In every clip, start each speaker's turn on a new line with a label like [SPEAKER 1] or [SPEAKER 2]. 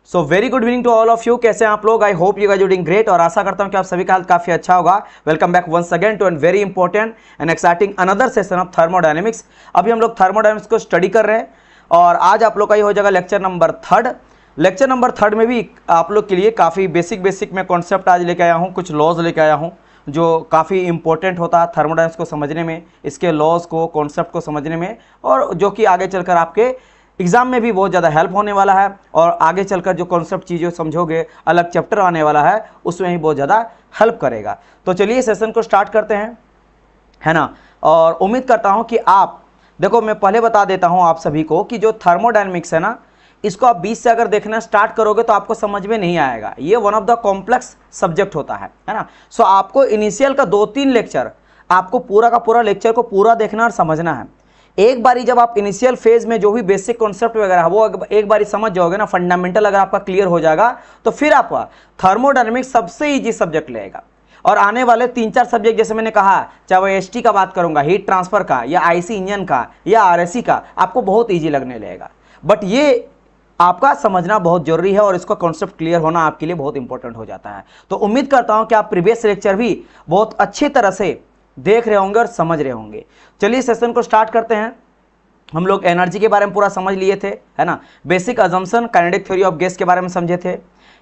[SPEAKER 1] So very good evening to all of you. कैसे हैं आप लोग? I hope you guys doing great और आशा करता हूं कि आप सभी का हाल काफी अच्छा होगा। Welcome back once again to an very important and exciting another session of thermodynamics. अभी हम लोग थर्मोडायनेमिक्स को स्टडी कर रहे हैं और आज आप लोग का ये हो जाएगा lecture number third. Lecture number third में भी आप लोग के लिए काफ़ी बेसिक मैं कॉन्सेप्ट आज लेके आया हूँ, कुछ लॉज लेके आया हूँ जो काफ़ी इंपॉर्टेंट होता है थर्मोडायनेमिक्स को समझने में, इसके लॉज को, कॉन्सेप्ट को समझने में, और जो कि आगे चलकर आपके एग्जाम में भी बहुत ज़्यादा हेल्प होने वाला है। और आगे चलकर जो कॉन्सेप्ट चीज़ें समझोगे, अलग चैप्टर आने वाला है, उसमें ही बहुत ज़्यादा हेल्प करेगा। तो चलिए सेशन को स्टार्ट करते हैं, है ना। और उम्मीद करता हूं कि आप देखो, मैं पहले बता देता हूं आप सभी को कि जो थर्मोडायनेमिक्स है ना, इसको आप 20 से अगर देखना स्टार्ट करोगे तो आपको समझ में नहीं आएगा। ये one of the complex subject होता है ना। सो आपको इनिशियल का 2-3 लेक्चर, आपको पूरा का पूरा लेक्चर को पूरा देखना और समझना है। एक बारी जब आप इनिशियल फेज में जो भी बेसिक कॉन्सेप्ट वगैरह वो एक बारी समझ जाओगे ना, फंडामेंटल अगर आपका क्लियर हो जाएगा, तो फिर आपका थर्मोडायनेमिक्स सबसे इजी सब्जेक्ट रहेगा। और आने वाले 3-4 सब्जेक्ट, जैसे मैंने कहा, चाहे वो एसटी का बात करूंगा, हीट ट्रांसफर का, या आईसी इंजन का, या आरएससी का, आपको बहुत ईजी लगने लगेगा। बट ये आपका समझना बहुत जरूरी है और इसका कॉन्सेप्ट क्लियर होना आपके लिए बहुत इंपॉर्टेंट हो जाता है। तो उम्मीद करता हूं कि आप प्रीवियस लेक्चर भी बहुत अच्छी तरह से देख रहे होंगे और समझ रहे होंगे। चलिए सेशन को स्टार्ट करते हैं। हम लोग एनर्जी के बारे में पूरा समझ लिए थे, है ना। Basic assumption, kinetic theory of gas के बारे में समझे थे।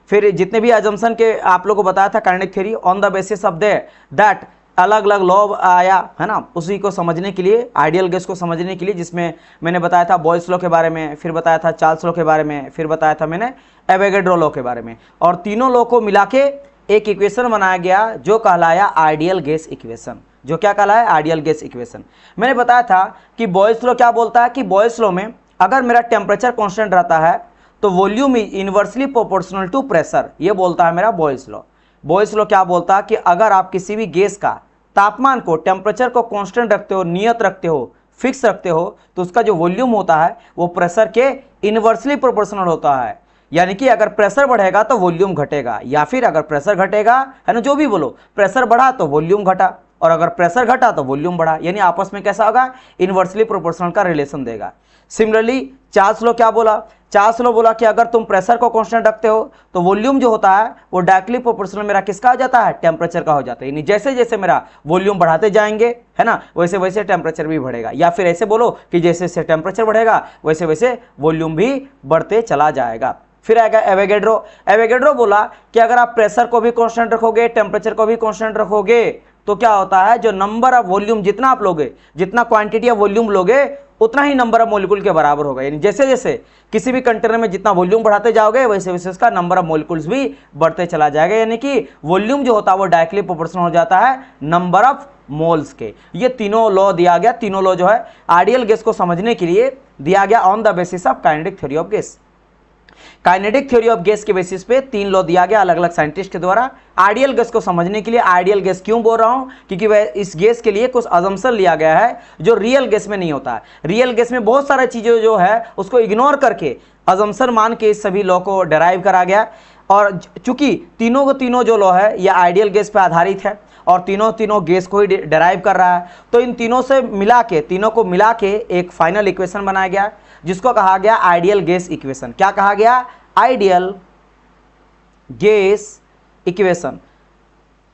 [SPEAKER 1] फिर जितने भी अजम्पशन के आप लोगों को बताया था kinetic theory, on the basis of that अलग अलग लॉ आया, है ना, उसी को समझने के लिए, आइडियल गैस को समझने के लिए, जिसमें मैंने बताया था बॉयल्स लॉ के बारे में, फिर बताया था चार्ल्स लॉ के बारे में, फिर बताया था मैंने एवोगैड्रो लॉ के बारे में। और तीनों लॉ को मिला के एक इक्वेशन बनाया गया जो कहलाया आइडियल गैस इक्वेशन। जो क्या कहलाया? Ideal gas equation. मैंने बताया था कि बॉयल्स लॉ क्या बोलता है कि बॉयल्स लॉ में अगर मेरा टेम्परेचर कांस्टेंट रहता है तो volume is inversely proportional to pressure, ये बोलता है मेरा बॉयल्स लॉ। बॉयल्स लॉ क्या बोलता है कि अगर आप किसी भी गैस का तापमान को, टेम्परेचर को कांस्टेंट रखते हो, नियत रखते हो, फिक्स रखते हो, तो उसका जो वॉल्यूम होता है वो प्रेशर के इनवर्सली प्रोपोर्शनल होता है। यानी कि अगर प्रेशर बढ़ेगा तो वॉल्यूम घटेगा, या फिर अगर प्रेशर घटेगा, है ना, जो भी बोलो, प्रेशर बढ़ा तो वॉल्यूम घटा, और अगर प्रेशर घटा तो वॉल्यूम बढ़ा। यानी आपस में कैसा होगा? इनवर्सली प्रोपोर्शनल का रिलेशन देगा। सिमिलरली चार्ल्स लॉ क्या बोला? चार्ल्स लॉ बोला कि अगर तुम प्रेशर को कांस्टेंट रखते हो तो वॉल्यूम जो होता है वो डायरेक्टली प्रोपोर्शनल मेरा किसका हो जाता है? टेम्परेचर का हो जाता है। यानी जैसे जैसे मेरा वॉल्यूम बढ़ाते जाएंगे, है ना, वैसे वैसे टेम्परेचर भी बढ़ेगा। या फिर ऐसे बोलो कि जैसे जैसे टेम्परेचर बढ़ेगा वैसे वैसे वॉल्यूम भी बढ़ते चला जाएगा। फिर आएगा एवोगैड्रो। एवोगैड्रो बोला कि अगर आप प्रेशर को भी कांस्टेंट रखोगे, टेम्परेचर को भी कांस्टेंट रखोगे, तो क्या होता है, जो नंबर ऑफ वॉल्यूम जितना आप लोगे, जितना क्वांटिटी ऑफ वॉल्यूम लोगे, उतना ही नंबर ऑफ मॉलिक्यूल के बराबर होगा। यानी जैसे जैसे किसी भी कंटेनर में जितना वॉल्यूम बढ़ाते जाओगे वैसे वैसे उसका नंबर ऑफ मॉलिक्यूल्स भी बढ़ते चला जाएगा। यानी कि वॉल्यूम जो होता है वो डायरेक्टली प्रोपोर्शनल हो जाता है नंबर ऑफ मोल्स के। ये तीनों लॉ दिया गया। तीनों लॉ जो है आइडियल गैस को समझने के लिए दिया गया on the basis of kinetic theory of gas. Kinetic theory of gas के बेसिस पे 3 लॉ दिया गया अलग अलग साइंटिस्ट के द्वारा। आइडियल गैस को समझने के लिए, आइडियल गैस क्यों बोल रहा हूं? क्योंकि वह इस गैस के लिए कुछ अजम्पशन लिया गया है जो रियल गैस में नहीं होता है। रियल गैस में बहुत सारी चीजें जो है उसको इग्नोर करके अजम्पशन मान के इस सभी लॉ को डेराइव करा गया। और चूंकि तीनों को तीनों जो लॉ है यह आइडियल गैस पे आधारित है और तीनों गैस को ही डेराइव कर रहा है, तो इन तीनों से मिला के, तीनों को मिला के एक फाइनल इक्वेशन बनाया गया जिसको कहा गया आइडियल गैस इक्वेशन। क्या कहा गया? Ideal gas equation.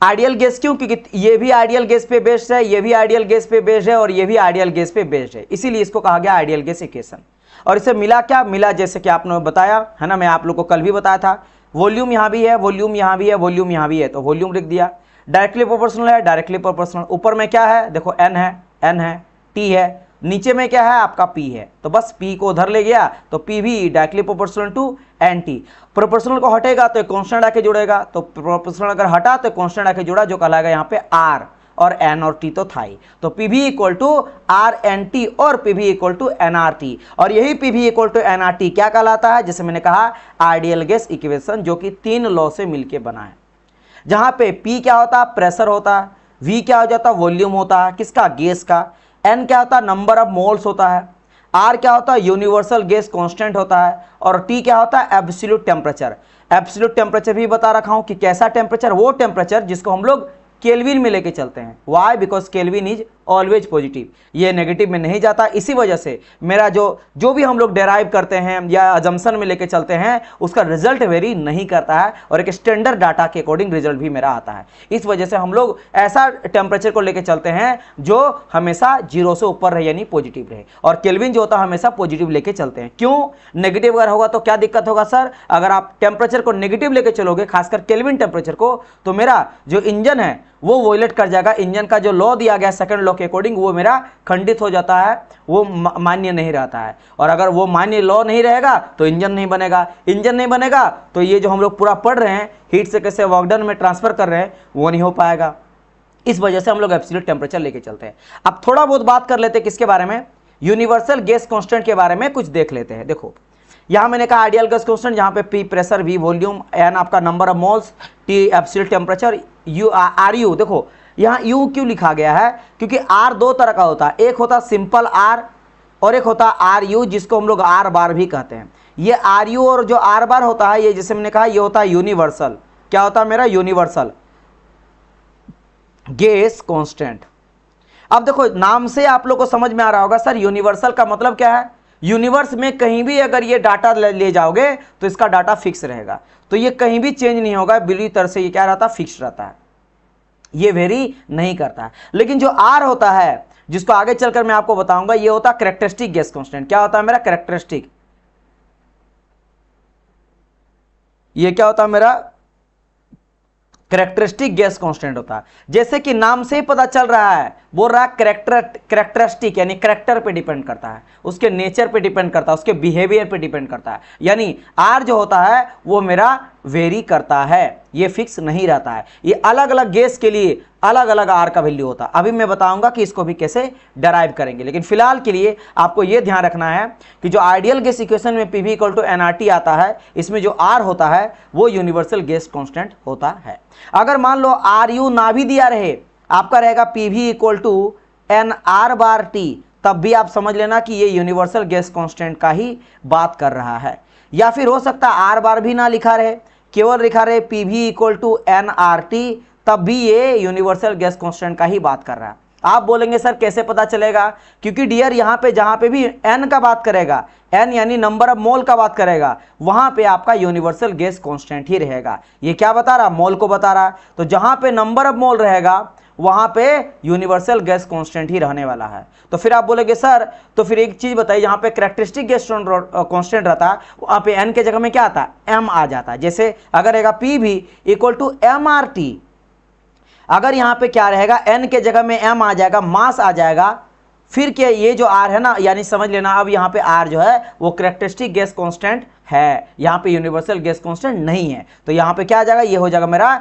[SPEAKER 1] Ideal gas क्यों? क्योंकि ये भी आइडियल गैस पे बेस्ड है, ये भी आइडियल गैस पे बेस्ड है, और ये भी आइडियल गैस पे बेस्ड है, इसीलिए इसको कहा गया आइडियल गैस इक्वेशन। और इसे मिला क्या? मिला जैसे कि आपने बताया, है ना, मैं आप लोग को कल भी बताया था, वॉल्यूम यहां भी है, वॉल्यूम यहां भी है, वॉल्यूम यहां भी है, तो वॉल्यूम लिख दिया। डायरेक्टली प्रोपोर्शनल है, डायरेक्टली प्रोपोर्शनल। ऊपर में क्या है? देखो n है, t है, नीचे में क्या है? आपका p है, तो बस p को उधर ले गया तो p भी directly proportional to nt। Proportional को हटेगा तो कांस्टेंट आके जुड़ेगा, तो प्रोपोर्शनल अगर हटा तो कांस्टेंट आके जुड़ा, जो कहलाएगा यहाँ पे r, और n और t तो था ही, तो p भी equal to r n t और p भी इक्वल टू nRT। और यही p भी इक्वल टू nRT क्या कहलाता है? जैसे मैंने कहा आइडियल गैस इक्वेशन, जो कि 3 लॉ से मिलके बना है। जहां पे p क्या होता है? प्रेशर होता है। v क्या हो जाता है? वॉल्यूम होता है, किसका? गैस का। n क्या होता है? नंबर ऑफ मोल्स होता है। r क्या होता है? यूनिवर्सल गैस कांस्टेंट होता है। और t क्या होता है? Absolute temperature. एब्सोल्यूट टेम्परेचर भी बता रखा हूं कि कैसा टेम्परेचर? वो टेम्परेचर जिसको हम लोग केल्विन में लेके चलते हैं। Why? Because kelvin is always positive, ये नेगेटिव में नहीं जाता। इसी वजह से मेरा जो भी हम लोग डेराइव करते हैं या अजम्पशन में लेके चलते हैं उसका रिजल्ट वेरी नहीं करता है और एक स्टैंडर्ड डाटा के अकॉर्डिंग रिजल्ट भी मेरा आता है। इस वजह से हम लोग ऐसा टेम्परेचर को लेके चलते हैं जो हमेशा 0 से ऊपर रहे यानी पॉजिटिव रहे, और केल्विन जो होता है हमेशा पॉजिटिव लेके चलते हैं। क्यों? नेगेटिव अगर होगा तो क्या दिक्कत होगा सर? अगर आप टेम्परेचर को नेगेटिव लेके चलोगे, खासकर केल्विन टेम्परेचर को, तो मेरा जो इंजन है वो वॉयलेट कर जाएगा। इंजन का जो लॉ दिया गया सेकंड लॉ के अकॉर्डिंग वो मेरा खंडित हो जाता है, वो मान्य नहीं रहता है। और अगर वो मान्य लॉ नहीं रहेगा तो इंजन नहीं बनेगा। इंजन नहीं बनेगा तो ये जो हम लोग पूरा पढ़ रहे हैं हीट से कैसे वर्क डन में ट्रांसफर कर रहे हैं वो नहीं हो पाएगा। इस वजह से हम लोग एब्सोल्यूट टेम्परेचर लेके चलते हैं। अब थोड़ा बहुत बात कर लेते हैं किसके बारे में? यूनिवर्सल गैस कांस्टेंट के बारे में कुछ देख लेते हैं। देखो यहां मैंने कहा आइडियल गैस कांस्टेंट, जहां पे P pressure, V volume, N आपका number of moles, T absolute temperature, U RU। देखो यहां U क्यों लिखा गया है? क्योंकि R दो तरह का होता है, एक होता सिंपल R और एक होता RU जिसको हम लोग R बार भी कहते हैं। ये RU और जो R बार होता है ये जैसे मैंने कहा ये होता है यूनिवर्सल। क्या होता है मेरा? Universal gas constant. अब देखो नाम से आप लोग को समझ में आ रहा होगा सर यूनिवर्सल का मतलब क्या है? यूनिवर्स में कहीं भी अगर ये डाटा ले जाओगे तो इसका डाटा फिक्स रहेगा, तो ये कहीं भी चेंज नहीं होगा, बिल्कुल तरह से ये क्या रहता है? फिक्स रहता है, ये वेरी नहीं करता है। लेकिन जो आर होता है जिसको आगे चलकर मैं आपको बताऊंगा ये होता है कैरेक्टरिस्टिक गैस कांस्टेंट। क्या होता है मेरा? कैरेक्टरिस्टिक। ये क्या होता है मेरा? कैरेक्टरिस्टिक गैस कांस्टेंट होता है। जैसे कि नाम से ही पता चल रहा है, बोल रहा है कैरेक्टरिस्टिक यानी कैरेक्टर पे डिपेंड करता है, उसके नेचर पे डिपेंड करता है, उसके बिहेवियर पे डिपेंड करता है। यानी आर जो होता है वो मेरा वेरी करता है, ये फिक्स नहीं रहता है। ये अलग अलग गैस के लिए अलग अलग आर का वैल्यू होता है। अभी मैं बताऊंगा कि इसको भी कैसे डराइव करेंगे, लेकिन फिलहाल के लिए आपको ये ध्यान रखना है कि जो आइडियल गैस इक्वेशन में PV = nRT आता है, इसमें जो आर होता है वो यूनिवर्सल गैस कांस्टेंट होता है। अगर मान लो RU ना भी दिया रहे, आपका रहेगा PV = nR/T, तब भी आप समझ लेना कि ये यूनिवर्सल गैस कांस्टेंट का ही बात कर रहा है। या फिर हो सकता है R बार भी ना लिखा रहे, केवल लिखा रहे PV = nRT, तब भी ये यूनिवर्सल गैस कांस्टेंट का ही बात कर रहा है। आप बोलेंगे सर कैसे पता चलेगा? क्योंकि डियर यहाँ पे जहाँ पे भी N का बात करेगा, N यानी नंबर ऑफ मोल का बात करेगा, वहां पे आपका यूनिवर्सल गैस कांस्टेंट ही रहेगा। ये क्या बता रहा? मोल को बता रहा है। तो जहां पे नंबर ऑफ मोल रहेगा वहां पे यूनिवर्सल गैस कांस्टेंट ही रहने वाला है। तो फिर आप बोलेंगे सर तो फिर एक चीज बताइए, जहां पे कैरेक्टरिस्टिक गैस कांस्टेंट रहता है वहां पे N के जगह में क्या आता है? M आ जाता है। जैसे अगर रहेगा PV = mRT, अगर यहां पे क्या रहेगा? N के जगह में M आ जाएगा, मास आ जाएगा, फिर क्या ये जो R है ना, यानी समझ लेना अब यहाँ पे R जो है वो कैरेक्टरिस्टिक गैस कांस्टेंट है, यहाँ पे यूनिवर्सल गैस कांस्टेंट नहीं है। तो यहाँ पे क्या आ जाएगा? ये हो जाएगा मेरा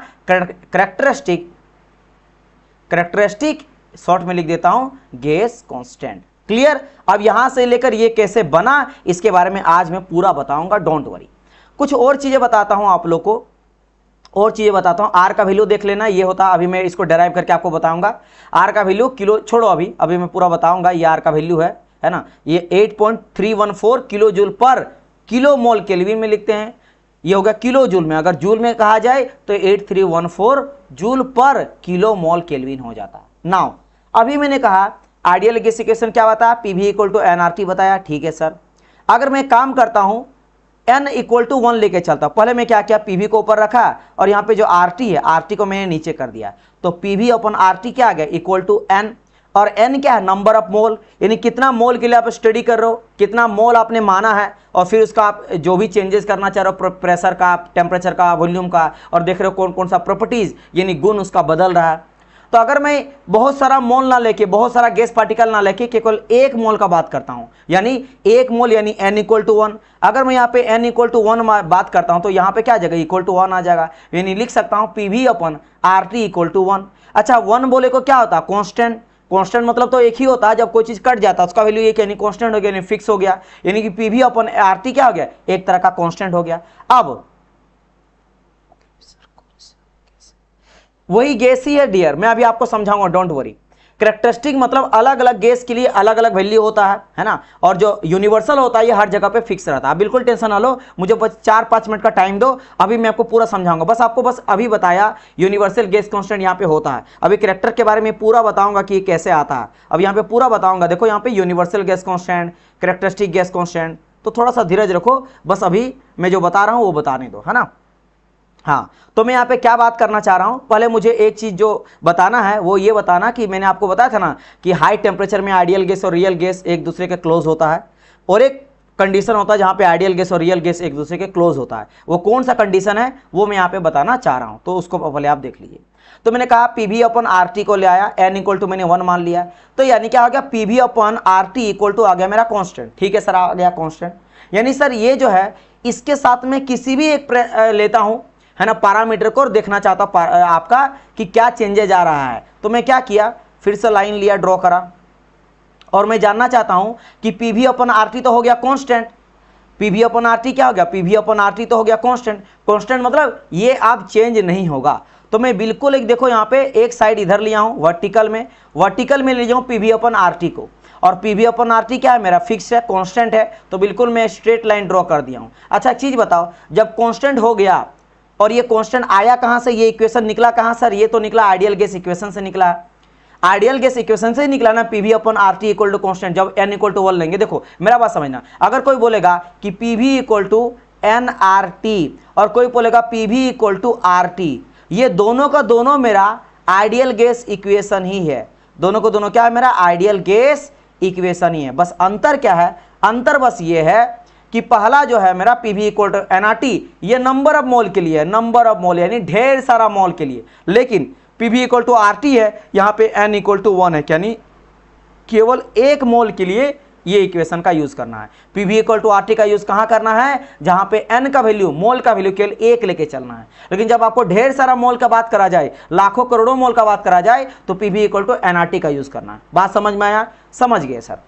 [SPEAKER 1] कैरेक्टरिस्टिक शॉर्ट में लिख देता हूं गैस कांस्टेंट। क्लियर? अब यहां से लेकर ये कैसे बना इसके बारे में आज मैं पूरा बताऊंगा, डोंट वरी। कुछ और चीजें बताता हूं आप लोग को, और चीजें बताता हूं। आर का वैल्यू देख लेना, ये होता, अभी मैं इसको डेराइव करके आपको बताऊंगा। आर का वैल्यू किलो छोड़ो, अभी मैं पूरा बताऊंगा। ये आर का वैल्यू है ना, ये 8.314 किलो जूल पर किलो मोल केल्विन में लिखते हैं। ये होगा किलो जूल में, अगर जूल में कहा जाए तो 8314 जूल पर किलो मोल केल्विन हो जाता है। नाउ अभी मैंने कहा आइडियल गैस इक्वेशन क्या बताया? PV = nRT बताया, ठीक है सर। अगर मैं काम करता हूं N = 1 लेके चलता हूं, पहले मैं क्या किया? PV को ऊपर रखा और यहाँ पे जो RT है RT को मैंने नीचे कर दिया, तो PV/RT क्या आ गया? = N, और N क्या है? नंबर ऑफ मोल, यानी कितना मोल के लिए आप स्टडी कर रहे हो, कितना मोल आपने माना है, और फिर उसका आप जो भी चेंजेस करना चाह रहे हो, प्रेशर का, टेम्परेचर का, वॉल्यूम का, और देख रहे हो कौन कौन सा प्रॉपर्टीज यानी गुण उसका बदल रहा है। तो अगर मैं बहुत सारा मोल ना लेके, बहुत सारा गैस पार्टिकल ना लेके केवल एक मोल का बात करता हूं, यानी एक मोल यानी N = 1, अगर मैं यहाँ पे N = 1 बात करता हूं तो यहाँ पे क्या आ जाएगा? =1 आ जाएगा, यानी लिख सकता हूं PV/RT = 1। अच्छा 1 बोले को क्या होता है? कांस्टेंट। कांस्टेंट मतलब तो एक ही होता है, जब कोई चीज कट जाता है उसका वैल्यू एक यानी कांस्टेंट हो गया, यानी फिक्स हो गया, यानी कि PV/RT क्या हो गया? एक तरह का कांस्टेंट हो गया। अब वही गैस ही है डियर, मैं अभी आपको समझाऊंगा, डोंट वरी। कैरेक्टरिस्टिक मतलब अलग अलग गैस के लिए अलग अलग वैल्यू होता है ना, और जो यूनिवर्सल होता है ये हर जगह पे फिक्स रहता है। बिल्कुल टेंशन ना लो, मुझे बस 4-5 मिनट का टाइम दो, अभी मैं आपको पूरा समझाऊंगा। बस आपको बस अभी बताया यूनिवर्सल गैस कांस्टेंट यहाँ पे होता है, अभी कैरेक्टर के बारे में पूरा बताऊंगा कि ये कैसे आता है, अब यहाँ पे पूरा बताऊंगा। देखो यहाँ पे universal gas constant, characteristic gas constant, तो थोड़ा सा धीरज रखो, बस अभी मैं जो बता रहा हूँ वो बताने दो, है ना। हाँ, तो मैं यहाँ पे क्या बात करना चाह रहा हूँ, पहले मुझे एक चीज़ जो बताना है वो ये बताना कि मैंने आपको बताया था ना कि हाई टेम्परेचर में आइडियल गैस और रियल गैस एक दूसरे के क्लोज होता है, और एक कंडीशन होता है जहाँ पे आइडियल गैस और रियल गैस एक दूसरे के क्लोज होता है। वो कौन सा कंडीशन है वो मैं यहाँ पे बताना चाह रहा हूँ, तो उसको पहले आप देख लीजिए। तो मैंने कहा पी अपन आर टी को ले आया, एन इक्वल टू मैंने 1 मान लिया, तो यानी क्या हो गया, P V upon R T equal to आ गया मेरा कॉन्स्टेंट। ठीक है सर, आ गया कॉन्स्टेंट, यानी सर ये जो है इसके साथ में किसी भी एक लेता हूँ, है ना, पैरामीटर को, और देखना चाहता हूं आपका कि क्या चेंजेज आ रहा है। तो मैं क्या किया, फिर से लाइन लिया, ड्रॉ करा, और मैं जानना चाहता हूं कि P V upon R T तो हो गया constant, P V upon R T क्या हो गया, P V upon R T तो हो गया कांस्टेंट। कांस्टेंट मतलब ये अब चेंज नहीं होगा। तो मैं बिल्कुल एक देखो यहाँ पे एक साइड इधर लिया हूँ वर्टिकल में ले जाऊँ P V upon R T को, और P V upon R T क्या है मेरा, फिक्स है, कांस्टेंट है, तो बिल्कुल मैं स्ट्रेट लाइन ड्रॉ कर दिया हूँ। अच्छा एक चीज बताओ, जब कांस्टेंट हो गया और ये कांस्टेंट आया कहां से, ये इक्वेशन निकला कहां सर, ये तो निकला आइडियल गैस इक्वेशन से निकला, आइडियल गैस इक्वेशन से निकला ना, P V upon R T equal to constant जब एन इक्वल टू 1 लेंगे। देखो मेरा बात समझना, अगर कोई बोलेगा कि P V equal to N R T और कोई बोलेगा P V equal to R T, ये दोनों का दोनों मेरा आइडियल गैस इक्वेशन ही है, दोनों को दोनों क्या है मेरा आइडियल गैस इक्वेशन ही है। बस अंतर क्या है, अंतर बस ये है कि पहला जो है मेरा P V equal to N R T, ये नंबर ऑफ मोल के लिए है, नंबर ऑफ मोल यानी ढेर सारा मोल के लिए, लेकिन P V equal to R T है, यहाँ पे एन इक्वल टू 1 है, यानी केवल एक मोल के लिए ये इक्वेशन का यूज करना है। P V equal to R T का यूज कहाँ करना है, जहाँ पे एन का वैल्यू, मोल का वैल्यू केवल एक लेके चलना है। लेकिन जब आपको ढेर सारा मोल का बात करा जाए, लाखों करोड़ों मोल का बात करा जाए, तो P V equal to N R T का यूज करना है। बात समझ में आया, समझ गए सर।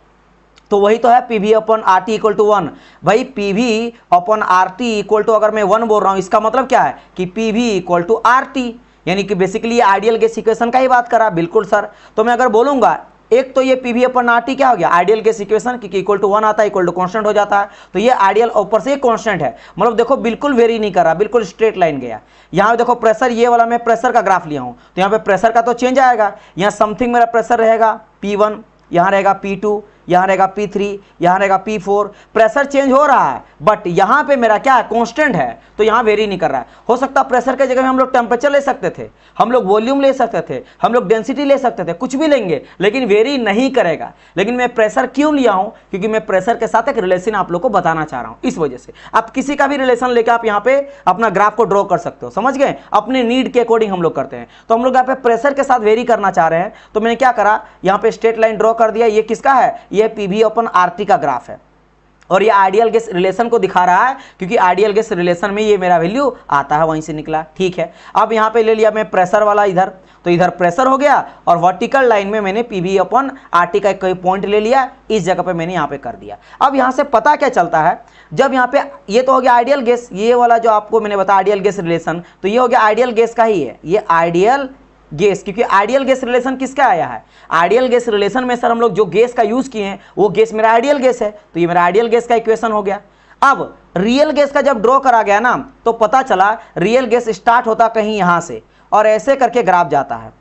[SPEAKER 1] तो वही तो है P V upon R T equal to 1, भाई P V upon R T equal to, अगर मैं 1 बोल रहा हूं इसका मतलब क्या है कि P V equal to R T, यानी कि बेसिकली आइडियल गैस इक्वेशन का ही बात करा। बिल्कुल सर, तो मैं अगर बोलूंगा एक तो ये P V upon R T क्या हो गया आइडियल गैस इक्वेशन, क्योंकि इक्वल टू 1 आता है, इक्वल टू कांस्टेंट हो जाता है, तो ये आइडियल ऊपर से कांस्टेंट है, मतलब देखो बिल्कुल वेरी नहीं कर रहा, बिल्कुल स्ट्रेट लाइन गया। यहाँ पे देखो प्रेशर, ये वाला मैं प्रेशर का ग्राफ लिया हूँ, तो यहाँ पे प्रेशर का तो चेंज आएगा, यहाँ समथिंग मेरा प्रेशर रहेगा P1, यहाँ रहेगा P2, यहाँ रहेगा P3, यहाँ रहेगा P4, प्रेशर चेंज हो रहा है, बट यहाँ पे मेरा क्या है कांस्टेंट है, तो यहाँ वेरी नहीं कर रहा है। हो सकता है प्रेशर के जगह में हम लोग टेम्परेचर ले सकते थे, हम लोग वॉल्यूम ले सकते थे, हम लोग डेंसिटी ले सकते थे, कुछ भी लेंगे, लेकिन वेरी नहीं करेगा। लेकिन मैं प्रेशर क्यों लिया हूँ, क्योंकि मैं प्रेशर के साथ एक रिलेशन आप लोग को बताना चाह रहा हूँ, इस वजह से। आप किसी का भी रिलेशन लेकर आप यहाँ पे अपना ग्राफ को ड्रॉ कर सकते हो, समझ गए, अपने नीड के अकॉर्डिंग हम लोग करते हैं। तो हम लोग यहाँ पे प्रेशर के साथ वेरी करना चाह रहे हैं, तो मैंने क्या करा, यहाँ पे स्ट्रेट लाइन ड्रॉ कर दिया। ये किसका है, ये P V upon R T का ग्राफ है, और ये आइडियल गैस रिलेशन को दिखा रहा है, क्योंकि आइडियल गैस रिलेशन में ये मेरा वैल्यू आता है, वहीं से निकला। ठीक है, अब यहाँ पे ले लिया मैं प्रेशर वाला इधर, तो इधर प्रेशर हो गया, और वर्टिकल लाइन में मैंने P V upon R T का कोई पॉइंट ले लिया, इस जगह पे मैंने यहाँ पे कर दिया। अब यहाँ से पता क्या चलता है, जब यहाँ पे ये तो हो गया आइडियल गैस, ये वाला जो आपको मैंने बताया आइडियल गैस रिलेशन, तो ये हो गया आइडियल गैस का ही है, ये आइडियल गैस, क्योंकि आइडियल गैस रिलेशन किसका आया है, आइडियल गैस रिलेशन में सर हम लोग जो गैस का यूज किए हैं वो गैस मेरा आइडियल गैस है, तो ये मेरा आइडियल गैस का इक्वेशन हो गया। अब रियल गैस का जब ड्रॉ करा गया ना, तो पता चला रियल गैस स्टार्ट होता कहीं यहां से, और ऐसे करके ग्राफ जाता है,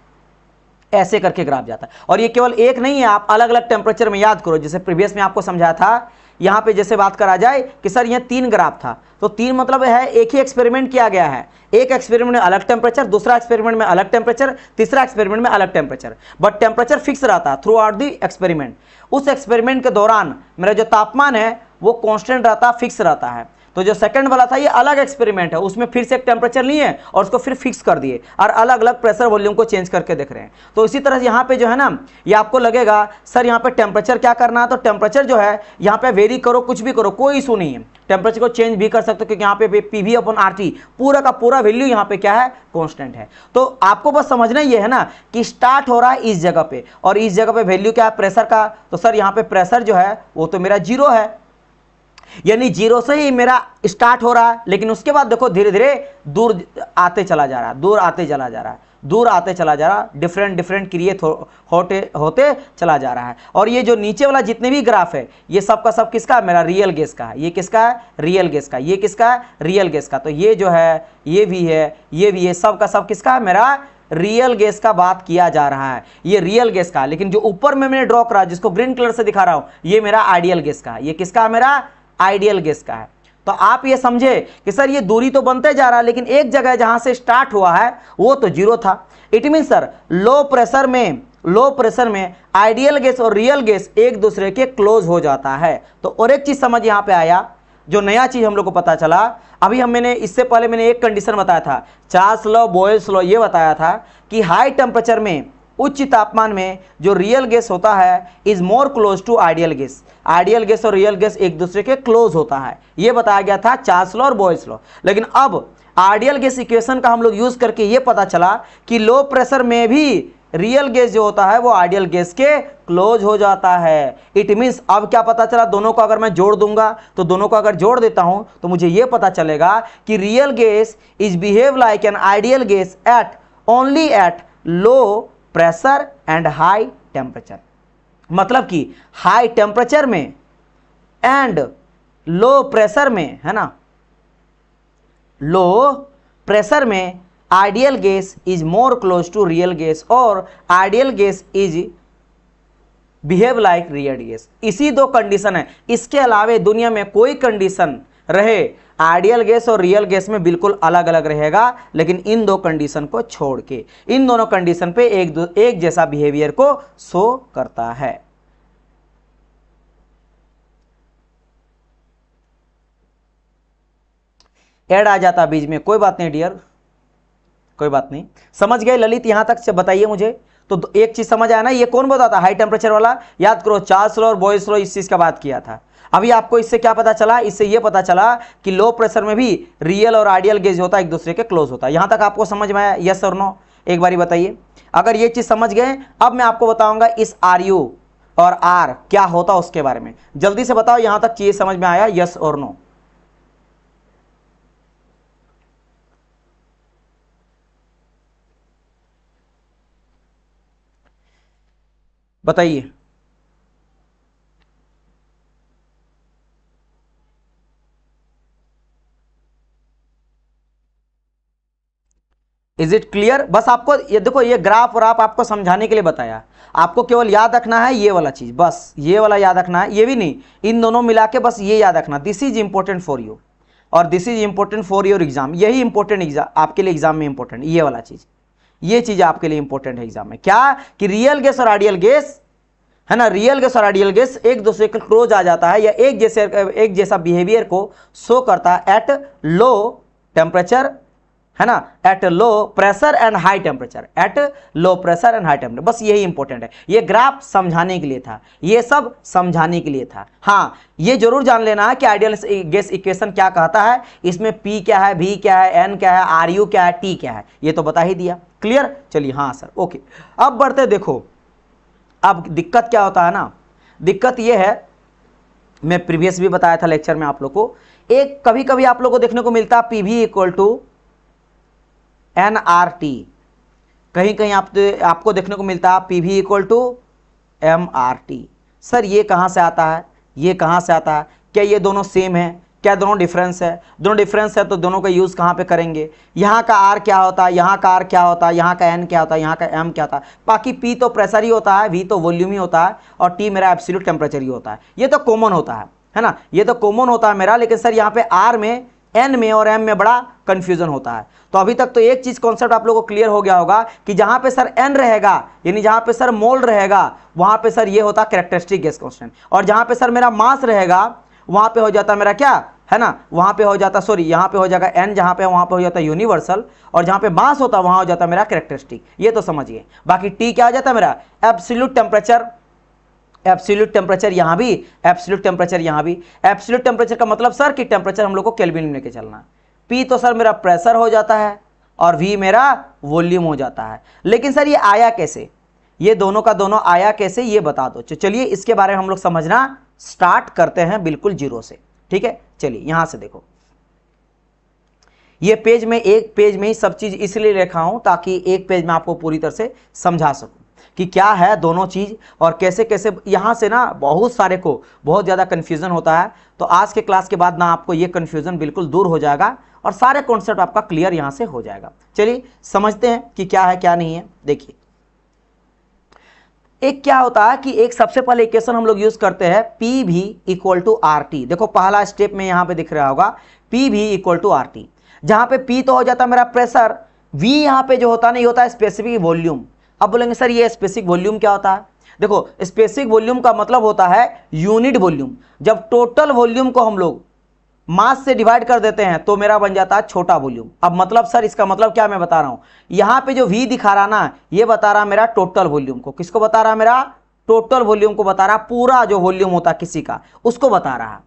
[SPEAKER 1] ऐसे करके ग्राफ जाता है। और ये केवल एक नहीं है, आप अलग अलग टेम्परेचर में याद करो, जैसे प्रीवियस में आपको समझाया था, यहाँ पे जैसे बात करा जाए कि सर ये 3 ग्राफ था, तो 3 मतलब है एक ही एक्सपेरिमेंट किया गया है, एक एक्सपेरिमेंट में अलग टेम्परेचर, दूसरा एक्सपेरिमेंट में अलग टेम्परेचर, तीसरा एक्सपेरिमेंट में अलग टेम्परेचर, बट टेम्परेचर फिक्स रहता है थ्रू आउट द एक्सपेरिमेंट। उस एक्सपेरिमेंट के दौरान मेरा जो तापमान है वो कांस्टेंट रहता, फिक्स रहता है। तो जो सेकंड वाला था ये अलग एक्सपेरिमेंट है, उसमें फिर से एक टेम्परेचर लिए और उसको फिर फिक्स कर दिए, और अलग अलग प्रेशर वॉल्यूम को चेंज करके देख रहे हैं। तो इसी तरह यहाँ पे जो है ना, ये आपको लगेगा सर यहाँ पे टेम्परेचर क्या करना है, तो टेम्परेचर जो है यहाँ पे वेरी करो, कुछ भी करो, कोई इशू नहीं है, टेम्परेचर को चेंज भी कर सकते हो, क्योंकि यहाँ पे P V upon R T पूरा का पूरा वैल्यू यहाँ पे क्या है, कॉन्स्टेंट है। तो आपको बस समझना ये है ना कि स्टार्ट हो रहा है इस जगह पे, और इस जगह पे वैल्यू क्या है प्रेशर का, तो सर यहाँ पे प्रेशर जो है वो तो मेरा 0 है, यानी 0 से ही मेरा स्टार्ट हो रहा है, लेकिन उसके बाद देखो धीरे धीरे दूर आते चला जा रहा है, दूर आते चला जा रहा है। दूर आते चला जा रहा, डिफरेंट डिफरेंट क्रिएट होते चला जा रहा है। और ये जो नीचे वाला जितने भी ग्राफ है ये सब का सब किसका, मेरा रियल गैस का है। ये किसका है, रियल गैस का। ये किसका है, रियल गैस का। तो ये जो है, ये भी है, ये भी है, सब का सब किसका है, मेरा रियल गैस का बात किया जा रहा है। ये रियल गैस का। लेकिन जो ऊपर में मैंने ड्रॉ करा, जिसको ग्रीन कलर से दिखा रहा हूं, ये मेरा आइडियल गैस का है। ये किसका है, मेरा आइडियल गैस का है। तो आप ये समझे कि सर ये दूरी तो बनते जा रहा है, लेकिन एक जगह जहां से स्टार्ट हुआ है वो तो जीरो था। It mean sir low pressure में आइडियल गैस और रियल गैस एक दूसरे के क्लोज हो जाता है। तो और एक चीज समझ यहां पे आया, जो नया चीज हम लोग को पता चला, अभी मैंने इससे पहले मैंने एक कंडीशन बताया था, चार्ल्स लॉ, बॉयल्स लॉ, ये बताया था कि हाई टेम्परेचर में, उच्च तापमान में जो रियल गैस होता है is more close to ideal gas. Ideal gas और रियल गैस एक दूसरे के क्लोज होता है, ये बताया गया था चार्ल्स लॉ और बॉयल्स लॉ। लेकिन अब आइडियल गैस इक्वेशन का हम लोग यूज करके ये पता चला कि लो प्रेशर में भी रियल गैस जो होता है वो आइडियल गैस के क्लोज हो जाता है। इट मीन्स अब क्या पता चला, दोनों को अगर मैं जोड़ दूंगा, तो दोनों को अगर जोड़ देता हूं तो मुझे यह पता चलेगा कि real gas is behave like an ideal gas at only at low pressure and high temperature. मतलब कि हाई टेम्परेचर में एंड लो प्रेशर में, है ना, लो प्रेशर में ideal gas is more close to real gas और ideal gas is behave like real gas. इसी दो कंडीशन है, इसके अलावा दुनिया में कोई कंडीशन रहे आइडियल गैस और रियल गैस में बिल्कुल अलग अलग रहेगा, लेकिन इन दो कंडीशन को छोड़ के इन दोनों कंडीशन पे एक जैसा बिहेवियर को शो करता है। ऐड आ जाता बीच में, कोई बात नहीं डियर, कोई बात नहीं। समझ गए ललित, यहां तक से बताइए मुझे। तो एक चीज समझ आया ना, ये कौन बताता, हाई टेम्परेचर वाला, याद करो चार्ल्स लॉ और बॉयल्स लॉ इस चीज का बात किया था। अभी आपको इससे क्या पता चला, इससे ये पता चला कि लो प्रेशर में भी रियल और आइडियल गैस होता है एक दूसरे के क्लोज होता है। यहां तक आपको समझ में आया, यस और नो, एक बारी बताइए। अगर ये चीज समझ गए, अब मैं आपको बताऊंगा इस आर यू और आर क्या होता है उसके बारे में। जल्दी से बताओ यहां तक चीज समझ में आया, यस और नो। बताइए। Is it clear? बस आपको ये देखो, ये ग्राफ और आपको समझाने के लिए बताया, आपको केवल याद रखना है ये वाला चीज, बस ये वाला याद रखना है, ये भी नहीं, इन दोनों मिला के बस ये याद रखना, this is important for you और this is important for your exam. यही इंपॉर्टेंट एग्जाम आपके लिए, एग्जाम में इंपॉर्टेंट ये वाला चीज, ये चीज आपके लिए इंपॉर्टेंट है एग्जाम में। क्या कि रियल गैस और आइडियल गैस, है ना, रियल गैस और आइडियल गैस एक दूसरे के क्लोज आ जाता है या एक जैसा बिहेवियर को शो करता है एट लो टेम्परेचर, है ना, eight low pressure and high temperature, eight low pressure and high temperature. बस यही इंपॉर्टेंट है, ये ग्राफ समझाने के लिए था, ये सब समझाने के लिए था। हाँ, ये जरूर जान लेना है कि आइडियल गैस इक्वेशन क्या कहता है, इसमें P क्या है, V क्या है, N क्या है, RU क्या है, T क्या है, ये तो बता ही दिया। क्लियर? चलिए, हाँ सर, ओके। अब बढ़ते, देखो अब दिक्कत क्या होता है ना, दिक्कत ये है, मैं प्रीवियस भी बताया था लेक्चर में आप लोग को, एक कभी कभी आप लोग को देखने को मिलता है PV इक्वल टू NRT, कहीं कहीं आपको देखने को मिलता है PV equal to MRT। Sir ये कहां से आता है, ये कहां से आता है, क्या ये दोनों सेम है, क्या दोनों डिफरेंस है? दोनों डिफरेंस है तो दोनों का यूज कहां पे करेंगे? यहाँ का R क्या होता है, यहाँ का R क्या होता है, यहाँ का N क्या होता है, यहाँ का M क्या होता है। बाकी P तो प्रेशर ही होता है, V तो वॉल्यूम ही होता है और T मेरा एब्सोल्यूट टेम्परेचर ही होता है। ये तो कॉमन होता है ना, ये तो कॉमन होता है मेरा। लेकिन सर यहाँ पे R में, N में और M में बड़ा कंफ्यूजन होता है। तो अभी तक तो एक चीज कॉन्सेप्ट आप लोगों को क्लियर हो गया होगा कि जहां पे सर N रहेगा, यानी जहां पे सर मोल रहेगा, वहां पे सर ये होता है कैरेक्टरिस्टिक गैस कांस्टेंट, और जहां पे सर मेरा मास रहेगा वहां पे हो जाता मेरा क्या है ना, वहां पे हो जाता, सॉरी यहाँ पे हो जाएगा N, जहां पे वहां पे हो जाता यूनिवर्सल, और जहां पे मास होता वहां हो जाता मेरा कैरेक्टरिस्टिक। ये तो समझिए। बाकी T क्या हो जाता है मेरा, एब्सोल्यूट टेम्परेचर, एब्सोल्यूट टेम्परेचर यहाँ भी, एब्सोल्यूट टेम्परेचर यहाँ भी। एब्सोल्यूट टेम्परेचर का मतलब सर कि टेम्परेचर हम लोग को केल्विन में लेके चलना। P तो सर मेरा प्रेशर हो जाता है और V मेरा वॉल्यूम हो जाता है। लेकिन सर ये आया कैसे, ये दोनों का दोनों आया कैसे, ये बता दो। चलिए इसके बारे में हम लोग समझना स्टार्ट करते हैं बिल्कुल जीरो से। ठीक है, चलिए यहां से देखो, ये पेज में एक पेज में ही सब चीज इसलिए लिखा हूं ताकि एक पेज में आपको पूरी तरह से समझा सकूं कि क्या है दोनों चीज और कैसे कैसे। यहां से ना बहुत सारे को बहुत ज्यादा कंफ्यूजन होता है, तो आज के क्लास के बाद ना आपको ये कंफ्यूजन बिल्कुल दूर हो जाएगा और सारे कॉन्सेप्ट आपका क्लियर यहां से हो जाएगा। चलिए समझते हैं कि क्या है क्या नहीं है। देखिए एक क्या होता है कि एक सबसे पहले इक्वेशन हम लोग यूज करते हैं पी भी इक्वल टू आर टी। देखो पहला स्टेप में यहां पे दिख रहा होगा पी भी इक्वल टू आर टी, जहां पे पी तो हो जाता है मेरा प्रेशर, वी यहां पे जो होता है ना ये होता है स्पेसिफिक वॉल्यूम। अब बोलेंगे सर ये स्पेसिफिक वॉल्यूम क्या होता है? देखो स्पेसिफिक वॉल्यूम का मतलब होता है यूनिट वॉल्यूम। जब टोटल वॉल्यूम को हम लोग मास से डिवाइड कर देते हैं तो मेरा बन जाता है छोटा वॉल्यूम। अब मतलब सर इसका मतलब क्या मैं बता रहा हूं, यहां पे जो V दिखा रहा ना ये बता रहा मेरा टोटल वॉल्यूम को। किसको बता रहा? मेरा टोटल वॉल्यूम को बता रहा, पूरा जो वॉल्यूम होता है किसी का उसको बता रहा।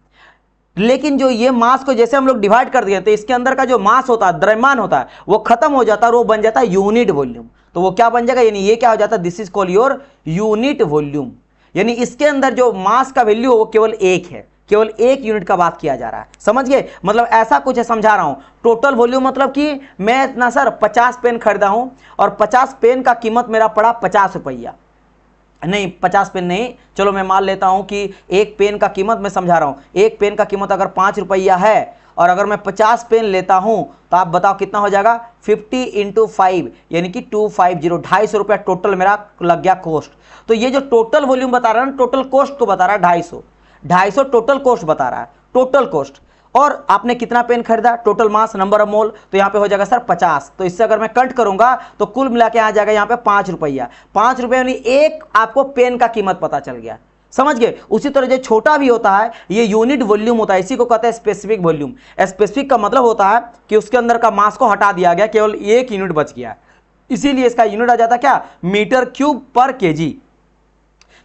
[SPEAKER 1] लेकिन जो ये मास को जैसे हम लोग डिवाइड कर दिए तो इसके अंदर का जो मास होता है, द्रव्यमान होता है, वो खत्म हो जाता है और वो बन जाता है यूनिट वॉल्यूम। तो वो क्या बन जाएगा, यानी ये क्या हो जाता है, this is called your unit volume. यानी इसके अंदर जो मास का वैल्यू हो वो केवल एक है, केवल एक यूनिट का बात किया जा रहा है। समझ गए? मतलब ऐसा कुछ है, समझा रहा हूं। टोटल वॉल्यूम मतलब कि मैं इतना सर 50 पेन खरीदा हूं और 50 पेन का कीमत मेरा पड़ा 50 रुपया। नहीं 50 पेन नहीं, चलो मैं मान लेता हूं कि एक पेन का कीमत, मैं समझा रहा हूं, एक पेन का कीमत अगर 5 रुपया है और अगर मैं 50 पेन लेता हूं तो आप बताओ कितना हो जाएगा, 50 × 5 यानी कि 250, 250 रुपया टोटल मेरा लग गया कॉस्ट। तो ये जो टोटल वॉल्यूम बता रहा है ना, टोटल कॉस्ट को बता रहा है 250 टोटल कॉस्ट बता रहा है, टोटल कॉस्ट। और आपने कितना पेन खरीदा, टोटल मास, नंबर ऑफ मोल, तो यहां पे हो जाएगा सर 50। तो इससे अगर मैं कट करूंगा तो कुल मिला के आ जाएगा यहां पे 5 रुपया। 5 रुपये यानी एक आपको पेन का कीमत पता चल गया। समझ गए? उसी तरह जो छोटा भी होता है ये यूनिट वॉल्यूम होता है, इसी को कहते हैं स्पेसिफिक वॉल्यूम। स्पेसिफिक का मतलब होता है कि उसके अंदर का मास को हटा दिया गया, केवल एक यूनिट बच गया, इसीलिए इसका यूनिट आ जाता है क्या, मीटर क्यूब पर केजी।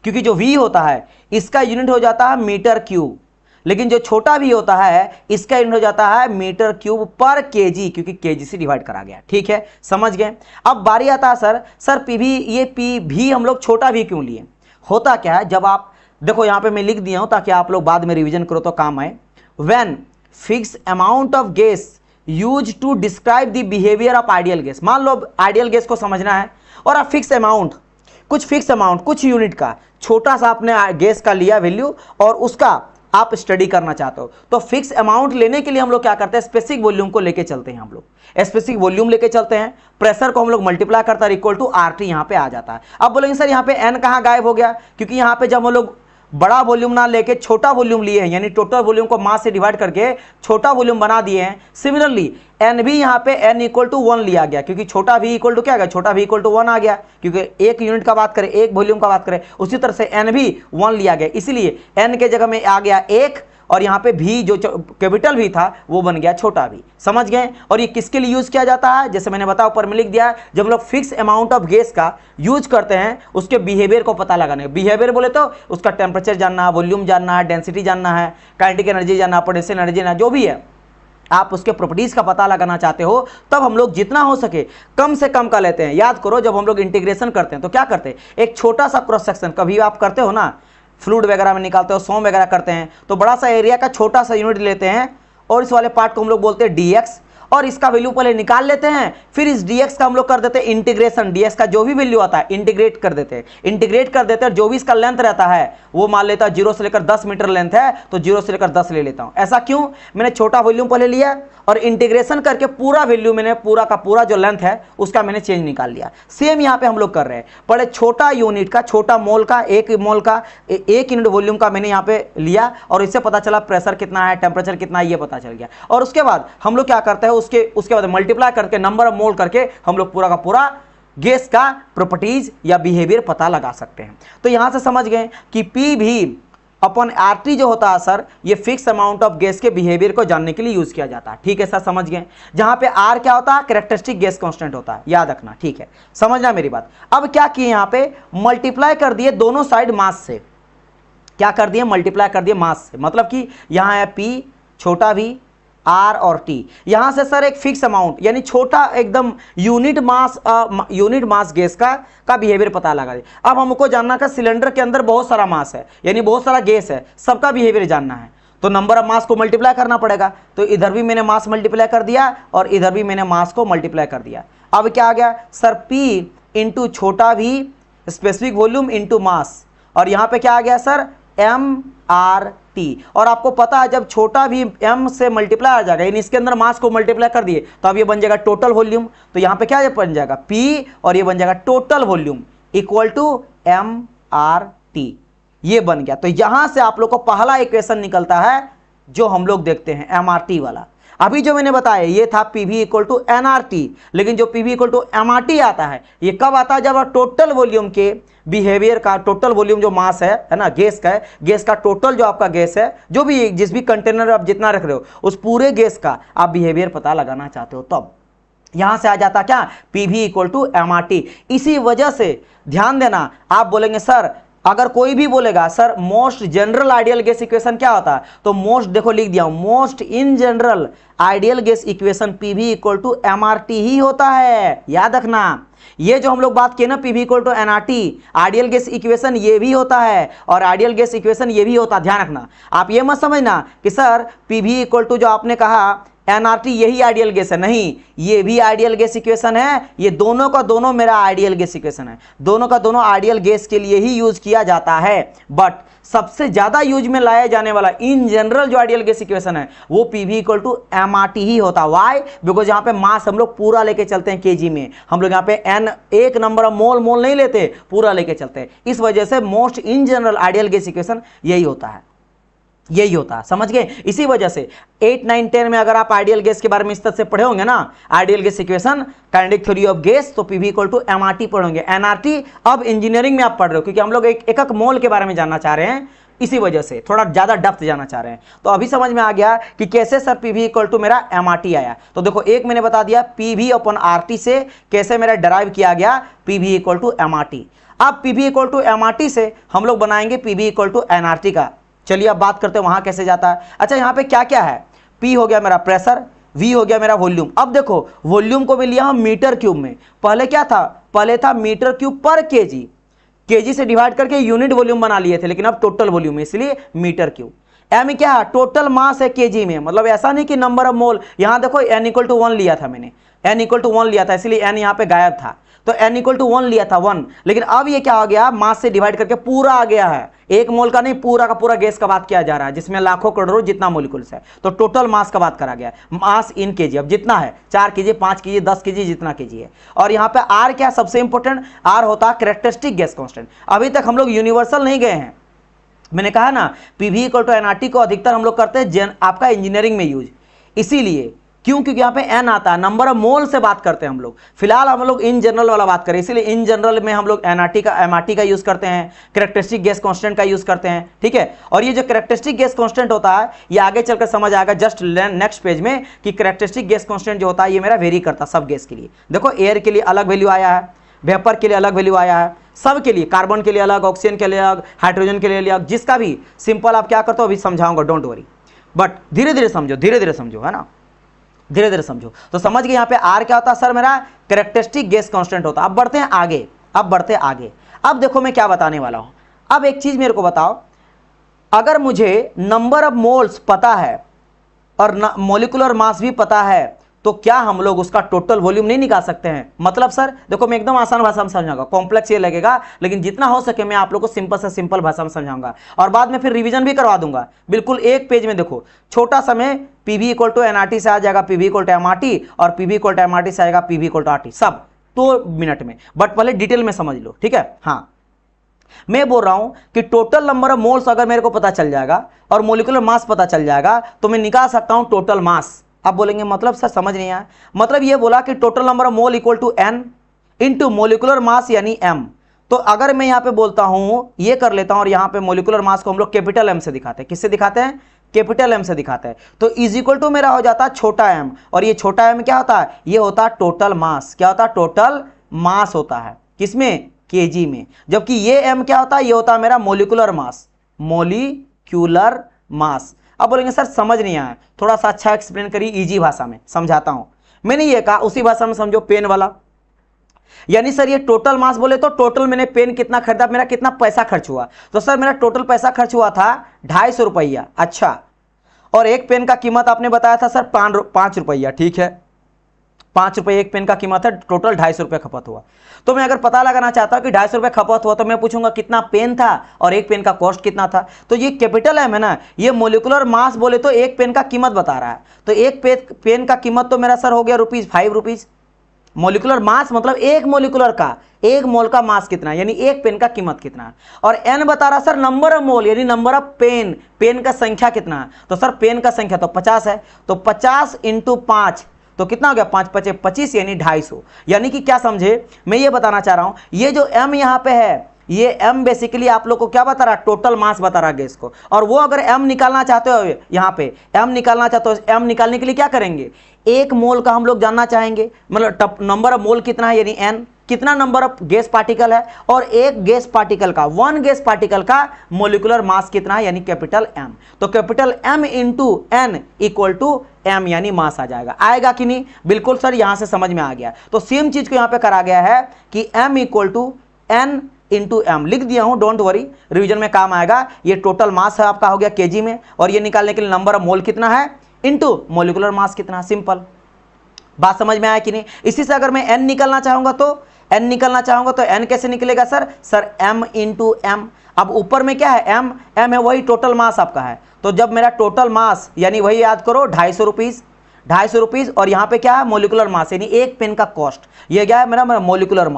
[SPEAKER 1] क्योंकि जो V होता है इसका यूनिट हो जाता है मीटर क्यूब, लेकिन जो छोटा V होता है इसका यूनिट हो जाता है मीटर क्यूब पर केजी, क्योंकि केजी से डिवाइड करा गया। ठीक है, समझ गए? अब बारी आता है सर पी भी, ये पी भी हम लोग छोटा V क्यों लिए? होता क्या है, जब आप देखो यहां पे मैं लिख दिया हूं ताकि आप लोग बाद में रिवीजन करो तो काम आए। When fix amount of gas use to describe the behaviour of ideal gas. मान लो आइडियल गैस को समझना है और आप फिक्स अमाउंट, कुछ फिक्स अमाउंट, कुछ यूनिट का छोटा सा आपने गैस का लिया वैल्यू और उसका आप स्टडी करना चाहते हो, तो फिक्स अमाउंट लेने के लिए हम लोग क्या करते हैं, स्पेसिफिक वॉल्यूम को लेके चलते हैं। हम लोग स्पेसिफिक वॉल्यूम लेके चलते हैं, प्रेशर को हम लोग मल्टीप्लाई करते हैं, इक्वल टू RT यहां पे आ जाता है। अब बोलेंगे सर यहां पे N कहां गायब हो गया? क्योंकि यहां पे जब हम लोग बड़ा वॉल्यूम ना लेके छोटा वॉल्यूम लिए हैं, यानी टोटल वॉल्यूम को मास से डिवाइड करके छोटा वॉल्यूम बना दिए हैं। सिमिलरली N भी यहाँ पे N इक्वल टू 1 लिया गया, क्योंकि छोटा V इक्वल टू क्या आ गया, छोटा V इक्वल टू 1 आ गया, क्योंकि एक यूनिट का बात करें, एक वॉल्यूम का बात करें। उसी तरह से N भी 1 लिया गया, इसलिए N के जगह में आ गया 1 और यहाँ पे V जो कैपिटल V था वो बन गया छोटा V। समझ गए? और ये किसके लिए यूज किया जाता है, जैसे मैंने बताया ऊपर में लिख दिया, जब हम लोग फिक्स अमाउंट ऑफ गैस का यूज करते हैं उसके बिहेवियर को पता लगाने। बिहेवियर बोले तो उसका टेम्परेचर जानना, वॉल्यूम जानना है, डेंसिटी जानना है, काइनेटिक एनर्जी जानना, पोटेंशियल एनर्जी जानना, जो भी है आप उसके प्रॉपर्टीज का पता लगाना चाहते हो, तब हम लोग जितना हो सके कम से कम का लेते हैं। याद करो जब हम लोग इंटीग्रेशन करते हैं तो क्या करते हैं, एक छोटा सा क्रॉस सेक्शन, कभी आप करते हो ना फ्लूइड वगैरह में निकालते हो, सोम वगैरह करते हैं, तो बड़ा सा एरिया का छोटा सा यूनिट लेते हैं और इस वाले पार्ट को हम लोग बोलते हैं dx, और इसका वैल्यू पहले निकाल लेते हैं, फिर इस dx का हम लोग कर देते हैं इंटीग्रेशन। dx का जो भी वैल्यू आता है इंटीग्रेट कर देते हैं, और जो भी इसका लेंथ रहता है वो मान लेता है 0 से लेकर 10 मीटर लेंथ है तो 0 से लेकर 10 ले लेता हूं। ऐसा क्यों? मैंने छोटा वॉल्यूम पहले लिया और इंटीग्रेशन करके पूरा वैल्यू मैंने पूरा का पूरा जो लेंथ है उसका मैंने चेंज निकाल लिया। सेम यहां पे हम लोग कर रहे हैं, पहले छोटा यूनिट का, छोटा मोल का, एक मोल का, एक यूनिट वॉल्यूम का मैंने यहां पे लिया और इससे पता चला प्रेशर कितना है, टेम्परेचर कितना है, ये पता चल गया। और उसके बाद हम लोग क्या करते हैं, उसके बाद मल्टीप्लाई करके नंबर ऑफ मोल करके हम लोग पूरा का पूरा गैस का प्रॉपर्टीज या बिहेवियर पता लगा सकते हैं। तो यहां से समझ गए कि पी भी अपॉन RT जो होता है सर, ये फिक्स अमाउंट ऑफ गैस के बिहेवियर को जानने के लिए यूज किया जाता है। ठीक है सर, समझ गए? जहां पे R क्या होता है, कैरेक्टरिस्टिक गैस कांस्टेंट होता है, याद रखना। ठीक है, समझना मेरी बात। अब क्या किए, यहां पे मल्टीप्लाई कर दिए दोनों साइड मास से। क्या कर दिए, मल्टीप्लाई कर दिए मास से, मतलब कि यहां है P, छोटा V, R और T। यहां से सर एक फिक्स अमाउंट यानी छोटा एकदम यूनिट मास गैस का बिहेवियर पता लगा दे। अब हमको जानना का सिलेंडर के अंदर बहुत सारा मास है, यानी बहुत सारा गैस है, सबका बिहेवियर जानना है। तो नंबर ऑफ मास को मल्टीप्लाई करना पड़ेगा। तो इधर भी मैंने मास मल्टीप्लाई कर दिया और इधर भी मैंने मास को मल्टीप्लाई कर दिया। अब क्या आ गया सर, P इंटू छोटा भी स्पेसिफिक वॉल्यूम इंटू मास, और यहाँ पे क्या आ गया सर, MRT। और आपको पता है जब छोटा भी m से मल्टीप्लाई आ जाएगा, यानी इसके अंदर मास को मल्टीप्लाई कर दिए तो अब ये बन जाएगा टोटल वॉल्यूम। तो यहाँ पे क्या बन जाएगा, P और ये बन जाएगा total volume equal to MRT। ये बन गया। तो यहां से आप लोग को पहला इक्वेशन निकलता है जो हम लोग देखते हैं MRT वाला। अभी जो मैंने बताया ये था PV इक्वल टू NRT, लेकिन जो PV इक्वल टू MRT आता है ये कब आता है, जब टोटल वॉल्यूम के बिहेवियर का, टोटल वॉल्यूम जो मास है ना, गैस का है, गैस का टोटल जो आपका गैस है, जो भी जिस भी कंटेनर आप जितना रख रहे हो उस पूरे गैस का आप बिहेवियर पता लगाना चाहते हो, तब यहां से आ जाता क्या, PV इक्वल टू MRT। इसी वजह से ध्यान देना, आप बोलेंगे सर अगर कोई भी बोलेगा sir most general ideal gas equation क्या होता है, तो मोस्ट देखो लिख दिया, most in general ideal gas equation PV equal to MRT ही होता है। याद रखना, ये जो हम लोग बात किए ना PV equal to NRT, ideal gas equation ये भी होता है और आइडियल गैस इक्वेशन ये भी होता है। ध्यान रखना, आप ये मत समझना कि सर PV इक्वल टू जो आपने कहा NRT यही आइडियल गैस है, नहीं, ये भी आइडियल गैस इक्वेशन है। ये दोनों का दोनों मेरा आइडियल गैस इक्वेशन है, दोनों का दोनों आइडियल गैस के लिए ही यूज किया जाता है। बट सबसे ज्यादा यूज में लाया जाने वाला इन जनरल जो आइडियल गैस इक्वेशन है वो PV इक्वल टू MRT ही होता है। वाई? बिकॉज यहाँ पे मास हम लोग पूरा लेके चलते हैं केजी में, हम लोग यहाँ पे n एक नंबर ऑफ मोल नहीं लेते, पूरा लेके चलते हैं। इस वजह से most in general ideal gas equation यही होता है, यही होता है, समझ गए। इसी वजह से 8, 9, 10 में अगर आप आइडियल गैस के बारे में इस तरह से पढ़े होंगे ना, ideal gas equation, kinetic theory of gas, तो PV इक्वल टू MRT पढ़ोगे। NRT अब इंजीनियरिंग में आप पढ़ रहे हो, क्योंकि हम लोग एक मोल के बारे में जानना चाह रहे हैं, इसी वजह से थोड़ा ज्यादा डेप्थ जाना चाह रहे हैं। तो अभी समझ में आ गया कि कैसे सर PV इक्वल टू मेरा MRT आया। तो देखो एक मैंने बता दिया PV अपॉन RT से कैसे मेरा डराइव किया गया PV इक्वल टू MRT। अब PV इक्वल टू MRT से हम लोग बनाएंगे PV इक्वल टू NRT का। चलिए अब बात करते हैं वहां कैसे जाता है। अच्छा यहाँ पे क्या क्या है, P हो गया मेरा प्रेशर, V हो गया मेरा वॉल्यूम। अब देखो वॉल्यूम को भी लिया हम मीटर क्यूब में, पहले क्या था, पहले था मीटर क्यूब पर केजी, केजी से डिवाइड करके यूनिट वॉल्यूम बना लिए थे, लेकिन अब टोटल वॉल्यूम है इसलिए मीटर क्यूब। एम क्या है, टोटल मास है केजी में, मतलब ऐसा नहीं कि नंबर ऑफ मोल, यहां देखो n इक्वल टू 1 लिया था मैंने, n इक्वल टू 1 लिया था इसलिए n यहां पे गायब था, तो n इक्वल टू 1 लिया था 1, लेकिन अब ये क्या हो गया, मास से डिवाइड करके पूरा आ गया है, एक मोल का नहीं पूरा का पूरा गैस का बात किया जा रहा है जिसमें लाखों करोड़ों जितना मोलिकुल्स है, तो टोटल मास का बात करा गया है, मास इन केजी, अब जितना है 4 केजी 5 केजी 10 केजी जितना केजी है। और यहाँ पे आर क्या, सबसे इंपॉर्टेंट आर होता है कैरेक्टरिस्टिक गैस कांस्टेंट। अभी तक हम लोग यूनिवर्सल नहीं गए हैं, मैंने कहा ना PV इक्वल टू NRT को अधिकतर हम लोग करते हैं आपका इंजीनियरिंग में यूज, इसीलिए क्यों, क्योंकि यहाँ पे n आता है, नंबर ऑफ मोल से बात करते हैं हम लोग। फिलहाल हम लोग इन जनरल वाला बात करें, इसीलिए इन जनरल में हम लोग MRT का यूज करते हैं, कैरेक्टरिस्टिक गैस कांस्टेंट का यूज करते हैं, ठीक है। और ये जो कैरेक्टरिस्टिक गैस कांस्टेंट होता है ये आगे चलकर समझ आएगा जस्ट नेक्स्ट पेज में कि कैरेक्टरिस्टिक गैस कांस्टेंट जो होता है ये मेरा वेरी करता है सब गैस के लिए। देखो एयर के लिए अलग वैल्यू आया है, वेपर के लिए अलग वैल्यू आया है, सब के लिए, कार्बन के लिए अलग, ऑक्सीजन के लिए अलग, हाइड्रोजन के लिए अलग, जिसका भी सिंपल आप क्या करते हो अभी समझाऊंगा, डोंट वरी, बट धीरे धीरे समझो, है ना, धीरे धीरे समझो। तो समझ गए यहाँ पे आर क्या होता है, सर मेरा कैरेक्टरिस्टिक गैस कांस्टेंट होता है। अब बढ़ते हैं आगे, अब देखो मैं क्या बताने वाला हूं। अब एक चीज मेरे को बताओ, अगर मुझे नंबर ऑफ मोल्स पता है और मॉलिक्यूलर मास भी पता है तो क्या हम लोग उसका टोटल वॉल्यूम नहीं निकाल सकते हैं? मतलब सर देखो मैं एकदम आसान भाषा में समझाऊंगा, कॉम्प्लेक्स ये लगेगा, लेकिन जितना हो सके मैं आप लोग को सिंपल से सिंपल भाषा में समझाऊंगा और बाद में फिर रिवीजन भी करवा दूंगा। बिल्कुल एक पेज में देखो, छोटा सा में PV इक्वल टू NRT से आ जाएगा PV इक्वल टू MRT और PV इक्वल टू MRT से आएगा PV इक्वल टू RT, सब 2 मिनट में, बट पहले डिटेल में समझ लो, ठीक है। हाँ मैं बोल रहा हूं कि टोटल नंबर ऑफ मोल्स अगर मेरे को पता चल जाएगा और मोलिकुलर मास पता चल जाएगा तो मैं निकाल सकता हूं टोटल मास। आप बोलेंगे मतलब सर समझ नहीं आया, मतलब ये बोला कि total number of mole equal to n into molecular mass यानी m। तो अगर मैं यहाँ पे बोलता हूं, ये कर लेता हूं और यहाँ पे मोलिकुलर मास को हम लोग कैपिटल M से दिखाते हैं, किससे दिखाते हैं, कैपिटल M से दिखाते हैं, तो इज इक्वल टू मेरा हो जाता है छोटा m, और ये छोटा m क्या होता है, ये होता है टोटल मास। क्या होता है, टोटल मास होता है, किसमें, केजी में। जबकि ये m क्या होता है, ये होता है मेरा मोलिकुलर मास, मोलिक्यूलर मास। अब बोलेंगे सर समझ नहीं आया, थोड़ा सा अच्छा एक्सप्लेन करिए, इजी भाषा में समझाता हूं। मैंने ये कहा उसी भाषा में समझो, पेन वाला, यानी सर ये टोटल मास बोले तो टोटल मैंने पेन कितना खरीदा, मेरा कितना पैसा खर्च हुआ, तो सर मेरा टोटल पैसा खर्च हुआ था 250 रुपया। अच्छा और एक पेन का कीमत आपने बताया था सर 5 रुपया, ठीक है 5 रुपये एक पेन का कीमत है, टोटल 250 रुपये खपत हुआ। तो मैं अगर पता लगाना चाहता हूं कि 250 रुपये खपत हुआ तो मैं पूछूंगा कितना पेन था और एक पेन का कॉस्ट कितना था। तो ये कैपिटल एम है ना, ये मोलिकुलर मास बोले तो एक पेन का कीमत बता रहा है, तो एक पेन का कीमत तो मेरा सर हो गया ₹5। मोलिकुलर मास मतलब एक मोलिकुलर का, एक मोल का मास कितना, यानी एक पेन का कीमत कितना। और एन बता रहा सर नंबर ऑफ मोल, यानी नंबर ऑफ पेन, पेन का संख्या कितना है। तो सर पेन का संख्या तो 50 है, तो 50 × 5 तो कितना हो गया, 5 × 5 = 25, यानी 250। यानी कि क्या समझे, मैं ये बताना चाह रहा हूं, ये जो m यहां पे है, ये m बेसिकली आप लोग को क्या बता रहा है, टोटल मास बता रहा है गैस को। और वो अगर m निकालना चाहते हो, यहाँ पे m निकालना चाहते हो, m निकालने के लिए क्या करेंगे, एक मोल का हम लोग जानना चाहेंगे, मतलब नंबर ऑफ मोल कितना है, यानी n, कितना नंबर ऑफ गैस पार्टिकल है, और एक गैस पार्टिकल का, वन गैस पार्टिकल का मोलिकुलर मास कितना है, यानी कैपिटल M। तो कैपिटल M × N = M, यानी मास आ जाएगा। आएगा कि नहीं, बिल्कुल सर यहां से समझ में आ गया। तो सेम चीज को यहां पे करा गया है कि M = N × M लिख दिया हूं, डोंट वरी, रिवीजन में काम आएगा। ये टोटल मास है आपका, हो गया केजी में, और ये निकालने के लिए नंबर ऑफ मोल कितना है इनटू मोलिकुलर मास कितना, सिंपल। बात समझ में आया कि नहीं। इसी से अगर मैं n निकालना चाहूंगा तो n कैसे निकलेगा सर m × M। अब ऊपर में क्या है, m है वही टोटल मास आपका है। तो जब मेरा टोटल मास, यानी वही याद करो 250 रुपीज, और यहाँ पे क्या है, मोलिकुलर मास, यानी एक पेन का कॉस्ट, ये क्या है मेरा मोलिकुलर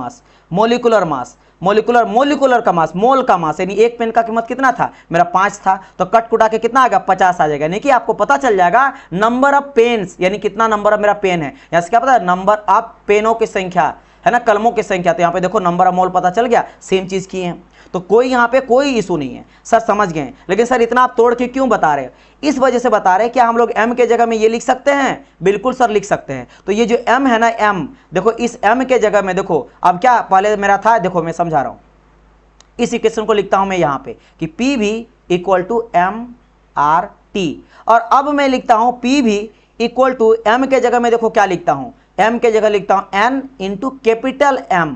[SPEAKER 1] का मास, मोल का मास, यानी एक पेन का कीमत कितना था मेरा 5 था, तो कट कुटा के कितना आ गया, 50 आ जाएगा। यानी कि आपको पता चल जाएगा नंबर ऑफ पेन्स, यानी कितना नंबर ऑफ मेरा पेन है। यहाँ से क्या पता है, नंबर ऑफ पेनों की संख्या है ना, कलमों की संख्या। तो यहाँ पे देखो नंबर ऑफ मोल पता चल गया, सेम चीज की है, तो कोई यहाँ पे कोई इशू नहीं है सर, समझ गए। लेकिन सर इतना आप तोड़ के क्यों बता रहे हो, इस वजह से बता रहे हैं, क्या हम लोग m के जगह में ये लिख सकते हैं, बिल्कुल सर लिख सकते हैं। तो ये जो m है ना, m देखो, इस m के जगह में देखो, अब क्या पहले मेरा था, देखो मैं समझा रहा हूं, इस इक्वेशन को लिखता हूं मैं यहाँ पे कि PV = MRT, और अब मैं लिखता हूं PV = M के जगह में देखो क्या लिखता हूं, m के जगह लिखता हूं n × कैपिटल M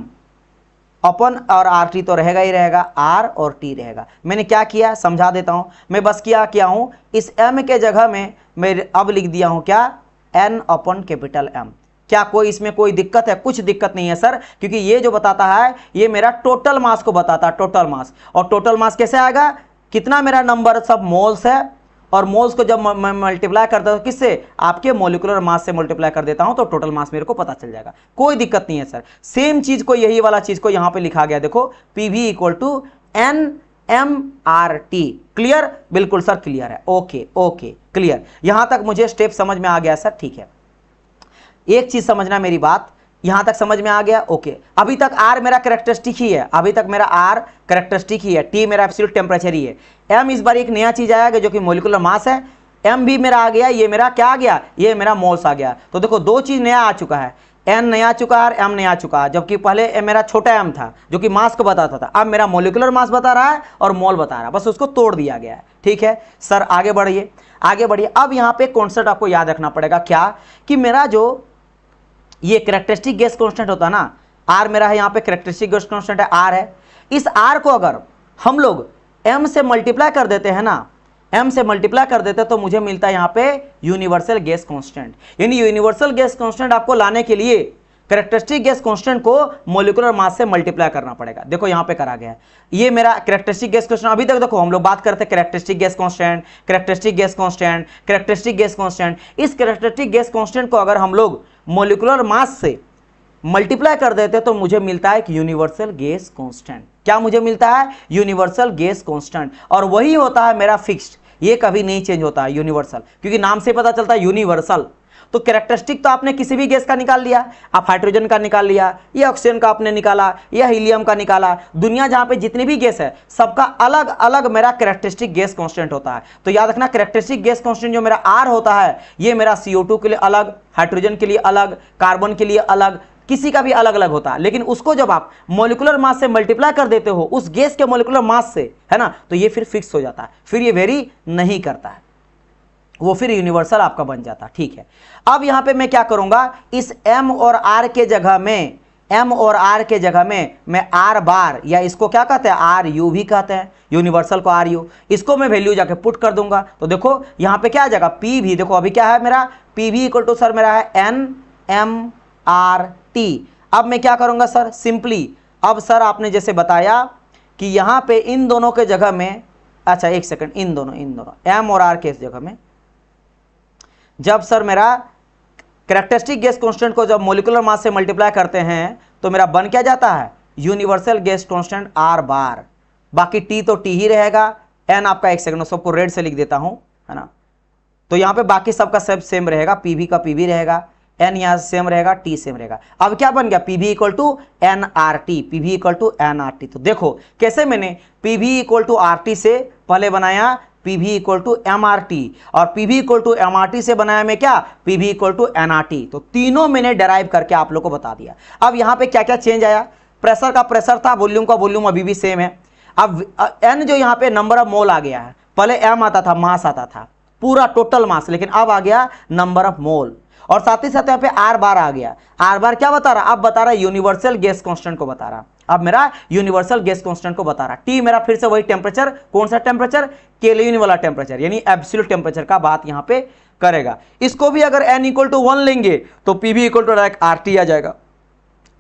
[SPEAKER 1] अपन, और RT तो रहेगा ही रहेगा, R और T रहेगा। मैंने क्या किया समझा देता हूं, मैं बस किया हूं, इस m के जगह में मैं अब लिख दिया हूं क्या, n / कैपिटल M। क्या कोई इसमें कोई दिक्कत है, कुछ दिक्कत नहीं है सर, क्योंकि ये जो बताता है ये मेरा टोटल मास को बताता है, टोटल मास। और टोटल मास कैसे आएगा, कितना मेरा नंबर सब मोल्स है, और मोल्स को जब मैं मल्टीप्लाई करता हूं किससे, आपके मोलिकुलर मास से मल्टीप्लाई कर देता हूं, तो टोटल मास मेरे को पता चल जाएगा, कोई दिक्कत नहीं है सर। सेम चीज को, यही वाला चीज को यहां पे लिखा गया, देखो PV = NMRT। क्लियर, बिल्कुल सर क्लियर है, ओके क्लियर, यहां तक मुझे स्टेप समझ में आ गया सर, ठीक है। एक चीज समझना, मेरी बात यहां तक समझ में आ गया, ओके। अभी तक R मेरा कैरेक्टरिस्टिक ही है, अभी तक मेरा R कैरेक्टरिस्टिक ही है, T मेरा एब्सोल्यूट टेम्परेचर ही है। M इस बार एक नया चीज आया जो कि मोलिकुलर मास है, M भी मेरा आ गया, ये मेरा क्या आ गया, ये मेरा मोल्स आ गया। तो देखो दो चीज नया आ चुका है, N नया आ चुका है और M नया आ चुका है। जबकि पहले मेरा छोटा m था जो कि मास को बताता था, अब मेरा मोलिकुलर मास बता रहा है और मोल बता रहा है, बस उसको तोड़ दिया गया है, ठीक है सर। आगे बढ़िए। अब यहाँ पे कॉन्सेप्ट आपको याद रखना पड़ेगा, क्या कि मेरा जो ये कैरेक्टरिस्टिक गैस कांस्टेंट होता है ना, R मेरा है यहाँ पे कैरेक्टरिस्टिक गैस कांस्टेंट है, R है। इस R को अगर हम लोग M से मल्टीप्लाई कर देते हैं ना, M से मल्टीप्लाई कर देते हैं, तो मुझे मिलता है यहाँ पे यूनिवर्सल गैस कांस्टेंट। यानी यूनिवर्सल गैस कांस्टेंट आपको लाने के लिए कैरेक्टरिस्टिक गैस कांस्टेंट को मोलिकुलर मास से मल्टीप्लाई करना पड़ेगा। देखो यहाँ पे करा गया है, ये मेरा कैरेक्टरिस्टिक गैस कांस्टेंट। अभी तक देखो हम लोग बात करते हैं characteristic gas constant, characteristic gas constant, characteristic gas constant. इस कैरेक्टरिस्टिक गैस कांस्टेंट को अगर हम लोग मोलिकुलर मास से मल्टीप्लाई कर देते हैं तो मुझे मिलता है कि यूनिवर्सल गैस कांस्टेंट। क्या मुझे मिलता है, यूनिवर्सल गैस कांस्टेंट। और वही होता है मेरा फिक्स्ड, ये कभी नहीं चेंज होता है यूनिवर्सल, क्योंकि नाम से पता चलता है यूनिवर्सल। तो कैरेक्टरिस्टिक तो आपने किसी भी गैस का निकाल लिया, आप हाइड्रोजन का निकाल लिया, या ऑक्सीजन का आपने निकाला, या हीलियम का निकाला, दुनिया जहां पे जितनी भी गैस है सबका अलग अलग मेरा कैरेक्टरिस्टिक गैस कांस्टेंट होता है। तो याद रखना, कैरेक्टरिस्टिक गैस कांस्टेंट जो मेरा R होता है, ये मेरा CO2 के लिए अलग, हाइड्रोजन के लिए अलग, कार्बन के लिए अलग, किसी का भी अलग अलग होता है। लेकिन उसको जब आप मोलिकुलर मास से मल्टीप्लाई कर देते हो उस गैस के मोलिकुलर मास से, है ना, तो ये फिर फिक्स हो जाता है, फिर ये वेरी नहीं करता है, वो फिर यूनिवर्सल आपका बन जाता है, ठीक है। अब यहां पे मैं क्या करूंगा, इस M और R के जगह में एम और आर के जगह में मैं आर बार या इसको क्या कहते हैं आर यू भी कहते हैं, यूनिवर्सल को आर यू, इसको मैं वैल्यू जाके पुट कर दूंगा। तो देखो यहाँ पे क्या आ जाएगा पी भी, देखो अभी क्या है मेरा पी भी इक्वल टू सर मेरा है एन एम आर टी। अब मैं क्या करूंगा सर सिंपली, अब सर आपने जैसे बताया कि यहाँ पे इन दोनों के जगह में, अच्छा एक सेकंड, इन दोनों एम और आर के जगह में जब सर मेरा कैरेक्टरिस्टिक गैस कांस्टेंट को जब मॉलिक्यूलर मास से मल्टीप्लाई करते हैं तो मेरा बन क्या जाता है यूनिवर्सल गैस कांस्टेंट आर बार, बाकी टी तो टी ही रहेगा, एन आपका एक सेकंड सबको रेड से लिख देता हूं, है ना। तो यहाँ पे बाकी सबका सब सेम रहेगा, पीवी का पीवी रहेगा, एन यहाँ सेम रहेगा, टी सेम रहेगा। अब क्या बन गया PV equal to N R T, PV equal to N R T. तो देखो कैसे मैंने PV equal to R T से पहले बनाया PV equal to M R T, और PV equal to M R T से बनाया मैं क्या PV equal to N R T. तो तीनों मैंने डेराइव करके आप लोग को बता दिया। अब यहाँ पे क्या क्या चेंज आया, प्रेशर का प्रेशर था, वॉल्यूम का वॉल्यूम अभी भी सेम है। अब एन जो यहाँ पे नंबर ऑफ मोल आ गया है, पहले एम आता था मास आता था पूरा टोटल मास, लेकिन अब आ गया नंबर ऑफ मोल, और साथ ही साथ यहाँ पे आर बार आ गया। आर बार क्या बता रहा, अब बता रहा यूनिवर्सल गैस कांस्टेंट को बता रहा, अब मेरा यूनिवर्सल गैस कांस्टेंट को बता रहा। टी मेरा फिर से वही टेम्परेचर, कौन सा टेम्परेचर केल्विन वाला टेम्परेचर, यानी एब्सोल्यूट टेम्परेचर का बात यहाँ पे करेगा। इसको भी अगर n इक्वल टू 1 लेंगे तो PV equal to direct R T आ जाएगा।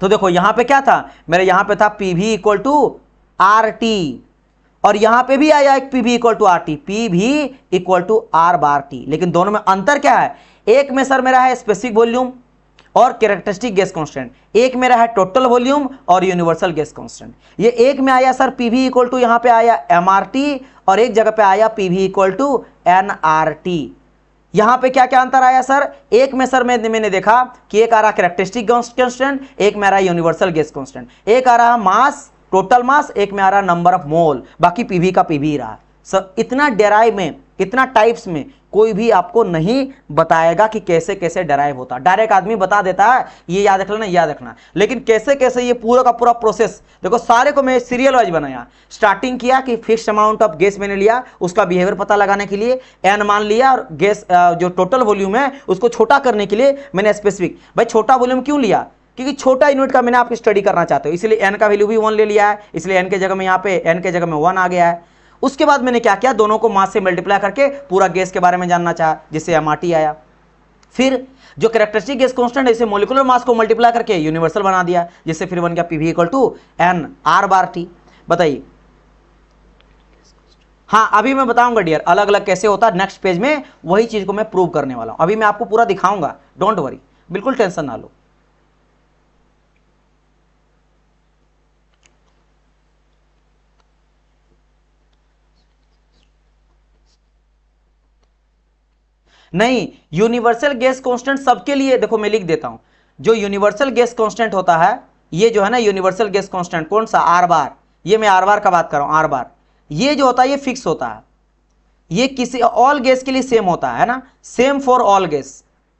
[SPEAKER 1] तो देखो यहाँ पे क्या था मेरे, यहाँ पे था PV equal to R T, और यहां पे भी आया एक PV equal to R T, PV equal to R bar T, लेकिन दोनों में अंतर क्या है, एक में सर मेरा है स्पेसिफिक वॉल्यूम और कैरेक्टरिस्टिक गैस कांस्टेंट, एक मेरा है टोटल वॉल्यूम और यूनिवर्सल गैस कांस्टेंट। ये एक में आया सर पीवी इक्वल टू यहां पे आया एम आर टी, और एक जगह पे आया PV equal to N R T. यहां पे क्या क्या अंतर आया सर, एक में सर मैंने देखा कि एक आ रहा कैरेक्टरिस्टिक गैस कांस्टेंट, एक में आ रहा यूनिवर्सल गैस कांस्टेंट, एक आ रहा मास टोटल मास, एक में आ रहा नंबर ऑफ मोल, बाकी पीवी का पीवी रहा। सर इतना डेराइव में, इतना टाइप्स में कोई भी आपको नहीं बताएगा कि कैसे कैसे डेराइव होता। डायरेक्ट आदमी बता देता है ये याद रख लेना याद रखना, लेकिन कैसे कैसे ये पूरा का पूरा प्रोसेस देखो, सारे को मैं सीरियल वाइज बनाया। स्टार्टिंग किया कि फिक्स अमाउंट ऑफ गैस मैंने लिया, उसका बिहेवियर पता लगाने के लिए एन मान लिया, और गैस जो टोटल वॉल्यूम है उसको छोटा करने के लिए मैंने स्पेसिफिक, भाई छोटा वॉल्यूम क्यों लिया, क्योंकि छोटा यूनिट का मैंने आपकी स्टडी करना चाहते हो, इसलिए एन का वैल्यू भी 1 ले लिया है, इसलिए एन के जगह में यहाँ पे एन के जगह में 1 आ गया है। उसके बाद मैंने क्या किया, दोनों को मास से मल्टीप्लाई करके पूरा गैस के बारे में जानना चाहा, जिससे एमआरटी आया। फिर जो कैरेक्टरिस्टिक गैस कांस्टेंट है इसे मॉलिक्यूलर मास को मल्टीप्लाई करके यूनिवर्सल बना दिया, जिससे फिर बन गया PV equal to N R bar T. बताइए, हाँ अभी मैं बताऊंगा डियर अलग अलग कैसे होता है, नेक्स्ट पेज में वही चीज को मैं प्रूव करने वाला हूं। अभी मैं आपको पूरा दिखाऊंगा, डोंट वरी, बिल्कुल टेंशन ना लो। नहीं, यूनिवर्सल गैस कांस्टेंट सबके लिए, देखो मैं लिख देता हूं, जो यूनिवर्सल गैस कांस्टेंट होता है ये जो है ना यूनिवर्सल गैस कांस्टेंट कौन सा, आर बार, ये मैं आर बार का बात कर रहा हूं, आर बार ये जो होता है ये फिक्स होता है, ये किसी ऑल गैस के लिए सेम होता है ना, same for all gas,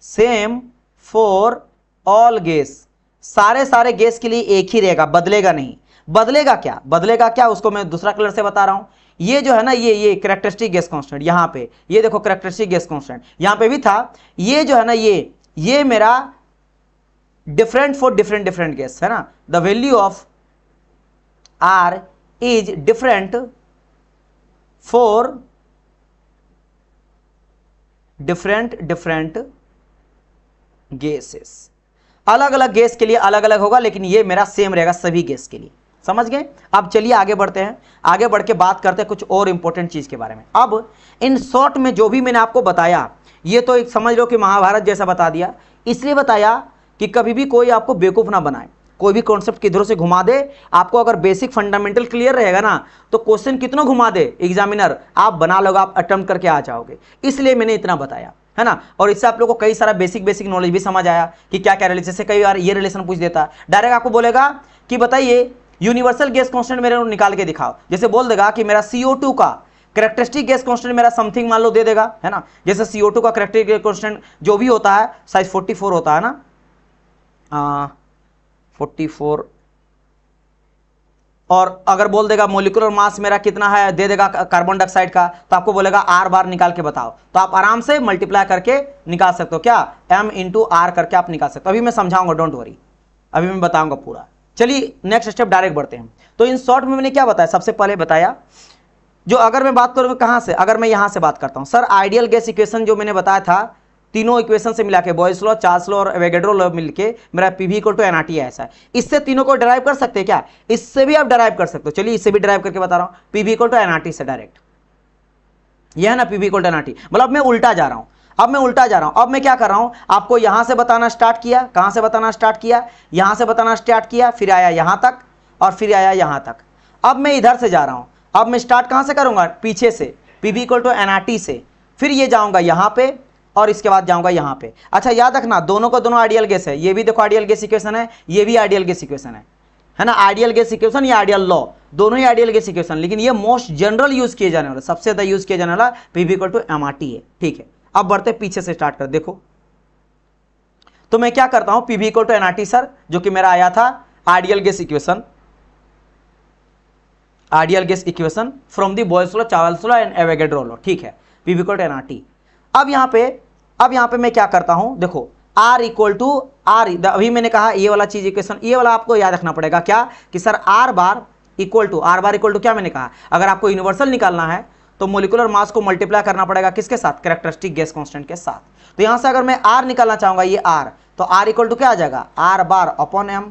[SPEAKER 1] same for all gas, सारे गैस के लिए एक ही रहेगा, बदलेगा नहीं। बदलेगा क्या उसको मैं दूसरा कलर से बता रहा हूं। ये जो है ना ये कैरेक्टरिस्टिक गैस कांस्टेंट, यहां पे ये देखो कैरेक्टरिस्टिक गैस कांस्टेंट यहां पे भी था, ये जो है ना ये मेरा डिफरेंट फॉर डिफरेंट गैस है ना, the value of R is different for different gases. अलग अलग गैस के लिए अलग अलग होगा, लेकिन ये मेरा सेम रहेगा सभी गैस के लिए। समझ गए? अब चलिए आगे बढ़ते हैं, आगे बढ़ के बात करते हैं कुछ और इंपॉर्टेंट चीज के बारे में। अब इन शॉर्ट में जो भी मैंने आपको बताया, ये तो एक समझ लो कि महाभारत जैसा बता दिया। इसलिए बताया कि कभी भी कोई आपको बेवकूफ ना बनाए, कोई भी कॉन्सेप्ट किधरों से घुमा दे। आपको अगर बेसिक फंडामेंटल क्लियर रहेगा ना, तो क्वेश्चन कितना घुमा दे एग्जामिनर, आप बना लोगे, आप अटेम्प्ट करके आ जाओगे। इसलिए मैंने इतना बताया, है ना। और इससे आप लोगों को कई सारा बेसिक नॉलेज भी समझ आया कि क्या क्या रिलेशन। जैसे कई बार ये रिलेशन पूछ देता, डायरेक्ट आपको बोलेगा कि बताइए यूनिवर्सल गैस कांस्टेंट मेरे को निकाल के दिखाओ। जैसे बोल देगा कि मेरा CO2 का कैरेक्टरिस्टिक गैस कांस्टेंट मेरा समथिंग मान लो दे देगा, है ना। जैसे CO2 का कैरेक्टरिस्टिक गैस कांस्टेंट जो भी होता है साइज 44 होता है ना, 44। और अगर बोल देगा मोलिकुलर मास मेरा कितना है, दे देगा कार्बन डाइऑक्साइड का, तो आपको बोलेगा आर बार निकाल के बताओ। तो आप आराम से मल्टीप्लाई करके निकाल सकते हो, क्या M × R करके आप निकाल सकते हो। अभी मैं समझाऊंगा, डोंट वरी। अभी मैं बताऊंगा पूरा। चलिए नेक्स्ट स्टेप डायरेक्ट बढ़ते हैं। तो इन शॉर्ट में मैंने क्या बताया, सबसे पहले बताया जो अगर मैं बात करूंगा कहां से, अगर मैं यहां से बात करता हूं सर, आइडियल गैस इक्वेशन जो मैंने बताया था, तीनों इक्वेशन से मिला के बॉयल्स लॉ, चार्ल्स लॉ और एवोगैड्रो लॉ मिलके मेरा पीवी इक्वल टू एनआरटी ऐसा है। इससे तीनों को डिराइव कर सकते हैं क्या, इससे भी आप डिराइव कर सकते हो। चलिए इससे भी डिराइव करके बता रहा हूं, पीवी इक्वल टू एनआरटी से डायरेक्ट, यह है ना पीवी इक्वल टू एनआरटी। मतलब मैं उल्टा जा रहा हूं, अब मैं उल्टा जा रहा हूं। अब मैं क्या कर रहा हूं, आपको यहां से बताना स्टार्ट किया, कहां से बताना स्टार्ट किया, यहां से बताना स्टार्ट किया, फिर आया यहां तक और फिर आया यहां तक। अब मैं इधर से जा रहा हूं, अब मैं स्टार्ट कहां से करूंगा, पीछे से, पीवी इक्वल टू एनआरटी से, फिर ये जाऊंगा यहां पे और इसके बाद जाऊंगा यहां पे। अच्छा याद रखना दोनों को दोनों आइडियल गैस है, ये भी देखो आइडियल गैस इक्वेशन है, ये भी आइडियल गैस इक्वेशन है ना, आइडियल गैस इक्वेशन या आइडियल लॉ, दोनों ही आइडियल गैस इक्वेशन, लेकिन ये मोस्ट जनरल यूज किए जाने वाला, सबसे ज्यादा यूज किया जाने वाला पीवी इक्वल टू एमआरटी है। ठीक है, अब बढ़ते पीछे से स्टार्ट कर, देखो तो मैं क्या करता हूं, PV equal to NRT sir, जो कि मेरा आया था ideal gas equation, ideal gas equation from the Boyle's law, Charles law and Avogadro law. ठीक है, पीवी इक्वल टू एनआरटी। अब यहां पे मैं क्या करता हूं, देखो R इक्वल टू आर, अभी मैंने कहा ये वाला चीज इक्वेशन, ये वाला आपको याद रखना पड़ेगा क्या, कि sir R bar equal to क्या मैंने कहा, अगर आपको यूनिवर्सल निकालना है तो मोलिकुलर मास को मल्टीप्लाई करना पड़ेगा किसके साथ, कैरेक्टरिस्टिक गैस कांस्टेंट के साथ। तो यहां से अगर मैं R निकालना चाहूंगा, ये R, तो R इक्वल टू क्या आ जाएगा, R bar upon M,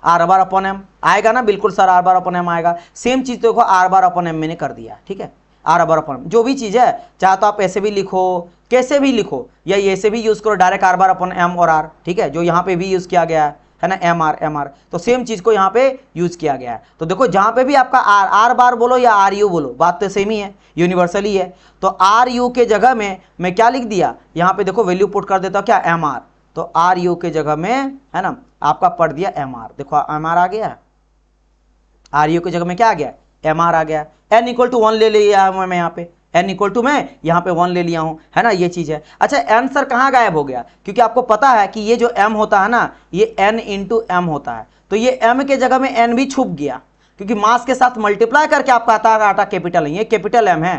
[SPEAKER 1] R bar upon M आएगा ना, बिल्कुल sir R bar upon M आएगा। सेम चीज देखो R बार अपॉन M मैंने कर दिया। ठीक है, R बार अपॉन M जो भी चीज है, चाहे तो आप ऐसे भी लिखो, कैसे भी लिखो, या ऐसे भी यूज करो direct R bar upon M और R। ठीक है, जो यहाँ पे भी यूज किया गया है ना, MR, तो सेम चीज को यहाँ पे यूज किया गया है। तो देखो जहां पे भी आपका R बार बोलो या RU बोलो, बात तो सेम ही है, यूनिवर्सल ही है। तो RU के जगह में मैं क्या लिख दिया, यहाँ पे देखो वैल्यू पुट कर देता हूँ क्या, MR, तो RU के जगह में है ना आपका पढ़ दिया MR, देखो MR आ गया, RU की जगह में क्या आ गया, MR आ गया। N इक्वल टू 1 ले लिया मैं यहाँ पे, N इक्वल टू मैं यहाँ पे 1 ले लिया हूँ, है ना, ये चीज है। अच्छा N सर कहाँ गायब हो गया, क्योंकि आपको पता है कि ये जो M होता है ना, ये N इंटू M होता है, तो ये M के जगह में N भी छुप गया, क्योंकि मास के साथ मल्टीप्लाई करके आपका आटा कैपिटल है, ये कैपिटल M है,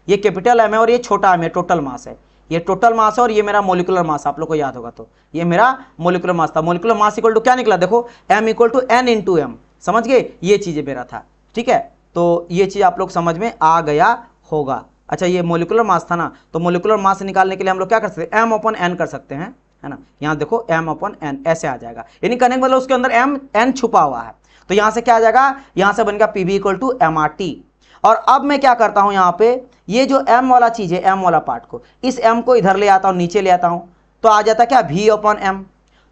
[SPEAKER 1] ये कैपिटल M है और ये छोटा M है, टोटल मास है, ये टोटल मास है और ये मेरा मोलिकुलर मास, आप लोग को याद होगा तो ये मेरा मोलिकुलर मास था। मोलिकुलर मास इक्वल टू क्या निकला, देखो M equal to N into M, समझ गए, ये चीज मेरा था। ठीक है, तो ये चीज आप लोग समझ में आ गया होगा। अच्छा ये मोलिकुलर मास था ना, तो मोलिकुलर मास निकालने के लिए हम लोग क्या कर सकते हैं, M अपॉन N कर सकते हैं, है ना, यहाँ देखो M अपॉन N ऐसे आ जाएगा, यानी कहने का मतलब उसके अंदर N छुपा हुआ है। तो यहाँ से क्या आ जाएगा, यहाँ से बन गया पीवी इक्वल टू MRT। और अब मैं क्या करता हूँ, यहाँ पे ये जो M वाला चीज है, M वाला पार्ट को, इस M को इधर ले आता हूँ, नीचे ले आता हूँ, तो आ जाता क्या V अपॉन M।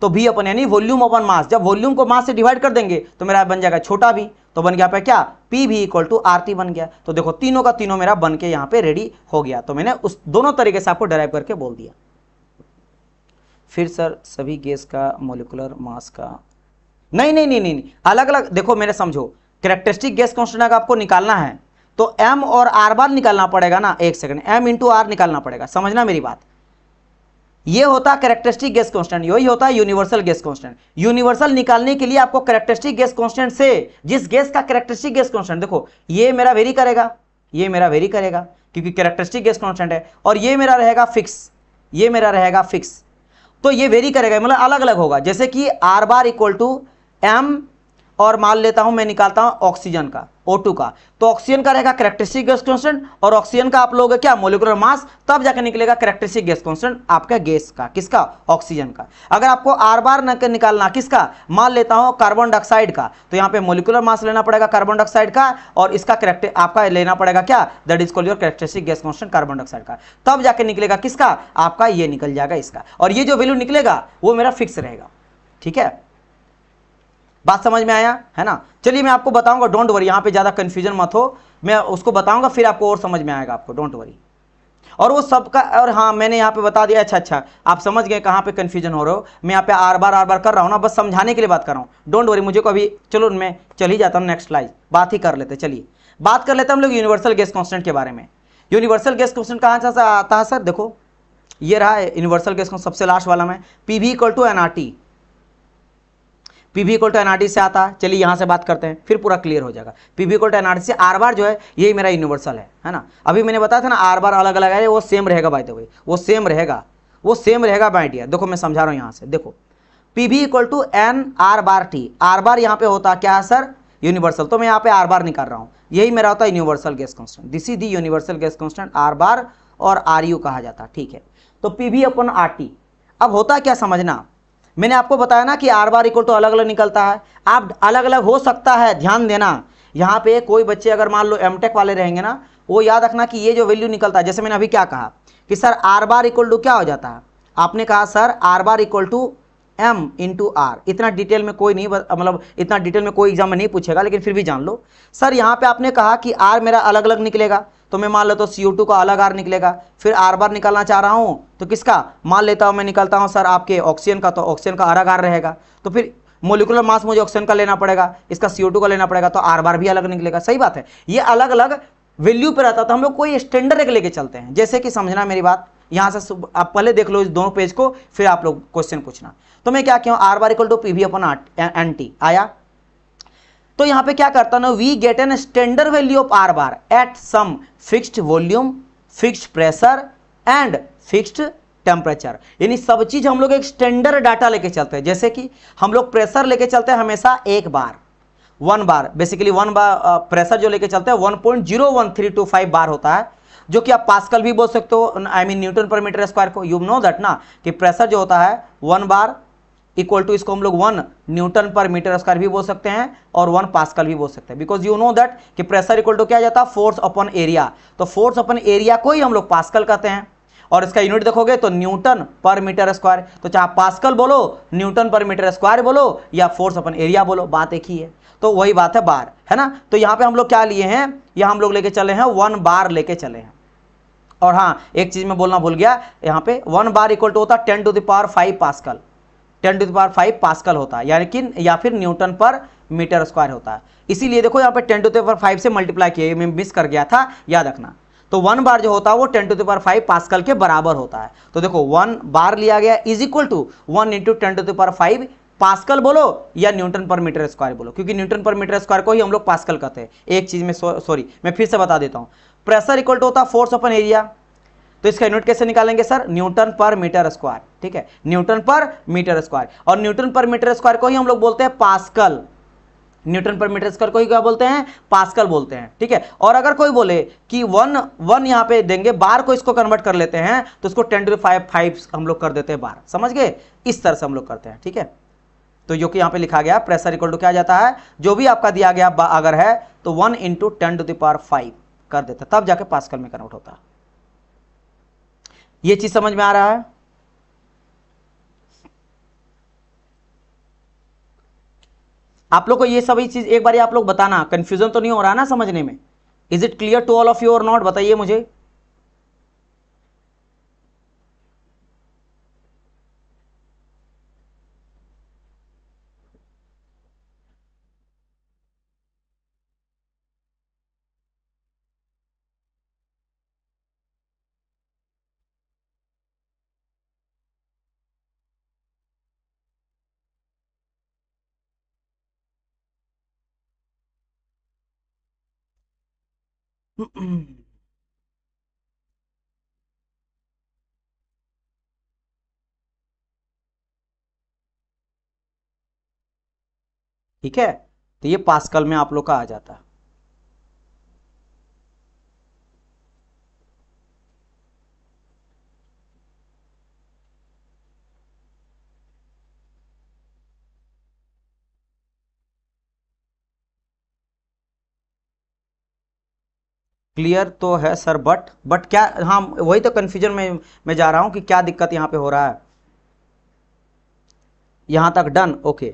[SPEAKER 1] तो V अपॉन यानी वॉल्यूम अपॉन मास, जब वॉल्यूम को मास से डिवाइड कर देंगे तो मेरा बन जाएगा छोटा v, तो बन गया पे क्या, PV इक्वल टू RT बन गया। तो देखो तीनों का तीनों मेरा बन के यहाँ पे रेडी हो गया। तो मैंने उस दोनों तरीके से आपको डिराइव करके बोल दिया। फिर सर सभी गैस का मोलिकुलर मास का नहीं, अलग अलग देखो, मेरे समझो, कैरेक्टरिस्टिक गैस कांस्टेंट अगर आपको निकालना है तो M और R बार निकालना पड़ेगा ना, एक सेकंड, M इंटू R निकालना पड़ेगा, समझना मेरी बात। ये होता है कैरेक्टरिस्टिक गैस कांस्टेंट, यही होता है यूनिवर्सल गैस कांस्टेंट। यूनिवर्सल निकालने के लिए आपको कैरेक्टरिस्टिक गैस कांस्टेंट से, जिस गैस का कैरेक्टरिस्टिक गैस कांस्टेंट, देखो ये मेरा वेरी करेगा, ये मेरा वेरी करेगा क्योंकि कैरेक्टरिस्टिक गैस कांस्टेंट है, और ये मेरा रहेगा फिक्स, ये मेरा रहेगा फिक्स, तो ये वेरी करेगा, मतलब अलग अलग होगा। जैसे कि R bar equal to M, और मान लेता हूं मैं निकालता हूं ऑक्सीजन का, O2 का, तो ऑक्सीजन का रहेगा कैरेक्टरिस्टिक गैस कांस्टेंट, और ऑक्सीजन का आप लोग क्या, मोलिकुलर मास, तब जाकर निकलेगा कैरेक्टरिस्टिक गैस कांस्टेंट आपका गैस का, किसका, ऑक्सीजन का। अगर आपको R बार निकालना किसका, मान लेता हूं कार्बन डाइऑक्साइड का, तो यहां पे मोलिकुलर मास लेना पड़ेगा कार्बन डाइऑक्साइड का, और इसका आपका लेना पड़ेगा क्या, that is called your characteristic gas constant carbon dioxide का, तब जाकर निकलेगा किसका, आपका ये निकल जाएगा इसका, और ये जो वैल्यू निकलेगा वो मेरा फिक्स रहेगा। ठीक है, बात समझ में आया है ना। चलिए मैं आपको बताऊंगा, डोंट वरी, यहाँ पे ज्यादा कंफ्यूजन मत हो, मैं उसको बताऊंगा फिर आपको और समझ में आएगा आपको, डोंट वरी। और वो सबका, और हाँ मैंने यहाँ पे बता दिया, अच्छा आप समझ गए कहाँ पे कंफ्यूजन हो रहे हो। मैं यहाँ पे आर बार कर रहा हूँ ना, बस समझाने के लिए बात कर रहा हूँ, डोंट वरी। मुझे को अभी चलो मैं चल ही जाता हूँ, नेक्स्ट स्लाइड बात ही कर लेते। चलिए बात कर लेते हैं हम लोग यूनिवर्सल गैस कांस्टेंट के बारे में। यूनिवर्सल गैस कांस्टेंट कहाँ से आता है सर, देखो ये रहा यूनिवर्सल गैस कांस्टेंट, सबसे लास्ट वाला में PV equal to NRT, PV equal to NRT से आता है। चलिए यहाँ से बात करते हैं, फिर पूरा क्लियर हो जाएगा। पीवी इक्वल टू एनआरटी से आर बार जो है यही मेरा यूनिवर्सल है ना। अभी मैंने बताया था ना आर बार अलग अलग है, वो सेम रहेगा बाय द वे, वो सेम रहेगा माय डियर। देखो मैं समझा रहा हूँ यहाँ से, देखो PV equal to N R bar T. R bar यहाँ पे होता क्या है सर, यूनिवर्सल, तो मैं यहाँ पे आर बार निकाल रहा हूँ, यही मेरा होता है universal gas constant, this is the universal gas constant R बार और आर यू कहा जाता है, ठीक है। तो पीवी अपन आर टी, अब होता क्या समझना, मैंने आपको बताया ना कि आर बार इक्वल टू अलग अलग निकलता है, आप अलग अलग हो सकता है, ध्यान देना। यहाँ पे कोई बच्चे अगर मान लो एमटेक वाले रहेंगे ना, वो याद रखना कि ये जो वैल्यू निकलता है, जैसे मैंने अभी क्या कहा कि sir R bar equal to क्या हो जाता है, आपने कहा sir R bar equal to M into R. इतना डिटेल में कोई नहीं, मतलब इतना डिटेल में कोई एग्जाम में नहीं पूछेगा, लेकिन फिर भी जान लो। सर यहाँ पे आपने कहा कि आर मेरा अलग अलग निकलेगा, तो मैं मान लेता हूँ CO2 का अलग आर निकलेगा, फिर आर बार निकालना चाह रहा हूँ तो किसका मान लेता हूँ, मैं निकालता हूँ सर आपके ऑक्सीजन का, तो ऑक्सीजन का अलग आर रहेगा, तो फिर मोलिकुलर मास मुझे ऑक्सीजन का लेना पड़ेगा, इसका CO2 का लेना पड़ेगा, तो आर बार भी अलग निकलेगा। सही बात है, ये अलग अलग वैल्यू पे रहता, तो हम लोग कोई स्टैंडर्ड एक लेके चलते हैं। जैसे कि समझना मेरी बात, यहाँ से आप पहले देख लो इस दोनों पेज को, फिर आप लोग क्वेश्चन पूछना। तो मैं क्या कहूँ, R bar equal to PV upon N T आया, तो यहाँ पे क्या करता ना, we get an standard value of R bar at some fixed volume, fixed pressure and fixed temperature. यानी सब चीज हम लोग एक स्टैंडर्ड डाटा लेके चलते हैं। जैसे कि हम लोग प्रेशर लेके चलते हैं हमेशा एक बार, 1 बार, बेसिकली 1 बार प्रेशर जो लेके चलते हैं 1.01325 बार होता है, जो कि आप पास्कल भी बोल सकते हो, I mean Newton per metre square को। यू नो दैट ना कि प्रेशर जो होता है 1 बार इक्वल टू, इसको हम लोग 1 न्यूटन पर मीटर स्क्वायर भी बोल सकते हैं और 1 पास्कल भी बोल सकते हैं, बिकॉज यू नो दैट कि प्रेशर इक्वल टू क्या जाता है, फोर्स अपॉन एरिया। तो फोर्स अपॉन एरिया को ही हम लोग पास्कल कहते हैं, और इसका यूनिट देखोगे तो न्यूटन पर मीटर स्क्वायर। तो चाहे पास्कल बोलो, न्यूटन पर मीटर स्क्वायर बोलो, या फोर्स अपॉन एरिया बोलो, बात एक ही है। तो वही बात है बार, है ना। तो यहाँ पे हम लोग क्या लिए हैं, यहाँ हम लोग लेके चले हैं 1 बार लेके चले हैं। और हाँ, एक चीज मैं बोलना भूल गया, यहाँ पे 1 बार इक्वल टू होता है 10 to the power 5 pascal, 10 to the power 5 pascal होता है, यानी कि या फिर न्यूटन पर मीटर स्क्वायर होता है। इसीलिए देखो यहाँ पे 10 टू द पावर 5 से मल्टीप्लाई किए, मैं मिस कर गया था, याद रखना। तो 1 बार जो होता है वो 10 टू द पावर 5 पास्कल के बराबर होता है। तो देखो 1 बार लिया गया is equal to 1 into 10 to the power 5 pascal बोलो या न्यूटन पर मीटर स्क्वायर बोलो, क्योंकि न्यूटन पर मीटर स्क्वायर को ही हम लोग पास्कल कहते हैं। एक चीज में सॉरी मैं फिर से बता देता हूं, प्रेशर इक्वल टू होता है फोर्स अपन एरिया, तो इसका यूनिट कैसे निकालेंगे sir, Newton per metre square, ठीक है, न्यूटन पर मीटर स्क्वायर। और न्यूटन पर मीटर स्क्वायर को ही हम लोग बोलते हैं pascal, Newton per metre square को ही क्या बोलते हैं, पास्कल बोलते हैं, ठीक है। और अगर कोई बोले कि 1 यहाँ पे देंगे, बार को इसको कन्वर्ट कर लेते हैं, तो इसको 10 टू द पावर 5 हम लोग कर देते हैं बार, समझ गए, इस तरह से हम लोग करते हैं, ठीक है। तो जो कि यहाँ पे लिखा गया प्रेशर इक्वल टू क्या जाता है, जो भी आपका दिया गया अगर है तो 1 इंटू 10 टू द पावर 5 कर देते, तब जाके पास्कल में कन्वर्ट होता है। ये चीज समझ में आ रहा है। आप लोग को ये सभी चीज एक बार आप लोग बताना, कंफ्यूजन तो नहीं हो रहा ना समझने में। Is it clear to all of you और नॉट, बताइए मुझे। ठीक है, तो ये पास्कल में आप लोग का आ जाता है। क्लियर तो है सर, बट क्या, हाँ वही तो कंफ्यूजन में मैं जा रहा हूं कि क्या दिक्कत यहां पे हो रहा है। यहां तक डन, ओके।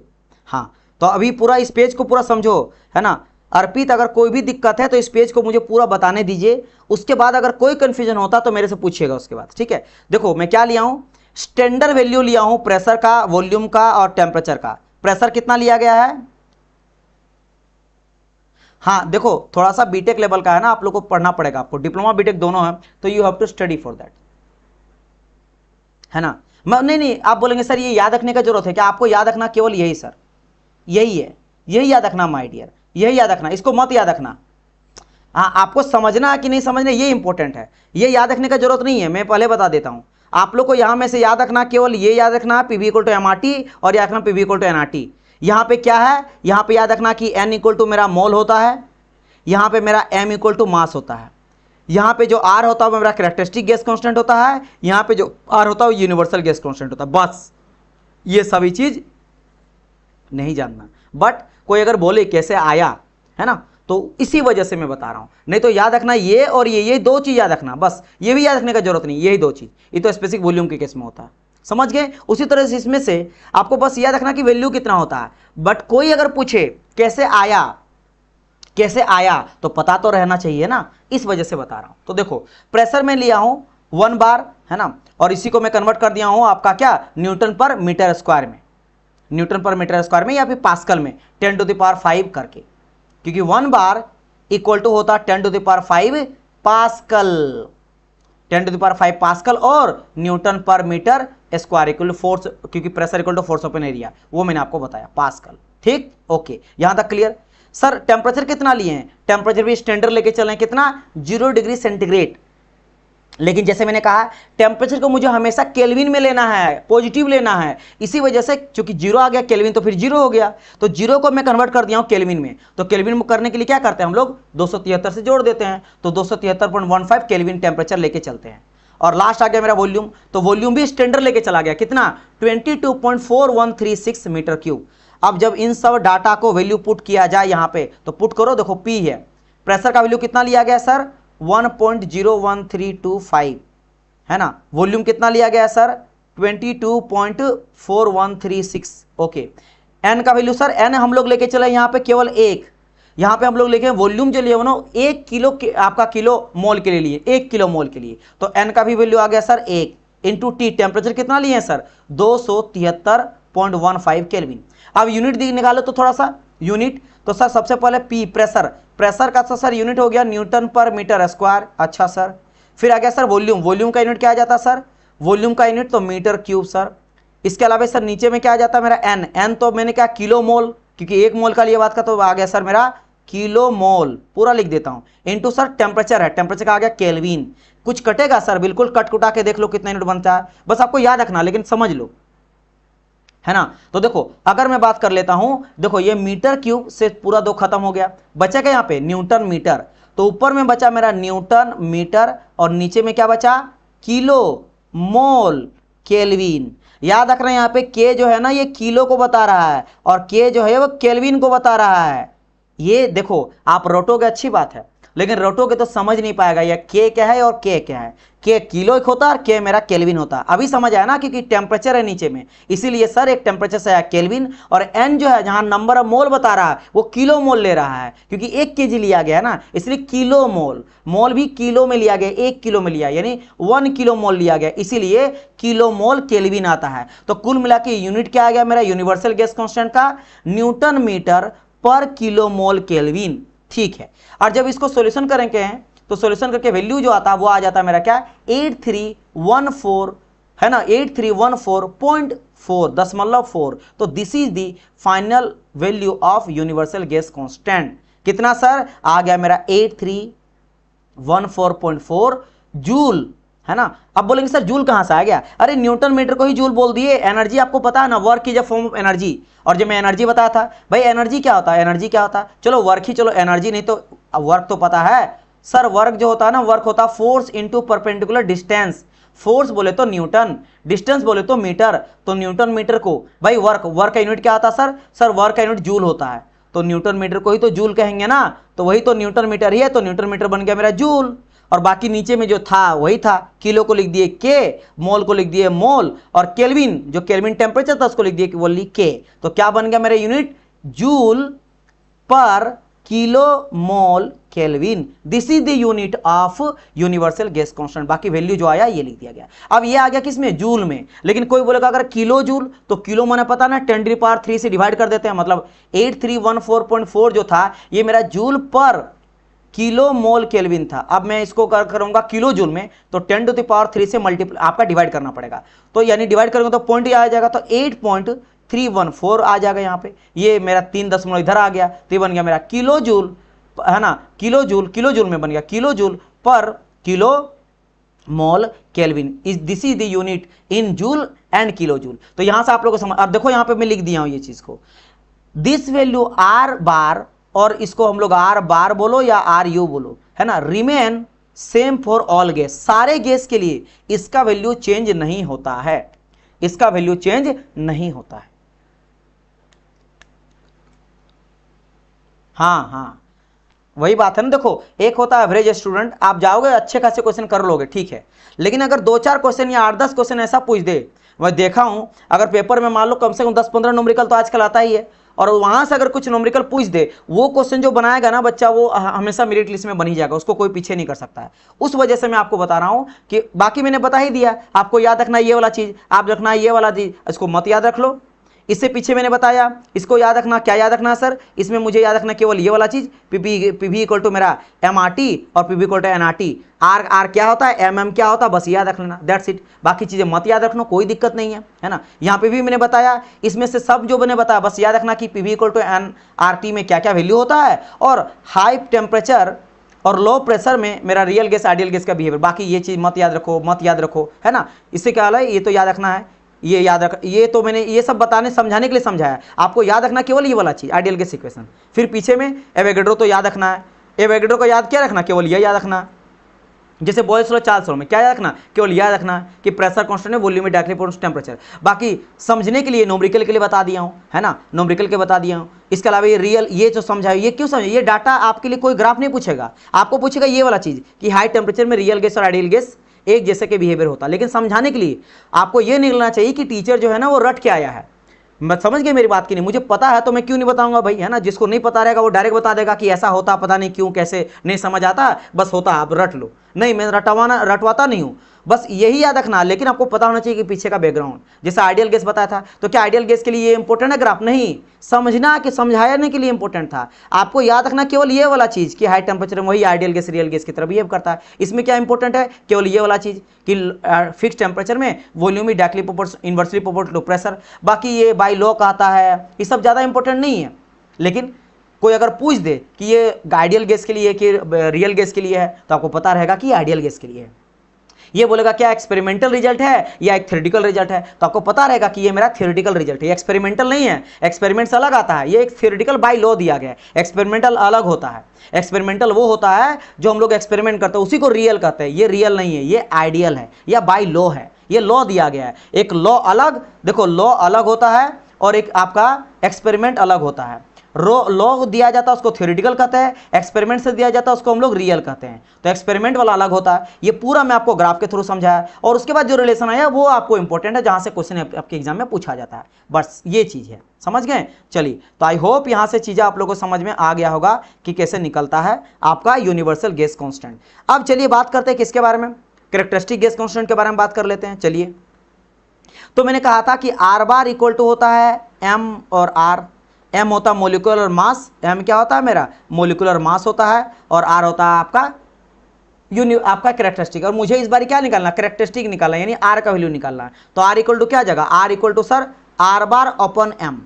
[SPEAKER 1] हाँ, तो अभी पूरा इस पेज को पूरा समझो, है ना। अर्पित, अगर कोई भी दिक्कत है तो इस पेज को मुझे पूरा बताने दीजिए, उसके बाद अगर कोई कंफ्यूजन होता तो मेरे से पूछिएगा उसके बाद, ठीक है। देखो मैं क्या लिया हूं, स्टैंडर्ड वैल्यू लिया हूं प्रेशर का, वॉल्यूम का और टेम्परेचर का। प्रेशर कितना लिया गया है, हाँ देखो थोड़ा सा बीटेक लेवल का है ना, आप लोग को पढ़ना पड़ेगा, आपको डिप्लोमा बीटेक दोनों है, तो you have to study for that, है ना। नहीं, आप बोलेंगे सर ये याद रखने का जरूरत है क्या, आपको याद रखना केवल यही सर, यही है, यही याद रखना माय डियर, यही याद रखना, इसको मत याद रखना। हाँ, आपको समझना कि नहीं समझना ये इंपॉर्टेंट है, ये याद रखने का जरूरत नहीं है, मैं पहले बता देता हूं। आप लोग को यहाँ में से याद रखना, केवल ये याद रखना पीवी इक्वल टू एमआरटी और याद रखना पीवी इक्वल टू एनआरटी। यहाँ पे क्या है, यहाँ पे याद रखना कि एन इक्वल टू मेरा मोल होता है, यहाँ पे मेरा एम इक्वल टू मास होता है, यहाँ पे जो आर होता है वो मेरा कैरेक्टरिस्टिक गैस कांस्टेंट होता है, यहाँ पे जो आर होता है वो यूनिवर्सल गैस कांस्टेंट होता है। बस ये सभी चीज नहीं जानना, बट कोई अगर बोले कैसे आया है ना, तो इसी वजह से मैं बता रहा हूं। नहीं तो याद रखना ये और ये दो चीज याद रखना, बस ये भी याद रखने का जरूरत नहीं, यही दो चीज। ये तो स्पेसिफिक वॉल्यूम के केस में होता है, समझ गए। उसी तरह से इसमें से आपको बस याद रखना कि वैल्यू कितना होता है, बट कोई अगर पूछे कैसे आया कैसे आया तो पता तो रहना चाहिए ना, इस वजह से बता रहा हूं। तो देखो प्रेशर में लिया हूं 1 बार है ना, और इसी को मैं कन्वर्ट कर दिया हूं आपका क्या न्यूटन पर मीटर स्क्वायर में, न्यूटन पर मीटर स्क्वायर में या फिर पास्कल में 10 टू द पावर 5 करके, क्योंकि 1 बार इक्वल टू होता 10 to the power 5 pascal, 10 to the power 5 pascal, और newton per metre square equal to force, क्योंकि pressure equal to force upon area, वो मैंने आपको बताया पास्कल। ठीक, ओके, यहां तक क्लियर। सर टेम्परेचर कितना लिए हैं, टेम्परेचर भी स्टैंडर्ड लेके चल रहे हैं, कितना 0 डिग्री सेंटीग्रेड। लेकिन जैसे मैंने कहा टेम्परेचर को मुझे हमेशा केल्विन में लेना है, पॉजिटिव लेना है, इसी वजह से चूंकि 0 आ गया केल्विन तो फिर 0 हो गया, तो 0 को मैं कन्वर्ट कर दिया हूं केल्विन में। तो केल्विन में करने के लिए क्या करते हैं हम लोग 273 से जोड़ देते हैं, तो 273.15 केल्विन टेम्परेचर लेके चलते हैं। और लास्ट आ गया मेरा वॉल्यूम, तो वॉल्यूम भी स्टैंडर्ड लेके चला गया, कितना 22.4136 मीटर क्यूब। अब जब इन सब डाटा को वैल्यू पुट किया जाए यहाँ पे, तो पुट करो, देखो पी है, प्रेशर का वैल्यू कितना लिया गया सर 1.01325 है ना, वॉल्यूम कितना लिया गया सर 22.4136। ओके, एन का वैल्यू सर एन हम लोग लेके चले यहाँ पे केवल 1, यहाँ पे हम लोग लेके वॉल्यूम जो लिए ना 1 किलो के, आपका किलो मोल के लिए लिए 1 किलो मोल के लिए, तो एन का भी वैल्यू आ गया सर 1 इंटू टी, टेम्परेचर कितना लिए हैं सर 273.15 केल्विन। अब यूनिट निकालो तो थोड़ा सा यूनिट, तो सर सबसे पहले पी प्रेशर, प्रेशर का सर यूनिट हो गया न्यूटन पर मीटर स्क्वायर। अच्छा सर, फिर आ गया सर वॉल्यूम, वॉल्यूम का यूनिट क्या आ जाता सर, वॉल्यूम का यूनिट तो मीटर क्यूब सर। इसके अलावा सर नीचे में क्या आ जाता मेरा एन, एन तो मैंने क्या किलो मोल, क्योंकि 1 मोल का लिए बात का, तो आ गया सर मेरा किलो मोल, पूरा लिख देता हूं, इंटू सर टेम्परेचर है, टेम्परेचर का आ गया केल्विन। कुछ कटेगा सर, बिल्कुल कट कुटा के देख लो कितना यूनिट बनता है, बस आपको याद रखना, लेकिन समझ लो है ना। तो देखो अगर मैं बात कर लेता हूं, देखो ये मीटर क्यूब से पूरा 2 खत्म हो गया, बचा क्या यहाँ पे न्यूटन मीटर, तो ऊपर में बचा मेरा न्यूटन मीटर और नीचे में क्या बचा किलो मोल केल्विन। याद रखना यहाँ पे के जो है ना ये किलो को बता रहा है और के जो है वो केल्विन को बता रहा है। ये देखो आप रटोगे अच्छी बात है, लेकिन रटोगे तो समझ नहीं पाएगा ये के क्या है और के क्या है। के किलो एक होता है और के मेरा केल्विन होता है, अभी समझ आया ना, क्योंकि टेम्परेचर है नीचे में, इसीलिए सर एक टेम्परेचर से आया केल्विन, और एन जो है जहां नंबर ऑफ मोल बता रहा है वो किलो मोल ले रहा है, क्योंकि 1 केजी लिया गया है ना, इसलिए किलो मोल, मोल भी किलो में लिया गया, 1 किलो में लिया यानी 1 किलो मोल लिया गया, इसीलिए किलो मोल केल्विन आता है। तो कुल मिला के यूनिट क्या आ गया मेरा यूनिवर्सल गैस कांस्टेंट का न्यूटन मीटर पर किलो मोल केल्विन। ठीक है, और जब इसको सॉल्यूशन करेंगे तो सॉल्यूशन करके वैल्यू जो आता है वो आ जाता है मेरा क्या 8314 है ना, 8314.4 दशमलव 4। तो this is the final value of universal gas constant. कितना सर आ गया मेरा 8314.4 जूल है ना। अब बोलेंगे सर जूल कहां से आ गया, अरे न्यूटन मीटर को ही जूल बोल दिए, एनर्जी आपको पता है ना, work is a form of energy. और जब मैं एनर्जी बताया था भाई एनर्जी क्या होता है, एनर्जी क्या होता है, चलो वर्क ही, चलो एनर्जी नहीं तो वर्क तो पता है सर, वर्क जो होता है ना, वर्क होता है force into perpendicular distance. Force बोले तो न्यूटन, डिस्टेंस बोले तो मीटर, तो न्यूटन मीटर को भाई वर्क का यूनिट क्या आता है सर वर्क का यूनिट जूल होता है, तो न्यूटन मीटर को ही तो जूल कहेंगे ना, तो वही तो न्यूटन मीटर ही है, तो न्यूटन मीटर बन गया मेरा जूल। और बाकी नीचे में जो था वही था, किलो को लिख दिए के, मोल को लिख दिए मोल, और केल्विन जो केल्विन टेम्परेचर था उसको लिख दिए ओनली के। तो क्या बन गया मेरा यूनिट जूल पर kilo mole kelvin. This is the unit of universal gas constant. बाकी वैल्यू जो आया ये लिख दिया गया। अब ये आ गया किसमें जूल में, लेकिन कोई बोलेगा अगर किलो जूल, तो किलो मैंने पता ना 10⁻³ से डिवाइड कर देते हैं, मतलब 8314.4 जो था ये मेरा जूल पर किलो मोल केल्विन था। अब मैं इसको करूंगा किलो जूल में, तो 10⁻³ से मल्टीप्लाई आपका डिवाइड करना पड़ेगा, तो यानी डिवाइड करेंगे तो पॉइंट आ जाएगा, तो 8.314 आ जाएगा यहाँ पे, ये मेरा 3 दशमलव इधर आ गया, तो ये बन गया मेरा किलो जूल है ना, किलो जूल में बन गया किलो जूल पर kilo mole kelvin, is this is the unit in joule and kilo joule. तो यहां से आप लोगों को समझ, अब देखो यहां पे मैं लिख दिया हूं ये चीज को, दिस वैल्यू आर बार, और इसको हम लोग आर बार बोलो या आर यू बोलो, है ना, remain same for all gas, सारे गैस के लिए इसका वैल्यू चेंज नहीं होता है, इसका वैल्यू चेंज नहीं होता है। हाँ हाँ, वही बात है ना। देखो एक होता है एवरेज स्टूडेंट, आप जाओगे अच्छे खासे क्वेश्चन कर लोगे, ठीक है, लेकिन अगर 2-4 क्वेश्चन या 8-10 क्वेश्चन ऐसा पूछ दे, मैं देखा हूं अगर पेपर में मान लो कम से कम 10-15 न्यूमेरिकल तो आजकल आता ही है, और वहां से अगर कुछ न्यूमेरिकल पूछ दे, वो क्वेश्चन जो बनाएगा ना बच्चा, वो हमेशा मेरिट लिस्ट में बन ही जाएगा, उसको कोई पीछे नहीं कर सकता है। उस वजह से मैं आपको बता रहा हूं कि बाकी मैंने बता ही दिया, आपको याद रखना ये वाला चीज, आप रखना ये वाला चीज, इसको मत याद रख लो। इससे पीछे मैंने बताया, इसको याद रखना, क्या याद रखना है सर, इसमें मुझे याद रखना केवल ये वाला चीज, पीवी इक्वल टू मेरा MRT और PV equal to NRT, R क्या होता है, MM क्या होता है, बस याद रख लेना, दैट्स इट। बाकी चीजें मत याद रखना, कोई दिक्कत नहीं है ना। यहाँ पे भी मैंने बताया, इसमें से सब जो मैंने बताया बस याद रखना कि पीवी इक्वल टू NRT में क्या क्या वैल्यू होता है, और हाई टेम्परेचर और लो प्रेशर में मेरा रियल गैस आइडियल गैस का बिहेवियर। बाकी ये चीज मत याद रखो, मत याद रखो, है ना। इससे क्या है, ये तो याद रखना है, ये याद रख, ये तो मैंने ये सब बताने समझाने के लिए समझाया, आपको याद रखना केवल ये वाला चीज, आइडियल गैस इक्वेशन। फिर पीछे में एवोगैड्रो तो याद रखना है, एवोगैड्रो को याद क्या रखना, केवल ये याद रखना। जैसे बॉयल्स लॉ, चार्ल्स लॉ में क्या याद रखना, केवल याद रखना कि प्रेशर कांस्टेंट है, वॉल्यूम डायरेक्टली टेम्परेचर। बाकी समझने के लिए न्यूमेरिकल के लिए बता दिया हूं, है ना, न्यूमेरिकल के बता दिया हूं। इसके अलावा ये रियल, ये जो समझाया, ये क्यों समझाया, ये डाटा आपके लिए कोई ग्राफ नहीं पूछेगा, आपको पूछेगा ये वाला चीज कि हाई टेम्परेचर में रियल गैस और आइडियल गैस एक जैसे के बिहेवियर होता है। लेकिन समझाने के लिए आपको ये निकलना चाहिए कि टीचर जो है ना वो रट के आया है। मैं समझ गए मेरी बात की नहीं, मुझे पता है तो मैं क्यों नहीं बताऊंगा भाई, है ना। जिसको नहीं पता रहेगा वो डायरेक्ट बता देगा कि ऐसा होता, पता नहीं क्यों, कैसे, नहीं समझ आता, बस होता, आप रट लो। नहीं, मैं रटवाता नहीं हूं, बस यही याद रखना। लेकिन आपको पता होना चाहिए कि पीछे का बैकग्राउंड, जैसे आइडियल गैस बताया था, तो क्या आइडियल गैस के लिए ये इंपॉर्टेंट है ग्राफ, नहीं, समझना कि समझाने के लिए इंपॉर्टेंट था। आपको याद रखना केवल ये वाला चीज कि हाई टेम्परेचर में वही आइडियल गैस रियल गैस की तरह बिहेव करता है। इसमें क्या इंपॉर्टेंट है, केवल ये वाला चीज कि फिक्स टेम्परेचर में volume directly inversely proportional to pressure. बाकी ये बाय लॉ कहता है, ये सब ज्यादा इंपॉर्टेंट नहीं है। लेकिन कोई अगर पूछ दे कि ये आइडियल गैस के लिए कि रियल गैस के लिए है, तो आपको पता रहेगा कि आइडियल गैस के लिए है। ये बोलेगा क्या एक्सपेरिमेंटल रिजल्ट है या एक थ्योरेटिकल रिजल्ट है, तो आपको पता रहेगा कि ये मेरा थ्योरेटिकल रिजल्ट है, एक्सपेरिमेंटल नहीं है। एक्सपेरिमेंट से अलग आता है, ये एक थ्योरेटिकल बाय लॉ दिया गया है, एक्सपेरिमेंटल अलग होता है। एक्सपेरिमेंटल वो होता है जो हम लोग एक्सपेरिमेंट करते हैं, उसी को रियल कहते हैं। ये रियल नहीं है, ये आइडियल है या बाय लॉ है, ये लॉ दिया गया है। एक लॉ अलग, देखो लॉ अलग होता है और एक आपका एक्सपेरिमेंट अलग होता है। लॉ दिया जाता है उसको थ्योरेटिकल कहते हैं, एक्सपेरिमेंट से दिया जाता है उसको हम लोग रियल कहते हैं। तो एक्सपेरिमेंट वाला अलग होता है। ये पूरा मैं आपको ग्राफ के थ्रू समझाया, और उसके बाद जो रिलेशन आया वो आपको इंपॉर्टेंट है, जहां से क्वेश्चन आपके एग्जाम में पूछा जाता है। बस ये चीज है, समझ गए। चलिए, तो आई होप यहां से चीजें आप लोगों को समझ में आ गया होगा कि कैसे निकलता है आपका यूनिवर्सल गैस कांस्टेंट। अब चलिए बात करते हैं किसके बारे में, कैरेक्टरिस्टिक गैस कांस्टेंट के बारे में बात कर लेते हैं। चलिए, तो मैंने कहा था कि आर बार इक्वल टू होता है एम और आर। एम होता है मोलिकुलर मास, एम क्या होता है मेरा मोलिकुलर मास होता है, और आर होता है आपका कैरेक्टरिस्टिक। और मुझे इस बार क्या निकालना, कैरेक्टरिस्टिक निकालना, यानी आर का वैल्यू निकालना है। तो आर इक्वल टू क्या जगह, R equal to sir R bar upon M,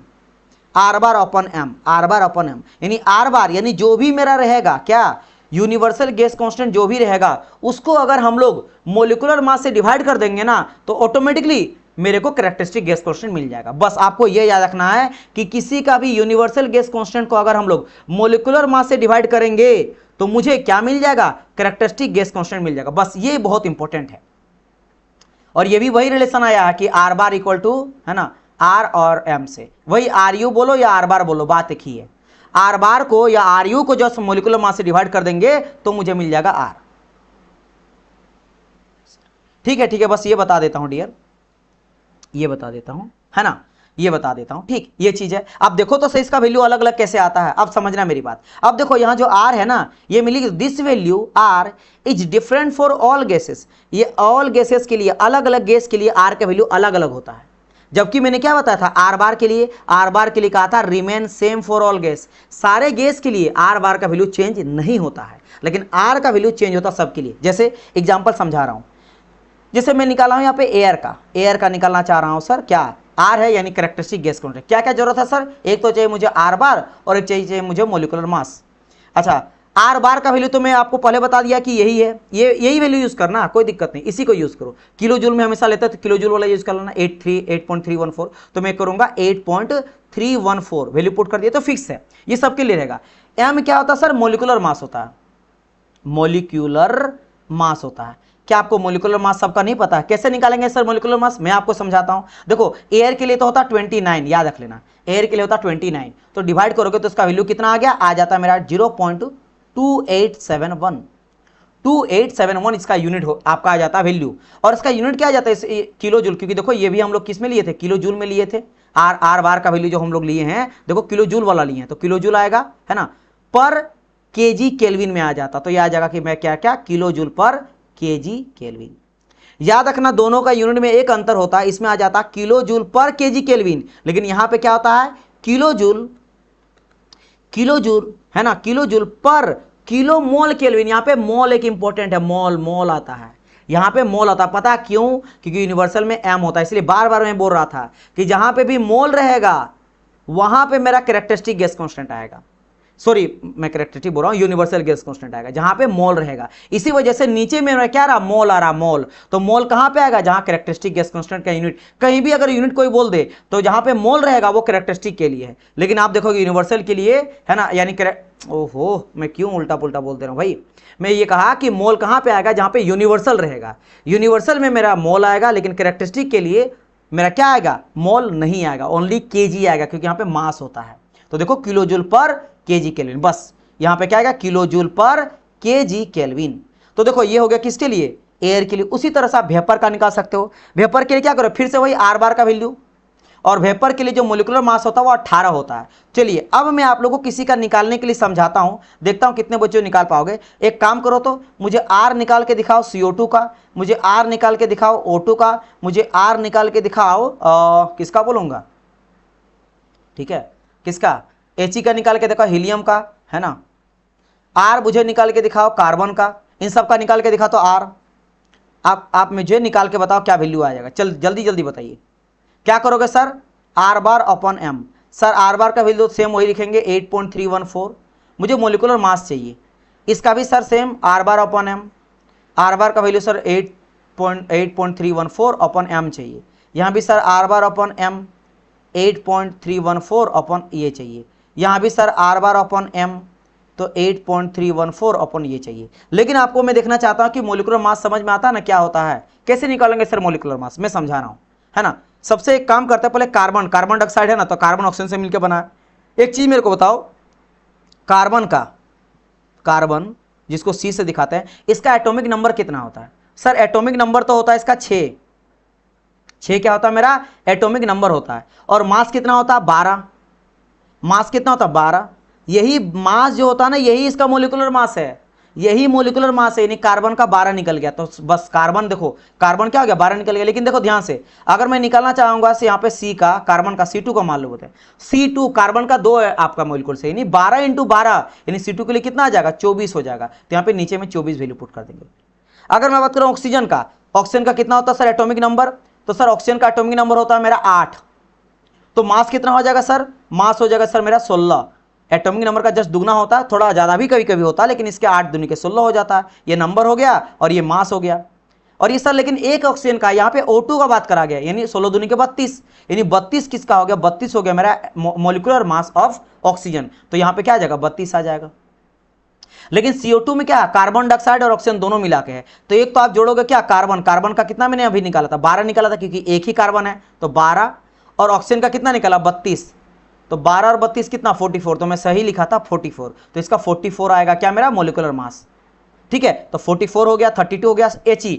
[SPEAKER 1] R bar upon M, R bar upon M, यानी आर बार यानी जो भी मेरा रहेगा क्या यूनिवर्सल गैस कांस्टेंट जो भी रहेगा, उसको अगर हम लोग मोलिकुलर मास से डिवाइड कर देंगे ना, तो ऑटोमेटिकली मेरे को कैरेक्टरिस्टिक गैस कांस्टेंट मिल जाएगा। बस आपको यह याद रखना है कि किसी का भी यूनिवर्सल गैस कांस्टेंट को अगर हम लोग मोलिकुलर मास से डिवाइड करेंगे तो मुझे क्या मिल जाएगा, कैरेक्टरिस्टिक गैस कांस्टेंट मिल जाएगा। बस ये बहुत इंपॉर्टेंट है। और ये भी वही रिलेशन आया है कि आर बार इक्वल टू, है ना, आर और एम से, वही आर यू बोलो या आर बार बोलो, बात एक ही है। आर बार को या आर यू को जो मोलिकुलर मास से डिवाइड कर देंगे तो मुझे मिल जाएगा आर। ठीक है, ठीक है, बस ये बता देता हूं डियर, ये बता देता हूं, है ना, ये बता देता हूं। ठीक, ये चीज है। अब देखो तो सही इसका वैल्यू अलग अलग कैसे आता है, अब समझना मेरी बात। अब देखो यहां जो आर है ना, ये मिली this value R is different for all gases. ये ऑल गैसेस के लिए, अलग अलग गैस के लिए आर का वैल्यू अलग अलग होता है। जबकि मैंने क्या बताया था, आर बार के लिए कहा था remain same for all gas. सारे गैस के लिए आर बार का वैल्यू चेंज नहीं होता है, लेकिन आर का वैल्यू चेंज होता है सबके लिए। जैसे एग्जांपल समझा रहा हूं, जैसे मैं निकाला हूं यहाँ पे एयर का निकालना चाह रहा हूं सर, क्या आर है यानी कैरेक्टरिस्टिक गैस कांस्टेंट। क्या क्या जरूरत है सर, एक तो चाहिए मुझे आर बार और एक चाहिए मुझे मोलिकुलर मास। अच्छा, आर बार का वैल्यू तो मैं आपको पहले बता दिया कि यही है, ये यही वैल्यू यूज करना, कोई दिक्कत नहीं, इसी को यूज करो। किलो जूल में हमेशा लेते हैं तो किलो जूल वाला यूज कर लेना। 8.314 तो मैं करूंगा 8.314 वैल्यू पुट कर दिया तो फिक्स है, ये सबके लिए रहेगा। एम क्या होता है सर? मोलिकुलर मास होता है, मोलिकुलर मास होता है। क्या आपको मोलिकुलर मास सबका नहीं पता है? कैसे निकालेंगे सर मोलिकुलर मास? मैं आपको समझाता हूं। देखो एयर के लिए तो होता 29, याद रख लेना, एयर के लिए होता 29, तो डिवाइड करोगे तो इसका वैल्यू कितना आ गया? आ जाता है मेरा 0.2871। 2871 इसका यूनिट हो आपका आ जाता है वैल्यू। और इसका यूनिट क्या आ जाता है? किलो जूल, क्योंकि देखो ये भी हम लोग किस में लिए थे? किलो जूल में लिए थे। आर बार का वैल्यू जो हम लोग लिए हैं, देखो किलो जूल वाला लिए हैं तो किलो जूल आएगा, है ना, पर केजी केल्विन में आ जाता, तो ये आ जाएगा कि मैं क्या क्या किलो जूल पर केजी केल्विन। याद रखना दोनों का यूनिट में एक अंतर होता है, इसमें आ जाता किलो जूल पर केजी केल्विन, लेकिन यहां पे क्या होता है? किलो जूल है ना, किलो जूल पर किलो मोल केल्विन। यहां पे मोल एक इंपॉर्टेंट है, मोल आता है, यहां पे मोल आता है। पता क्यों? क्योंकि यूनिवर्सल में एम होता है, इसलिए बार बार मैं बोल रहा था कि जहां पे भी मोल रहेगा वहां पे मेरा कैरेक्टरिस्टिक गैस कांस्टेंट आएगा। सॉरी मैं कैरेक्टरिस्टिक बोल रहा हूं, यूनिवर्सल गैस कांस्टेंट आएगा जहां पे मोल रहेगा। इसी वजह से नीचे में क्या रहा? मोल आ रहा, मोल। तो मोल कहां पे आएगा? जहां कैरेक्टरिस्टिक गैस कांस्टेंट का यूनिट, कहीं भी अगर यूनिट कोई बोल दे तो जहां पे मोल रहेगा वो कैरेक्टरिस्टिक के लिए है, लेकिन आप देखोगे यूनिवर्सल के लिए, है ना, यानी ओहो मैं क्यों उल्टा पुल्टा बोल दे रहा हूं भाई। मैं ये कहा कि मोल कहां पे आएगा? जहां पे यूनिवर्सल रहेगा। यूनिवर्सल में मेरा मोल आएगा, लेकिन कैरेक्टरिस्टिक के लिए मेरा क्या आएगा? मोल नहीं आएगा, ओनली केजी आएगा, क्योंकि यहां पे मास होता है। तो देखो किलो जूल पर केजी केल्विन, बस यहां पे क्या आएगा? किलो जूल पर केजी केल्विन। तो देखो ये हो गया किसके लिए? एयर के लिए। उसी तरह से आप वेपर का निकाल सकते हो। वेपर के लिए क्या करो? फिर से वही आर बार का वैल्यू, और वेपर के लिए जो मोलिकुलर मास होता है वो 18 होता है। चलिए अब मैं आप लोगों को किसी का निकालने के लिए समझाता हूं, देखता हूं कितने बच्चों निकाल पाओगे। एक काम करो तो मुझे आर निकाल के दिखाओ CO2 का, मुझे आर निकाल के दिखाओ O2 का, मुझे आर निकाल के दिखाओ किसका बोलूंगा, ठीक है, किसका? He का निकाल के दिखाओ, हीलियम का, है ना। आर मुझे निकाल के दिखाओ कार्बन का, इन सब का निकाल के दिखाओ तो आर। आप मुझे निकाल के बताओ क्या वैल्यू आ जाएगा। चल जल्दी जल्दी बताइए क्या करोगे sir? R bar upon M. Sir R bar का वैल्यू सेम वही लिखेंगे 8.314। मुझे मोलिकुलर मास चाहिए, इसका भी sir same R bar upon M. R bar का वैल्यू सर 8.314 अपॉन एम चाहिए। यहाँ भी sir R bar upon M 8.314 upon ये चाहिए। यहाँ भी sir R bar upon M तो 8.314 अपॉन ये चाहिए। लेकिन आपको मैं देखना चाहता हूँ कि मोलिकुलर मास समझ में आता है ना क्या होता है? कैसे निकालेंगे सर मोलिकुलर मास? मैं समझा रहा हूँ, है ना। सबसे एक काम करते हैं, पहले कार्बन डाइऑक्साइड है ना, तो कार्बन ऑक्सीजन से मिलकर बना है। एक चीज मेरे को बताओ, कार्बन जिसको C से दिखाते हैं, इसका एटॉमिक नंबर कितना होता है? सर एटॉमिक नंबर तो होता है इसका 6 क्या होता है मेरा? एटॉमिक नंबर होता है। और मास कितना होता है? 12। मास कितना होता है? 12। यही मास जो होता है ना, यही इसका मोलिकुलर मास है, यही मोलिकुलर मास है। यानी कार्बन का 12 निकल गया, तो बस कार्बन देखो, कार्बन क्या हो गया? 12 निकल गया। लेकिन देखो ध्यान से, अगर मैं निकालना चाहूंगा यहाँ पे C का, कार्बन का C2 का मान लो बोलते हैं, C2 कार्बन का 2 है आपका मोलिकुलर से, यानी 12 × 12 यानी C2 के लिए कितना आ जाएगा? 24 हो जाएगा। तो यहाँ पे नीचे में 24 वैल्यू पुट कर देंगे। अगर मैं बात करूँ ऑक्सीजन का, ऑक्सीजन का कितना होता है सर एटॉमिक नंबर? तो सर ऑक्सीजन का एटॉमिक नंबर होता है मेरा 8। तो मास कितना हो जाएगा सर? मास हो जाएगा सर मेरा 16। एटॉमिक नंबर का जस्ट दुगना होता है, थोड़ा ज्यादा भी कभी कभी होता है, लेकिन इसके 8 दूनी के 16 हो जाता है। ये नंबर हो गया और ये मास हो गया। और ये सर लेकिन एक ऑक्सीजन का, यहाँ पे O2 का बात करा गया, यानी 16 दूनी के 32, यानी 32 किसका हो गया? 32 हो गया मेरा मोलिकुलर मास ऑफ ऑक्सीजन। तो यहाँ पे क्या आ जाएगा? 32 आ जाएगा। लेकिन CO2 में क्या? कार्बन डाइऑक्साइड और ऑक्सीजन दोनों मिला के है, तो एक तो आप जोड़ोगे क्या? कार्बन का कितना मैंने अभी निकाला था? 12 निकाला था, क्योंकि एक ही कार्बन है तो 12। और ऑक्सीजन का कितना निकाला? 32। तो 12 और 32 कितना? 44। तो मैं सही लिखा था 44, तो इसका 44 आएगा क्या मेरा मोलिकुलर मास? ठीक है, तो 44 हो गया, 32 हो गया। He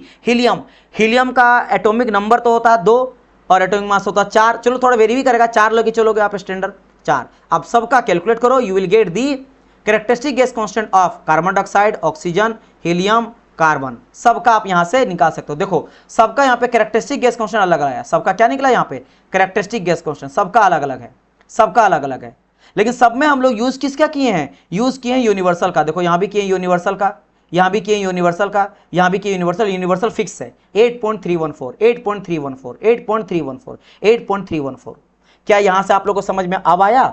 [SPEAKER 1] हीलियम का एटॉमिक नंबर तो होता है 2 और एटॉमिक मास होता है 4। चलो थोड़ा वेरी भी करेगा, 4 लोग चलोगे आप स्टैंडर्ड 4। अब सबका कैलकुलेट करो, you will get the characteristic gas constant of carbon dioxide, oxygen, helium, carbon. सबका आप यहां से निकाल सकते हो। देखो सबका यहाँ पे कैरेक्टरिस्टिक गैस कांस्टेंट अलग अलग है। सबका क्या निकला यहाँ पे? कैरेक्टरिस्टिक गैस कांस्टेंट सबका अलग अलग है, सबका अलग अलग है। लेकिन सब में हम लोग यूज किसका किए हैं? यूज किए हैं यूनिवर्सल का। देखो यहाँ भी किए यूनिवर्सल का, यहाँ भी किए यूनिवर्सल का, यहाँ भी किए यूनिवर्सल। यूनिवर्सल फिक्स है 8.314, 8.314, 8.314, 8.314। क्या यहाँ से आप लोगों को समझ में अब आया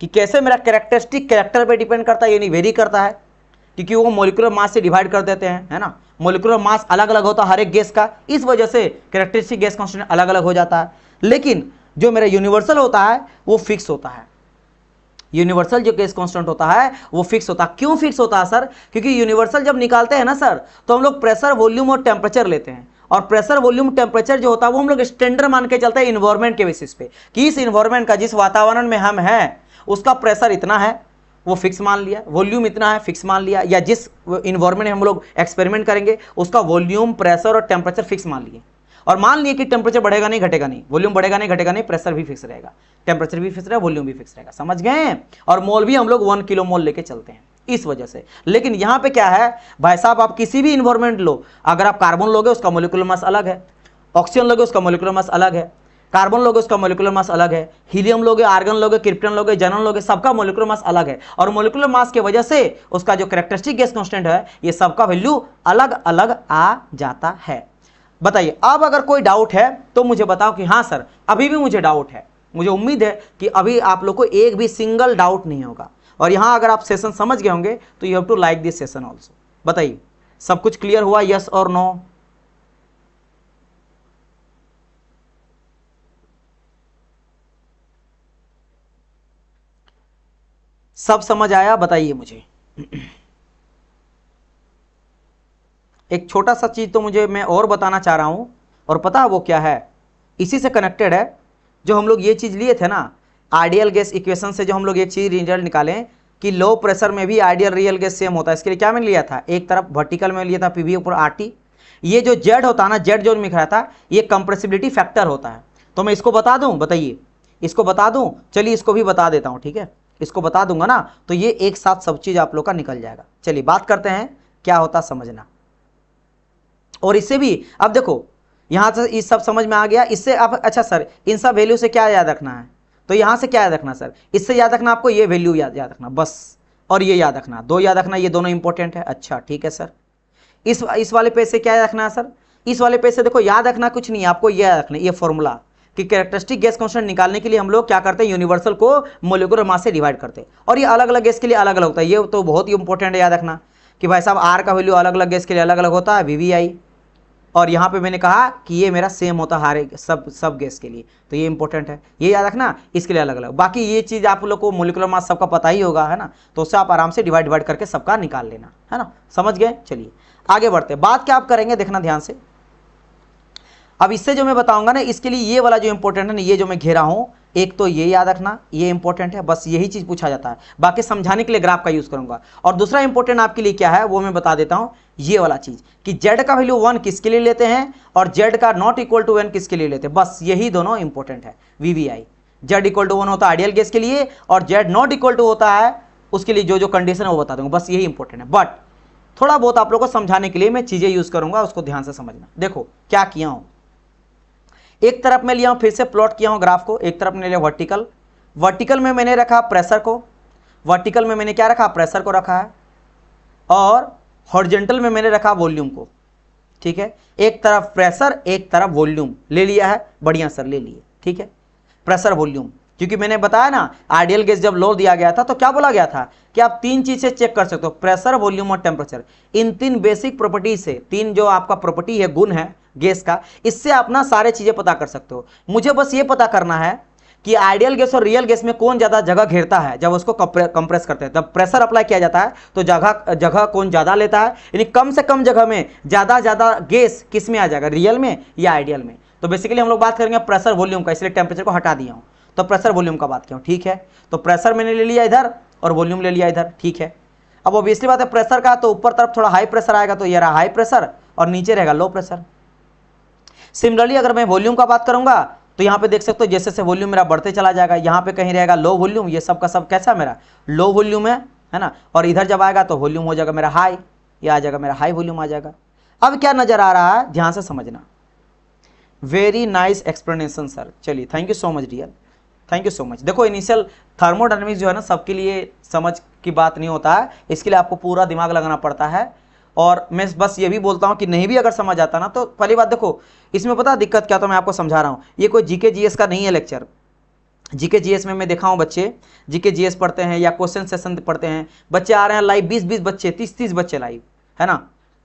[SPEAKER 1] कि कैसे मेरा कैरेक्टरिस्टिक कैरेक्टर पे डिपेंड करता है, यानी वेरी करता है? क्योंकि वो मोलिकुलर मास से डिवाइड कर देते हैं, है ना। मोलिकुलर मास अलग अलग होता है हर एक गैस का, इस वजह से कैरेक्टरिस्टिक गैस कांस्टेंट अलग अलग हो जाता है। लेकिन जो मेरा यूनिवर्सल होता है वो फिक्स होता है। यूनिवर्सल जो गैस कांस्टेंट होता है वो फिक्स होता है। क्यों फिक्स होता है सर? क्योंकि यूनिवर्सल जब निकालते हैं ना सर, तो हम लोग प्रेशर, वॉल्यूम और टेम्परेचर लेते हैं, और प्रेशर, वॉल्यूम, टेम्परेचर जो होता है वो हम लोग स्टैंडर्ड मान के चलते हैं इन्वायरमेंट के बेसिस पे, कि इस इन्वायरमेंट का, जिस वातावरण में हम हैं उसका प्रेशर इतना है, वो फिक्स मान लिया, वॉल्यूम इतना है, फिक्स मान लिया, या जिस इन्वायरमेंट में हम लोग एक्सपेरिमेंट करेंगे उसका वॉल्यूम, प्रेशर और टेम्परेचर फिक्स मान लिए, और मान लिए कि टेम्परेचर बढ़ेगा नहीं घटेगा नहीं, वॉल्यूम बढ़ेगा नहीं घटेगा नहीं, प्रेशर भी फिक्स रहेगा, टेम्परेचर भी फिक्स रहेगा, वॉल्यूम भी फिक्स रहेगा। समझ गए? और मोल भी हम लोग 1 किलो मोल लेके चलते हैं इस वजह से। लेकिन यहां पे क्या है भाई साहब, आप किसी भी इन्वायरमेंट लो, अगर आप कार्बन लोगे उसका मोलिकुलर मास अलग है, ऑक्सीजन लोगे उसका मोलिकुलर मास अलग है, कार्बन लोगे उसका मोलिकुलर मास अलग है, हीलियम लोगे, आर्गन लोगे, क्रिप्टन लोगे, जेनन लोगे, सबका मोलिकुलर मास अलग है, और मोलिकुलर मास की वजह से उसका जो कैरेक्टरिस्टिक गैस कांस्टेंट है ये सबका वैल्यू अलग अलग आ जाता है। बताइए, अब अगर कोई डाउट है तो मुझे बताओ कि हाँ सर अभी भी मुझे डाउट है। मुझे उम्मीद है कि अभी आप लोग को एक भी सिंगल डाउट नहीं होगा, और यहां अगर आप सेशन समझ गए होंगे तो you have to like this session also. बताइए, सब कुछ क्लियर हुआ? यस और नो? सब समझ आया? बताइए मुझे। एक छोटा सा चीज तो मुझे मैं और बताना चाह रहा हूं, और पता है वो क्या है? इसी से कनेक्टेड है। जो हम लोग ये चीज लिए थे ना आइडियल गैस इक्वेशन से, जो हम लोग ये चीज रिजल्ट निकाले कि लो प्रेशर में भी आइडियल रियल गैस सेम होता है, इसके लिए क्या मैंने लिया था? एक तरफ वर्टिकल में लिया था पीवी ऊपर आरटी। ये जो जेड होता है ना, जेड जो लिख रहा था, ये कंप्रेसिबिलिटी फैक्टर होता है। तो मैं इसको बता दूं? बताइए, इसको बता दूं? चलिए इसको भी बता देता हूं, ठीक है। इसको बता दूंगा ना तो ये एक साथ सब चीज आप लोग का निकल जाएगा। चलिए बात करते हैं क्या होता समझना। और इससे भी अब देखो, यहां से इस सब समझ में आ गया। इससे अब अच्छा सर इन सब वैल्यू से क्या याद रखना है? तो यहां से क्या याद रखना सर? इससे याद रखना आपको ये वैल्यू याद रखना बस, और ये याद रखना, दो याद रखना, ये दोनों इंपॉर्टेंट है। अच्छा ठीक है सर। इस वाले पेज से क्या याद रखना है सर? इस वाले पेज से देखो याद रखना कुछ नहीं, आपको ये याद रखना ये फॉर्मूला कि कैरेक्टरिस्टिक गैस कांस्टेंट निकालने के लिए हम लोग क्या करते हैं, यूनिवर्सल को मोलिकुलर मास से डिवाइड करते हैं, और ये अलग अलग गैस के लिए अलग अलग होता है। ये तो बहुत ही इंपॉर्टेंट है याद रखना कि भाई साहब आर का वैल्यू अलग अलग गैस के लिए अलग अलग होता है, वीवीआई, और यहाँ पे मैंने कहा कि ये मेरा सेम होता है हर सब गैस के लिए, तो ये इंपॉर्टेंट है, ये याद रखना। इसके लिए अलग अलग, बाकी ये चीज़ आप लोग को मोलिकुलर मास सबका पता ही होगा, है ना, तो उससे आप आराम से डिवाइड करके सबका निकाल लेना, है ना। समझ गए? चलिए आगे बढ़ते। बात क्या आप करेंगे देखना ध्यान से। अब इससे जो मैं बताऊंगा ना, इसके लिए ये वाला जो इंपॉर्टेंट है ना, ये जो मैं घेरा हूं, एक तो ये याद रखना, ये इंपॉर्टेंट है, बस यही चीज पूछा जाता है, बाकी समझाने के लिए ग्राफ का यूज करूंगा। और दूसरा इंपॉर्टेंट आपके लिए क्या है वो मैं बता देता हूं, ये वाला चीज कि जेड का वैल्यू 1 किसके लिए लेते हैं और जेड का नॉट इक्वल टू 1 किसके लिए लेते हैं, बस यही दोनों इंपॉर्टेंट है। वीवीआई जेड इक्वल टू 1 होता है आइडियल गैस के लिए, और जेड नॉट इक्वल टू होता है उसके लिए जो कंडीशन है वो बता दूंगा, बस यही इंपॉर्टेंट है। बट थोड़ा बहुत आप लोगों को समझाने के लिए मैं चीजें यूज करूंगा, उसको ध्यान से समझना। देखो क्या किया हूं, एक तरफ मैं लिया हूं, फिर से प्लॉट किया हूं ग्राफ को, एक तरफ मैंने लिया वर्टिकल, वर्टिकल में मैंने रखा प्रेशर को, वर्टिकल में मैंने क्या रखा, प्रेशर को रखा है, और हॉरिजॉन्टल में मैंने रखा वॉल्यूम को। ठीक है, एक तरफ प्रेशर एक तरफ वॉल्यूम ले लिया है, बढ़िया सर ले लिए। ठीक है, प्रेशर वॉल्यूम, क्योंकि मैंने बताया ना आइडियल गैस जब लो दिया गया था तो क्या बोला गया था कि आप तीन चीज से चेक कर सकते हो, प्रेशर, वॉल्यूम और टेम्परेचर। इन तीन बेसिक प्रॉपर्टी से, तीन जो आपका प्रॉपर्टी है, गुण है गैस का, इससे अपना सारे चीजें पता कर सकते हो। मुझे बस ये पता करना है कि आइडियल गैस और रियल गैस में कौन ज्यादा जगह घेरता है जब उसको कंप्रेस करते हैं, जब प्रेशर अप्लाई किया जाता है तो जगह कौन ज्यादा लेता है, यानी कम से कम जगह में ज्यादा गैस किस में आ जाएगा, रियल में या आइडियल में। तो बेसिकली हम लोग बात करेंगे प्रेशर वॉल्यूम का, इसलिए टेम्परेचर को हटा दिया हूं, तो प्रेशर वॉल्यूम का बात किया। ठीक है, तो प्रेशर मैंने ले लिया इधर और वॉल्यूम ले लिया इधर। ठीक है, अब ऑब्वियसली बात है प्रेशर का तो ऊपर तरफ थोड़ा हाई प्रेशर आएगा, तो ये रहा हाई प्रेशर, और नीचे रहेगा लो प्रेशर। सिमिलरली अगर मैं वॉल्यूम का बात करूंगा तो यहाँ पे देख सकते हो जैसे वॉल्यूम मेरा बढ़ते चला जाएगा, यहाँ पे कहीं रहेगा लो वॉल्यूम, ये सब का सब कैसा मेरा लो वॉल्यूम है ना, और इधर जब आएगा तो वॉल्यूम हो जाएगा मेरा हाई, ये आ जाएगा मेरा हाई वॉल्यूम आ जाएगा। अब क्या नजर आ रहा है, ध्यान से समझना। वेरी नाइस एक्सप्लेनेशन सर, चलिए thank you so much dear, thank you so much. देखो इनिशियल थर्मोडायनामिक्स जो है ना सबके लिए समझ की बात नहीं होता है, इसके लिए आपको पूरा दिमाग लगाना पड़ता है। और मैं बस ये भी बोलता हूं कि नहीं भी अगर समझ आता ना तो पहली बात देखो इसमें पता दिक्कत क्या, तो मैं आपको समझा रहा हूं, ये कोई जीके जीएस का नहीं है लेक्चर, जीके जीएस में मैं देखा हूँ बच्चे जीके जीएस पढ़ते हैं या क्वेश्चन सेशन पढ़ते हैं, बच्चे आ रहे हैं लाइव 20-20 बच्चे, 30-30 बच्चे लाइव, है ना।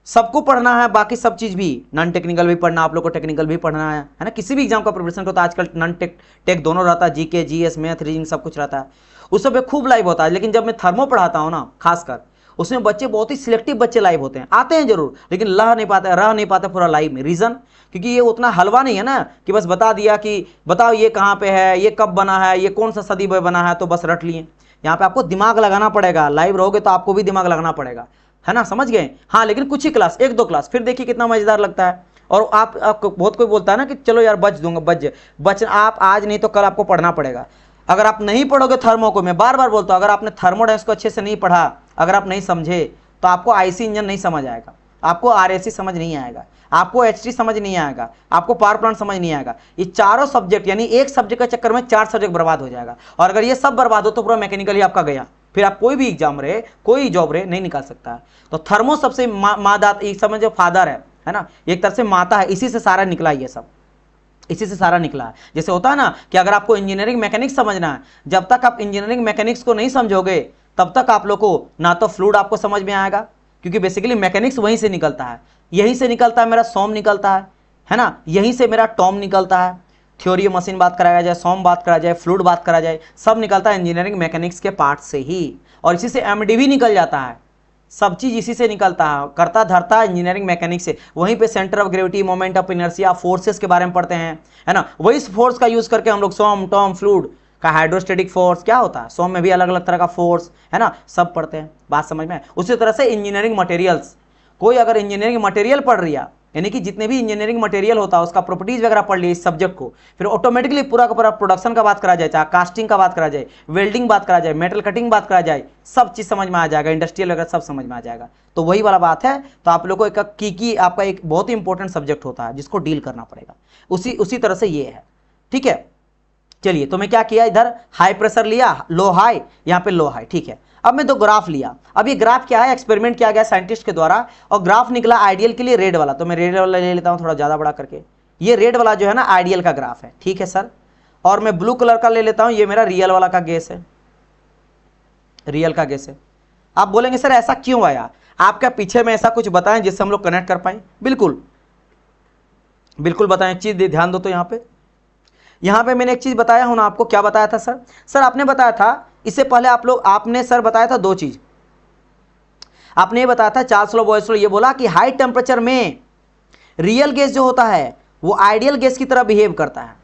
[SPEAKER 1] सबको पढ़ना है, बाकी सब चीज़ भी, नॉन टेक्निकल भी पढ़ना, आप लोग को टेक्निकल भी पढ़ना है ना। किसी भी एग्जाम का प्रिपरेशन को तो आजकल नॉन टेक दोनों रहता है, जीके जीएस मैथ रीजनिंग सब कुछ रहता है, उस सब में खूब लाइव होता है। लेकिन जब मैं थर्मो पढ़ाता हूँ ना खासकर, उसमें बच्चे बहुत ही सिलेक्टिव बच्चे लाइव होते हैं, आते हैं जरूर लेकिन रह नहीं पाते पूरा लाइव में। रीज़न क्योंकि ये उतना हलवा नहीं है ना कि बस बता दिया कि बताओ ये कहाँ पे है, ये कब बना है, ये कौन सा सदी में बना है, तो बस रट लिए। यहाँ पे आपको दिमाग लगाना पड़ेगा, लाइव रहोगे तो आपको भी दिमाग लगाना पड़ेगा, है ना, समझ गए। हाँ लेकिन कुछ ही क्लास, 1-2 क्लास, फिर देखिए कितना मजेदार लगता है। और आप बहुत कोई बोलता है ना कि चलो यार बच दूंगा, बच आप आज नहीं तो कल आपको पढ़ना पड़ेगा। अगर आप नहीं पढ़ोगे थर्मो को, मैं बार बार बोलता हूँ, अगर आपने थर्मोडायनेमिक्स को अच्छे से नहीं पढ़ा, अगर आप नहीं समझे, तो आपको आईसी इंजन नहीं समझ आएगा, आपको आरएसी समझ नहीं आएगा, आपको एचटी समझ नहीं आएगा, आपको पावर प्लांट समझ नहीं आएगा। ये चारों सब्जेक्ट यानी एक सब्जेक्ट के चक्कर में 4 सब्जेक्ट बर्बाद हो जाएगा। और अगर ये सब बर्बाद हो तो पूरा मैकेनिकल ही आपका गया, फिर आप कोई भी एग्जाम रहे, कोई जॉब रहे, नहीं निकाल सकता है। तो थर्मो सबसे मादा, एक समय जो फादर है ना, एक तरह से माता है, इसी से सारा निकला, ये सब इसी से सारा निकला है। जैसे होता है ना कि अगर आपको इंजीनियरिंग मैकेनिक्स समझना है, जब तक आप इंजीनियरिंग मैकेनिक्स को नहीं समझोगे तब तक आप लोग को ना तो फ्लूइड आपको समझ में आएगा, क्योंकि बेसिकली मैकेनिक्स वहीं से निकलता है, यहीं से निकलता है मेरा सॉम निकलता है ना, यहीं से मेरा टॉम निकलता है। थ्योरी मशीन बात कराया जाए, सॉम बात करा जाए, फ्लूइड बात करा जाए, सब निकलता है इंजीनियरिंग मैकेनिक्स के पार्ट से ही। और इसी से एमडी भी निकल जाता है, सब चीज इसी से निकलता है, करता धरता इंजीनियरिंग मैकेनिक्स से। वहीं पे centre of gravity, moment of inertia, forces के बारे में पढ़ते हैं, है ना। वही फोर्स का यूज करके हम लोग सॉम, टॉम, फ्लूइड का हाइड्रोस्टेटिक फोर्स क्या होता है, सॉम में भी अलग अलग तरह का फोर्स, है ना, सब पढ़ते हैं। बात समझ में। उसी तरह से इंजीनियरिंग मटेरियल्स, कोई अगर इंजीनियरिंग मटेरियल पढ़ रहा, यानी कि जितने भी इंजीनियरिंग मटेरियल होता है उसका प्रॉपर्टीज वगैरह पढ़ लिए इस सब्जेक्ट को, फिर ऑटोमेटिकली पूरा का पूरा प्रोडक्शन का बात करा जाए, चाहे कास्टिंग का बात करा जाए, वेल्डिंग बात करा जाए, मेटल कटिंग बात करा जाए, सब चीज समझ में आ जाएगा, इंडस्ट्रियल वगैरह सब समझ में आ जाएगा। तो वही वाला बात है। तो आप लोगों को की आपका एक बहुत ही इंपॉर्टेंट सब्जेक्ट होता है जिसको डील करना पड़ेगा, उसी तरह से ये है, ठीक है। चलिए, तो मैं क्या किया, इधर हाई प्रेशर लिया, लो हाई, यहाँ पे लो हाई, ठीक है। अब मैं 2 ग्राफ लिया। अब ये ग्राफ क्या है, एक्सपेरिमेंट किया गया साइंटिस्ट के द्वारा, और ग्राफ निकला आइडियल के लिए रेड वाला, तो मैं रेड वाला ले लेता हूँ थोड़ा ज़्यादा बड़ा करके। ये रेड वाला जो है ना आइडियल का ग्राफ है, ठीक है सर। और मैं ब्लू कलर का ले लेता हूँ, ये मेरा रियल वाला का गेस है, रियल का गेस है। आप बोलेंगे सर ऐसा क्यों आया, आपका पीछे में ऐसा कुछ बताएं जिससे हम लोग कनेक्ट कर पाए। बिल्कुल बिल्कुल बताएं, एक चीज़ ध्यान दो। तो यहाँ पे मैंने एक चीज़ बताया हूँ ना आपको, क्या बताया था सर? सर आपने बताया था इससे पहले आपने सर बताया था 2 चीज़। आपने ये बताया था चार्ल्स बॉयल्स लॉ, ये बोला कि हाई टेम्परेचर में रियल गैस जो होता है वो आइडियल गैस की तरह बिहेव करता है,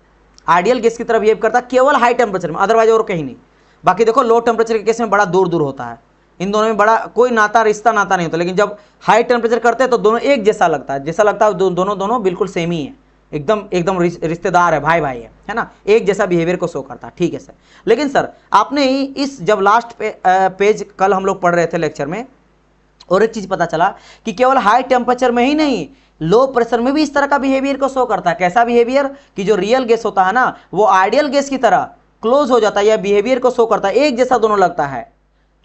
[SPEAKER 1] आइडियल गैस की तरह बिहेव करता है केवल हाई टेम्परेचर में, अदरवाइज और कहीं नहीं। बाकी देखो लो टेम्परेचर के केस में बड़ा दूर दूर होता है, इन दोनों में बड़ा कोई रिश्ता नाता नहीं होता। लेकिन जब हाई टेम्परेचर करते हैं तो दोनों एक जैसा लगता है, जैसा लगता है दोनों बिल्कुल सेम ही है, एकदम रिश्तेदार है, भाई है ना, एक जैसा बिहेवियर को शो करता है, ठीक है सर। लेकिन सर आपने इस जब लास्ट पेज कल हम लोग पढ़ रहे थे लेक्चर में, और एक चीज पता चला कि केवल हाई टेम्परेचर में ही नहीं, लो प्रेशर में भी इस तरह का बिहेवियर को शो करता है। कैसा बिहेवियर कि जो रियल गैस होता है ना वो आइडियल गैस की तरह क्लोज हो जाता है, या बिहेवियर को शो करता है, एक जैसा दोनों लगता है।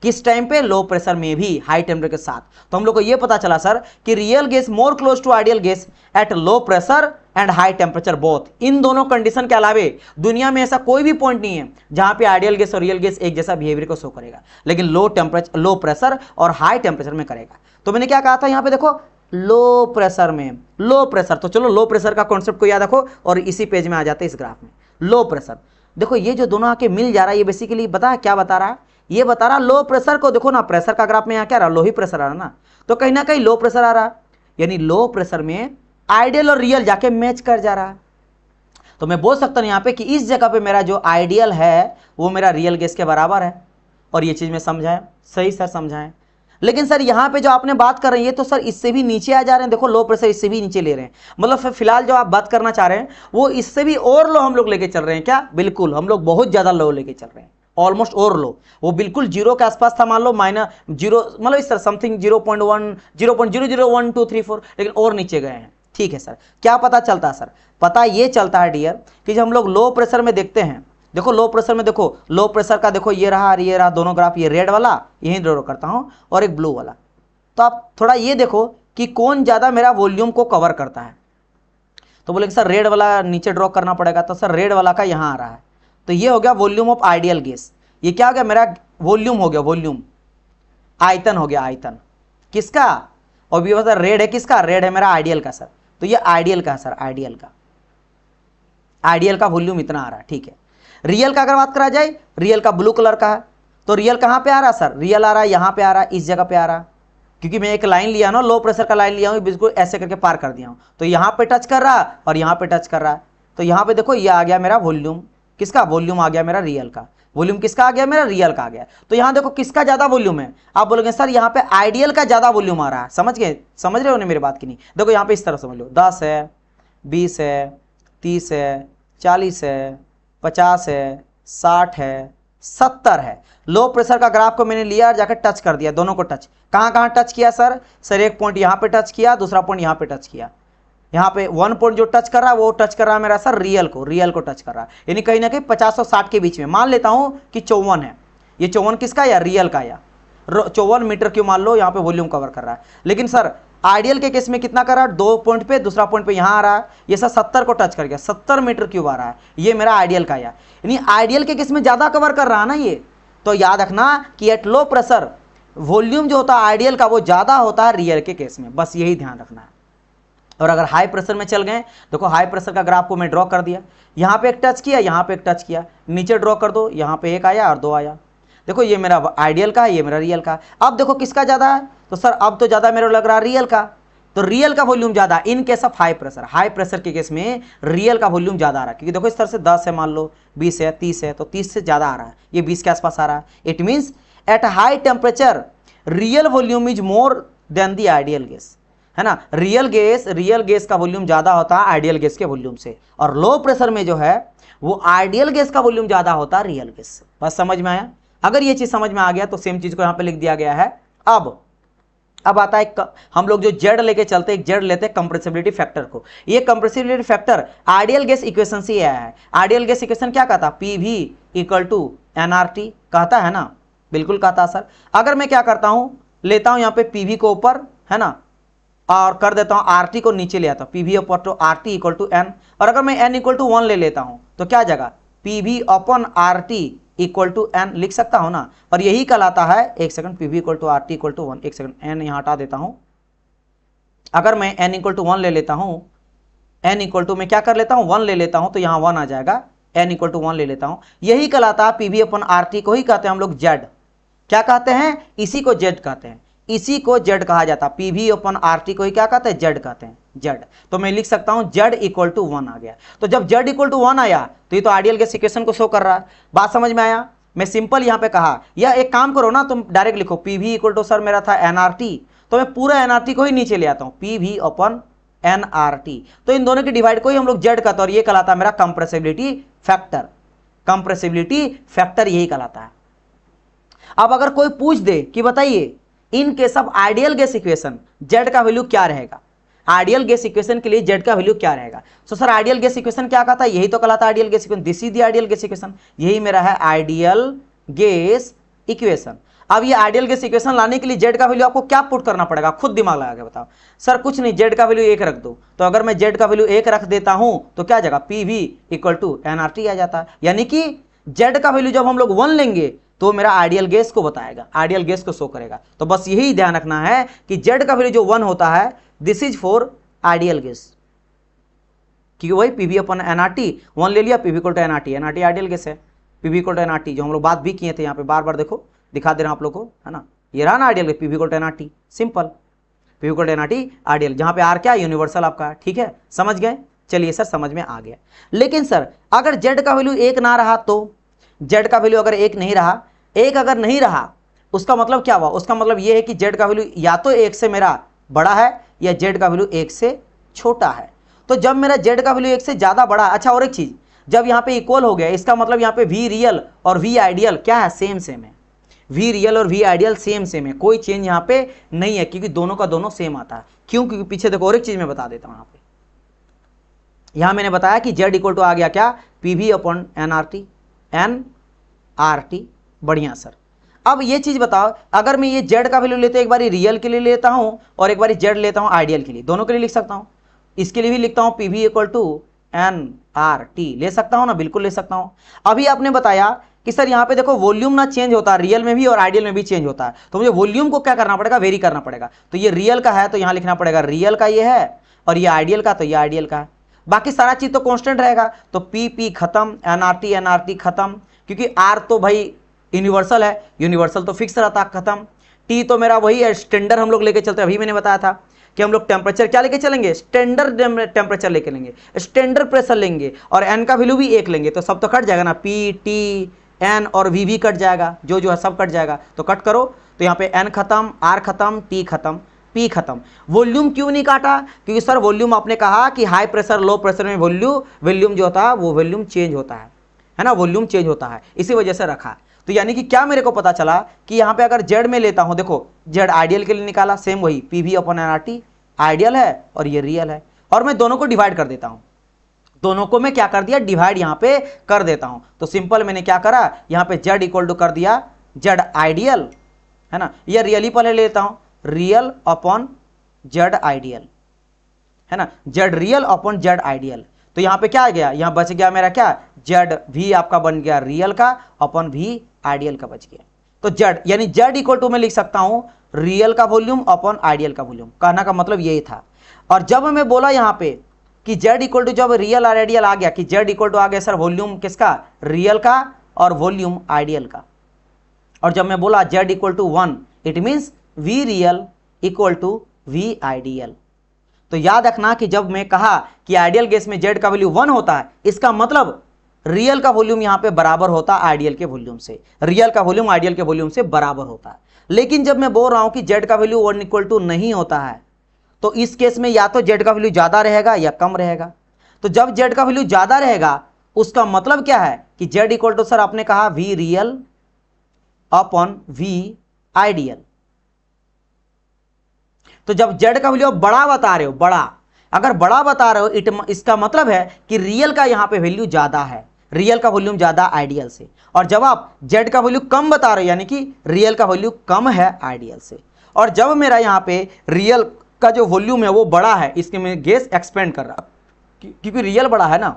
[SPEAKER 1] किस टाइम पे? लो प्रेशर में भी हाई टेम्परेचर के साथ। तो हम लोग को यह पता चला सर कि real gas more close to ideal gas at low pressure and high temperature both. इन दोनों कंडीशन के अलावे दुनिया में ऐसा कोई भी पॉइंट नहीं है जहां पे आइडियल गैस और रियल गैस एक जैसा बिहेवियर को शो करेगा, लेकिन लो प्रेशर और हाई टेम्परेचर में करेगा। तो मैंने क्या कहा था यहाँ पे देखो, लो प्रेशर में, लो प्रेशर, तो चलो लो प्रेशर का कॉन्सेप्ट को याद रखो और इसी पेज में आ जाते हैं इस ग्राफ में। लो प्रेशर देखो, ये जो दोनों आके मिल जा रहा है, ये बेसिकली क्या बता रहा है, ये बता रहा लो प्रेशर को। देखो ना प्रेशर का ग्राफ में यहाँ क्या रहा, लो ही प्रेशर आ रहा ना, तो कहीं ना कहीं लो प्रेशर आ रहा, यानी लो प्रेशर में आइडियल और रियल जाके मैच कर जा रहा है। तो मैं बोल सकता हूं यहाँ पे कि इस जगह पे मेरा जो आइडियल है वो मेरा रियल गैस के बराबर है। और ये चीज में समझाएं, सही सर समझाएं। लेकिन सर यहाँ पे जो आपने बात कर रहे हैं ये तो सर इससे भी नीचे आ जा रहे हैं। देखो लो प्रेशर इससे भी नीचे ले रहे हैं, मतलब फिलहाल जो आप बात करना चाह रहे हैं वो इससे भी और लो हम लोग लेके चल रहे हैं क्या? बिल्कुल, हम लोग बहुत ज्यादा लो लेके चल रहे हैं, ऑलमोस्ट और लो। वो बिल्कुल जीरो के आसपास था, मान लो -0, मतलब इस तरह समथिंग 0.1, 0.00123, लेकिन और नीचे गए हैं। ठीक है सर, क्या पता चलता है सर? पता ये चलता है डियर कि जब हम लोग लो प्रेशर में देखते हैं, देखो लो प्रेशर में, देखो लो प्रेशर का देखो ये रहा दोनों ग्राफ, ये रेड वाला यही ड्रॉ करता हूं और एक ब्लू वाला। तो आप थोड़ा ये देखो कि कौन ज्यादा मेरा वॉल्यूम को कवर करता है। तो बोलेंगे सर रेड वाला नीचे ड्रॉ करना पड़ेगा, तो सर रेड वाला का यहाँ आ रहा है, तो ये हो गया वॉल्यूम ऑफ आइडियल गैस। ये क्या हो गया मेरा वॉल्यूम हो गया, वॉल्यूम, आयतन हो गया, आयतन किसका, और भी बता रेड है किसका, रेड है मेरा आइडियल का सर। तो ये आइडियल का है सर, आइडियल का, आइडियल का वॉल्यूम इतना आ रहा है, ठीक है। रियल का अगर बात करा जाए, रियल का ब्लू कलर का है, तो रियल कहां पे आ रहा है सर, रियल आ रहा है यहां पे आ रहा है, इस जगह पे आ रहा है, क्योंकि मैं एक लाइन लिया ना, लो प्रेशर का लाइन लिया हूं, बिल्कुल ऐसे करके पार कर दिया हूं, तो यहां पे टच कर रहा है और यहां पे टच कर रहा है। तो यहां पे देखो ये आ गया मेरा वॉल्यूम, किसका वॉल्यूम आ गया मेरा रियल का, वॉल्यूम किसका आ गया मेरा रियल का आ गया। तो यहां देखो किसका ज्यादा वॉल्यूम है, आप बोलोगे सर यहां पे आइडियल का ज्यादा वॉल्यूम आ रहा है, समझ गए, समझ रहे हो ना मेरी बात की नहीं। देखो यहां पे इस तरह समझ लो, 10 है, 20 है, 30 है, 40 है, 50 है, 60 है, 70 है। लो प्रेशर का ग्राफ को मैंने लिया और जाकर टच कर दिया, दोनों को टच, कहां कहां टच किया सर, एक पॉइंट यहां पे टच किया, दूसरा पॉइंट यहां पे टच किया। यहाँ पे 1 पॉइंट जो टच कर रहा है वो टच कर रहा है मेरा सर रियल को, रियल को टच कर रहा है, यानी कहीं ना कहीं 50 और 60 के बीच में। मान लेता हूं कि 54 है, ये 54 किसका या रियल का, या 54 मीटर क्यों मान लो, यहाँ पे वॉल्यूम कवर कर रहा है। लेकिन सर आइडियल के केस में कितना कर रहा है, 2 पॉइंट पे, दूसरा पॉइंट पे यहाँ आ रहा है, ये सर 70 को टच कर गया, 70 मीटर क्यूब आ रहा है, ये मेरा आइडियल का, यानी आइडियल के केस में ज्यादा कवर कर रहा है ना ये। तो याद रखना कि एट लो प्रेशर वॉल्यूम जो होता है आइडियल का वो ज्यादा होता है रियल के केस में, बस यही ध्यान रखना है। और अगर हाई प्रेशर में चल गए, देखो हाई प्रेशर का ग्राफ को मैं ड्रॉ कर दिया, यहाँ पे एक टच किया, यहाँ पे एक टच किया, नीचे ड्रॉ कर दो, यहाँ पे 1 आया और 2 आया। देखो ये मेरा आइडियल का है, ये मेरा रियल का। अब देखो किसका ज्यादा है, तो सर अब तो ज्यादा मेरे लग रहा है रियल का, तो रियल का वॉल्यूम ज्यादा in case of high pressure. High pressure के केस में रियल का वॉल्यूम ज्यादा आ रहा है, क्योंकि देखो इस तरह से 10 है मान लो, 20 है, 30 है, तो 30 से ज्यादा आ रहा है, ये 20 के आसपास आ रहा है। It means at high temperature real volume is more than the ideal gas, है ना। रियल गैस का वॉल्यूम ज्यादा होता है आइडियल गैस के वॉल्यूम से, और लो प्रेशर में जो है वो आइडियल गैस का वॉल्यूम ज्यादा होता है रियल गैस से। बस समझ में आया, अगर ये चीज समझ में आ गया तो सेम चीज को यहां पे लिख दिया गया है। अब आता है हम लोग जो जेड लेके चलते हैं, जेड लेते हैं कंप्रेसिबिलिटी फैक्टर को। ये compressibility factor ideal gas equation से आया है। आइडियल गैस इक्वेशन क्या कहता, पीवी इक्वल टू एनआरटी कहता है ना, बिल्कुल कहता सर। अगर मैं क्या करता हूं, लेता हूं यहां पे पीवी को ऊपर, है ना, और कर देता हूं आरटी को नीचे ले आता हूं, PV upon two RT equal to N. और अगर मैं एन इक्वल टू 1 ले लेता हूं तो क्या जगह PV upon RT equal to N लिख सकता हूं ना, और यही कहलाता है, एक second, PV equal to RT equal to 1, एक सेकंड एन यहां हटा देता हूं। अगर मैं एन इक्वल टू 1 ले लेता हूं, एन इक्वल टू मैं क्या कर लेता हूं 1 ले लेता हूं, तो यहां 1 आ जाएगा, एन इक्वल टू 1 ले लेता हूं, यही कहलाता है पीवी अपॉन आरटी को ही कहते हैं हम लोग जेड। क्या कहते हैं, इसी को जेड कहते हैं, इसी को जेड कहा जाता है। पीवी अपॉन आरटी को ही क्या कहते हैं, जेड कहते हैं, जेड। तो मैं लिख सकता हूं जेड इक्वल टू 1 आ गया। तो जब जेड इक्वल टू 1 आया तो ये तो आइडियल गैस इक्वेशन को शो कर रहा है। बात समझ में आया, मैं सिंपल यहां पे कहा, या एक काम करो ना, तुम डायरेक्ट लिखो पीवी इक्वल टू, सर मेरा था एनआरटी, तो मैं पूरा एनआरटी को ही नीचे ले आता हूं, पीवी अपॉन एनआरटी, तो इन दोनों की डिवाइड को ही हम लोग जेड कहते हैं, और ये कहलाता है मेरा कंप्रेसिबिलिटी फैक्टर। कंप्रेसिबिलिटी फैक्टर यही कहलाता है। अब अगर कोई पूछ दे कि बताइए in case of ideal gas equation Z का वैल्यू क्या रहेगा, आइडियल गैस इक्वेशन के लिए जेड का वैल्यू क्या रहेगा। तो सर आइडियल गैस इक्वेशन क्या कहता है, यही तो कहलाता है ideal gas equation, this is the ideal gas equation, यही मेरा है आइडियल गैस इक्वेशन। अब ये आइडियल गैस इक्वेशन लाने के लिए जेड का वैल्यू आपको क्या पुट करना पड़ेगा, खुद दिमाग लगा के बताओ। सर कुछ नहीं, जेड का वैल्यू 1 रख दो, तो अगर मैं जेड का वैल्यू 1 रख देता हूं तो क्या जगह पीवी इक्वल टू एनआरटी आ जाता है, यानी कि जेड का वैल्यू जब हम लोग 1 लेंगे तो मेरा आइडियल गैस को बताएगा, आइडियल गैस को शो करेगा। तो बस यही ध्यान रखना है कि जेड का वैल्यू जो 1 होता है this is for ideal gas, क्योंकि वही पीवी अपॉन एनआरटी 1 ले लिया, PV equal to NRT, NRT ideal gas है, पीवी इक्वल टू एनआरटी जो हम लोग बात भी किए थे यहाँ पे, बार बार देखो दिखा दे रहा हूं आप लोग को, है ना, ये रहा ना ideal gas, PV equal to NRT, simple, PV equal to NRT ideal, जहां पे आर क्या यूनिवर्सल आपका, ठीक है, समझ गए। चलिए सर समझ में आ गया। लेकिन सर अगर जेड का वैल्यू 1 ना रहा, तो जेड का वैल्यू अगर 1 नहीं रहा, 1 अगर नहीं रहा उसका मतलब क्या हुआ, उसका मतलब यह है कि जेड का वैल्यू या तो 1 से मेरा बड़ा है या जेड का वैल्यू 1 से छोटा है। तो जब मेरा जेड का वैल्यू 1 से ज्यादा बड़ा, अच्छा और एक चीज, जब यहाँ पे इक्वल हो गया इसका मतलब यहाँ पे वी रियल और वी आइडियल क्या है, सेम है, वी रियल और वी आइडियल सेम है, कोई चेंज यहाँ पे नहीं है, क्योंकि दोनों का दोनों सेम आता है। क्यों, क्योंकि पीछे देखो और एक चीज मैं बता देता हूं, यहाँ पे यहां मैंने बताया कि जेड इक्वल टू आ गया क्या, पीवी अपॉन एनआरटी, एनआरटी, बढ़िया सर। अब ये चीज बताओ, अगर मैं ये जेड का वैल्यू लेते एक बारी रियल के लिए लेता हूं और एक बारी जेड लेता हूं आइडियल के लिए, दोनों के लिए लिख सकता हूं, इसके लिए भी लिखता हूं पीवी इक्वल टू nRT ले सकता हूं ना, बिल्कुल ले सकता हूं। अभी आपने बताया कि सर यहाँ पे देखो वॉल्यूम ना चेंज होता है, रियल में भी और आइडियल में भी चेंज होता है, तो मुझे वॉल्यूम को क्या करना पड़ेगा, वेरी करना पड़ेगा। तो ये रियल का है तो यहाँ लिखना पड़ेगा रियल का ये है, और ये आइडियल का तो ये आइडियल का है। बाकी सारा चीज तो कांस्टेंट रहेगा, तो पी खत्म, एनआरटी खत्म, क्योंकि आर तो भाई यूनिवर्सल है, यूनिवर्सल तो फिक्स रहता, खत्म। टी तो मेरा वही है, स्टैंडर्ड हम लोग लेके चलते हैं। अभी मैंने बताया था कि हम लोग टेम्परेचर क्या लेके चलेंगे, स्टैंडर्ड टेम्परेचर लेके लेंगे, स्टैंडर्ड प्रेशर लेंगे, और एन का वैल्यू भी एक लेंगे, तो सब तो कट जाएगा ना, पी टी एन और वी भी कट जाएगा, जो है सब कट जाएगा, तो कट करो। तो यहाँ पे एन खत्म, आर खत्म, टी खत्म, पी खत्म। वॉल्यूम क्यों नहीं काटा, क्योंकि सर वॉल्यूम आपने कहा कि हाई प्रेशर लो प्रेशर में वॉल्यूम जो होता है वो वॉल्यूम चेंज होता है ना, वॉल्यूम चेंज होता है, इसी वजह से रखा। तो यानी कि क्या मेरे को पता चला कि यहाँ पे अगर जेड में लेता हूं, देखो जेड आइडियल के लिए निकाला, सेम वही P V upon N R T, ideal है और ये रियल है, और मैं दोनों को डिवाइड कर देता हूं, दोनों को मैं क्या कर दिया, डिवाइड यहाँ पे कर देता हूं। तो सिंपल मैंने क्या करा, यहाँ पे जेड इक्वल टू कर दिया जेड आइडियल, है ना, ये रियल ही पहले लेता हूं, रियल अपॉन जेड आइडियल, है ना, Z real upon Z ideal. तो यहाँ पे क्या आ गया, यहाँ बच गया मेरा क्या, जेड भी आपका बन गया रियल का अपॉन भी आइडियल का बच गया। तो जेड यानी जेड इक्वल टू मैं लिख सकता हूं रियल का वॉल्यूम अपॉन आइडियल का वॉल्यूम, कहना का मतलब यही था। और जब मैं बोला यहाँ पे कि जेड इक्वल टू, जब रियल और आइडियल आ गया कि जेड इक्वल टू आ गया सर वॉल्यूम किसका, रियल का और वॉल्यूम आइडियल का, और जब मैं बोला Z equal to 1, it means V real equal to V ideal. तो याद रखना कि जब मैं कहा कि आइडियल गैस में जेड का वैल्यू 1 होता है, इसका मतलब रियल का वॉल्यूम यहां पे बराबर होता है आइडियल के वॉल्यूम से, रियल का वॉल्यूम आइडियल के वॉल्यूम से बराबर होता है। लेकिन जब मैं बोल रहा हूं कि जेड का वैल्यू 1 इक्वल टू नहीं होता है, तो इस केस में या तो जेड का वैल्यू ज्यादा रहेगा या कम रहेगा। तो जब जेड का वैल्यू ज्यादा रहेगा उसका मतलब क्या है कि जेड इक्वल टू सर आपने कहा V real upon V ideal. तो जब जेड का वैल्यू बड़ा बता रहे हो, बड़ा अगर बड़ा बता रहे हो इसका मतलब है कि रियल का यहां पे वैल्यू ज्यादा है, रियल का वॉल्यूम ज्यादा आइडियल से। और जब आप जेड का वैल्यू कम बता रहे हो यानी कि रियल का वैल्यू कम है आइडियल से। और जब मेरा यहां पे रियल का जो वॉल्यूम है वो बड़ा है, इसके में गैस एक्सपेंड कर रहा, क्योंकि रियल बड़ा है ना,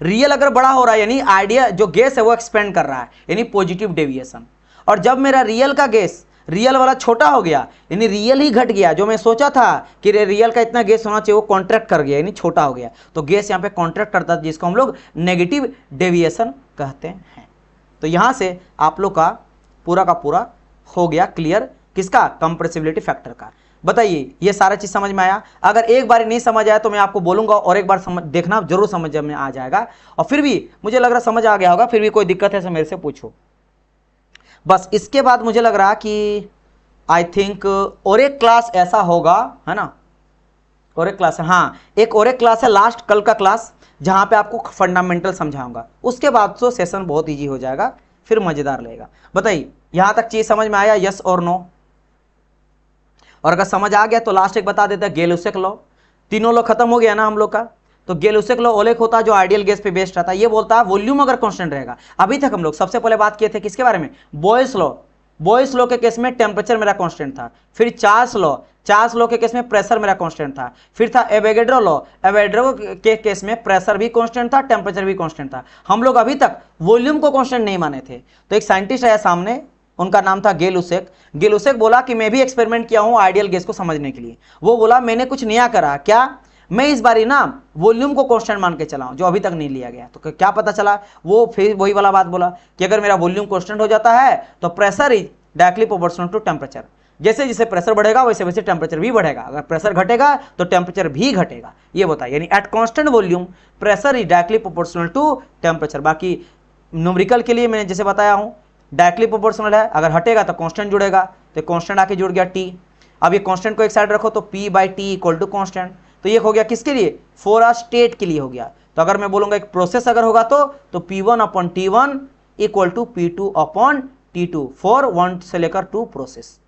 [SPEAKER 1] रियल अगर बड़ा हो रहा है यानी आइडियल जो गैस है वो एक्सपेंड कर रहा है, यानी पॉजिटिव डेविएशन। और जब मेरा रियल का गैस, रियल वाला छोटा हो गया यानी रियल ही घट गया, जो मैं सोचा था कि रियल का इतना गैस होना चाहिए वो कॉन्ट्रैक्ट कर गया यानी छोटा हो गया, तो गैस यहाँ पे कॉन्ट्रैक्ट करता है, जिसको हम लोग नेगेटिव डेविएशन कहते हैं। तो यहाँ से आप लोग का पूरा हो गया क्लियर, किसका, कंप्रेसिबिलिटी फैक्टर का। बताइए ये सारा चीज समझ में आया? अगर एक बार नहीं समझ आया तो मैं आपको बोलूंगा और एक बार देखना, जरूर समझ में आ जाएगा। और फिर भी मुझे लग रहा समझ आ गया होगा, फिर भी कोई दिक्कत है तो मेरे से पूछो। बस इसके बाद मुझे लग रहा कि आई थिंक और एक क्लास ऐसा होगा, है ना, और एक क्लास है, हाँ एक और एक क्लास है लास्ट कल का क्लास, जहां पे आपको फंडामेंटल समझाऊंगा। उसके बाद तो सेशन बहुत इजी हो जाएगा, फिर मजेदार लगेगा। बताइए यहां तक चीज समझ में आया, यस और नो? और अगर समझ आ गया तो लास्ट एक बता देता है, गेल-यूसेक लॉ। तीनों लॉ खत्म हो गया ना हम लोग का। तो गेल-यूसेक लॉ ओलेक होता है जो आइडियल गैस पे बेस्ड रहता है, ये बोलता है वॉल्यूम अगर कांस्टेंट रहेगा। अभी तक हम लोग सबसे पहले बात किए थे किसके बारे में, बॉयल्स लॉ। बॉयल्स लॉ के केस में टेम्परेचर मेरा कांस्टेंट था। फिर चार्ल्स लॉ के केस में प्रेशर मेरा कांस्टेंट था। फिर था एवोगैड्रो लॉ, एवोगैड्रो के केस में प्रेशर भी कांस्टेंट था, टेम्परेचर भी कांस्टेंट था। हम लोग अभी तक वॉल्यूम को कांस्टेंट नहीं माने थे। तो एक साइंटिस्ट आया सामने, उनका नाम था गेल-यूसेक। गेल-यूसेक बोला कि मैं भी एक्सपेरिमेंट किया हूं आइडियल गैस को समझने के लिए। वो बोला मैंने कुछ नया करा, क्या, मैं इस बारी ना वॉल्यूम को कांस्टेंट मान के चला हूं, जो अभी तक नहीं लिया गया। तो क्या पता चला, वो फिर वही वाला बात बोला कि अगर मेरा वॉल्यूम कांस्टेंट हो जाता है तो pressure is directly proportional to temperature. जैसे जैसे प्रेशर बढ़ेगा वैसे वैसे टेम्परेचर भी बढ़ेगा, अगर प्रेशर घटेगा तो टेम्परेचर भी घटेगा। ये बताया, यानी at constant volume pressure is directly proportional to temperature. बाकी न्यूमेरिकल के लिए मैंने जैसे बताया हूं डायरेक्टली प्रोपोर्शनल है, अगर हटेगा तो कांस्टेंट जुड़ेगा, तो कांस्टेंट आके जुड़ गया टी। अब ये कांस्टेंट को एक साइड रखो तो P by T equal to constant. तो ये हो गया किसके लिए, फॉर अ स्टेट के लिए हो गया। तो अगर मैं बोलूंगा एक प्रोसेस अगर होगा तो P1 upon T1 equal to P2 upon T2 for 1 से लेकर 2 प्रोसेस।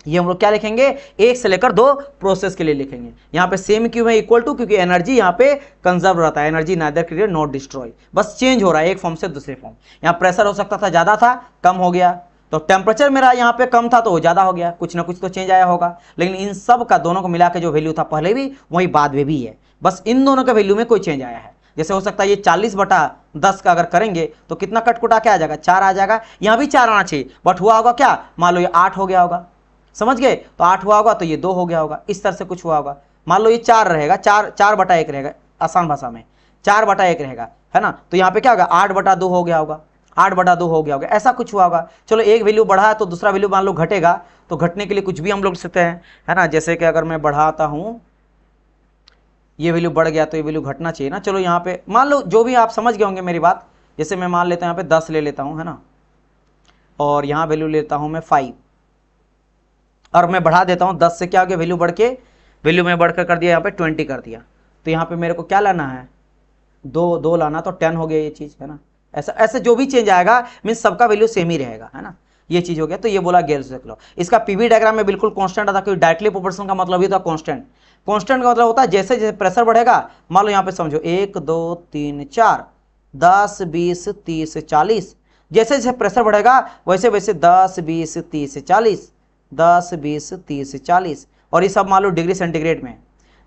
[SPEAKER 1] ये हम लोग क्या लिखेंगे, 1 से लेकर 2 प्रोसेस के लिए लिखेंगे। यहाँ पे सेम क्यों है, इक्वल टू, क्योंकि एनर्जी यहाँ पे कंजर्व रहता है, energy neither create not destroy, बस चेंज हो रहा है एक फॉर्म से दूसरे फॉर्म। यहाँ प्रेशर हो सकता था ज्यादा था, कम हो गया, तो टेम्परेचर मेरा यहाँ पे कम था तो वो ज्यादा हो गया, कुछ ना कुछ तो चेंज आया होगा। लेकिन इन सब का दोनों को मिला के जो वैल्यू था पहले भी वही बाद में भी है, बस इन दोनों के वैल्यू में कोई चेंज आया है। जैसे हो सकता है ये 40/10 का अगर करेंगे तो कितना कटकुटा क्या आ जाएगा, 4 आ जाएगा। यहाँ भी 4 आना चाहिए, बट हुआ होगा क्या, मान लो ये 8 हो गया होगा, समझ गए, तो 8 हुआ होगा तो ये 2 हो गया होगा, इस तरह से कुछ हुआ होगा। मान लो ये 4 रहेगा, 4/1 रहेगा, आसान भाषा में 4/1 रहेगा, है ना, तो यहाँ पे क्या होगा, 8/2 हो गया होगा, 8/2 हो गया होगा, ऐसा कुछ हुआ होगा। चलो एक वैल्यू बढ़ा है तो दूसरा वैल्यू मान लो घटेगा, तो घटने के लिए कुछ भी हम लोग सकते हैं, है ना। जैसे कि अगर मैं बढ़ाता हूँ, ये वैल्यू बढ़ गया तो ये वैल्यू घटना चाहिए ना। चलो यहाँ पे मान लो जो भी आप समझ गए होंगे मेरी बात, जैसे मैं मान लेता हूँ यहाँ पे 10 ले लेता हूँ, है ना, और यहाँ वैल्यू लेता हूँ मैं 5, और मैं बढ़ा देता हूँ 10 से, क्या हो गया, वैल्यू बढ़ के, वैल्यू में बढ़कर कर दिया यहाँ पे 20 कर दिया, तो यहाँ पे मेरे को क्या लाना है, 2 लाना, तो 10 हो गया ये चीज़, है ना। ऐसा ऐसे जो भी चेंज आएगा मीन्स सबका वैल्यू सेम ही रहेगा, है ना, ये चीज़ हो गया। तो ये बोला गेल्स लॉ। इसका पीवी डायग्राम में बिल्कुल कांस्टेंट आता, क्योंकि डायरेक्टली प्रोपोर्शनल का मतलब ही था कांस्टेंट। कांस्टेंट का मतलब होता है जैसे जैसे प्रेशर बढ़ेगा, मान लो यहाँ पे समझो 1 2 3 4 10 20 30 40, जैसे जैसे प्रेशर बढ़ेगा वैसे वैसे 10 20 30 40 10 20 30 40, और ये सब मान लो डिग्री सेंटीग्रेड में,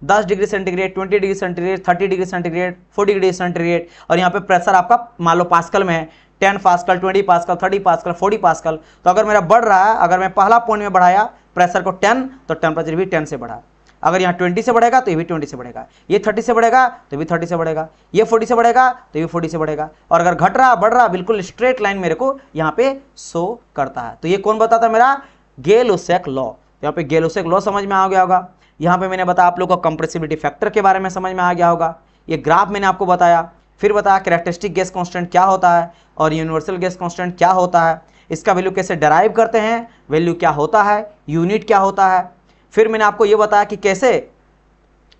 [SPEAKER 1] 10 degree centigrade, 20 degree centigrade, 30 degree centigrade, 40 degree centigrade, और यहाँ पे प्रेशर आपका मान लो पास्कल में है, 10 पास्कल, 20 पास्कल, 30 पास्कल, 40 पास्कल। तो अगर मेरा बढ़ रहा है, अगर मैं पहला पॉइंट में बढ़ाया प्रेशर को 10, तो टेम्परेचर भी 10 से बढ़ा। अगर यहाँ 20 से बढ़ेगा तो ये भी 20 से बढ़ेगा, ये 30 से बढ़ेगा तो भी 30 से बढ़ेगा, ये 40 से बढ़ेगा तो ये भी 40 से बढ़ेगा, और अगर घट रहा बढ़ रहा बिल्कुल स्ट्रेट लाइन मेरे को यहाँ पे शो करता है। तो ये कौन बताता है, मेरा गेल-ओसेक लॉ। यहाँ पे गेल-ओसेक लॉ समझ में आ गया होगा। यहाँ पे मैंने बताया आप लोग को कंप्रेसिबिलिटी फैक्टर के बारे में समझ में आ गया होगा। ये ग्राफ मैंने आपको बताया, फिर बताया कैरेक्टरिस्टिक गैस कांस्टेंट क्या होता है और यूनिवर्सल गैस कांस्टेंट क्या होता है, इसका वैल्यू कैसे डराइव करते हैं, वैल्यू क्या होता है, यूनिट क्या होता है। फिर मैंने आपको ये बताया कि कैसे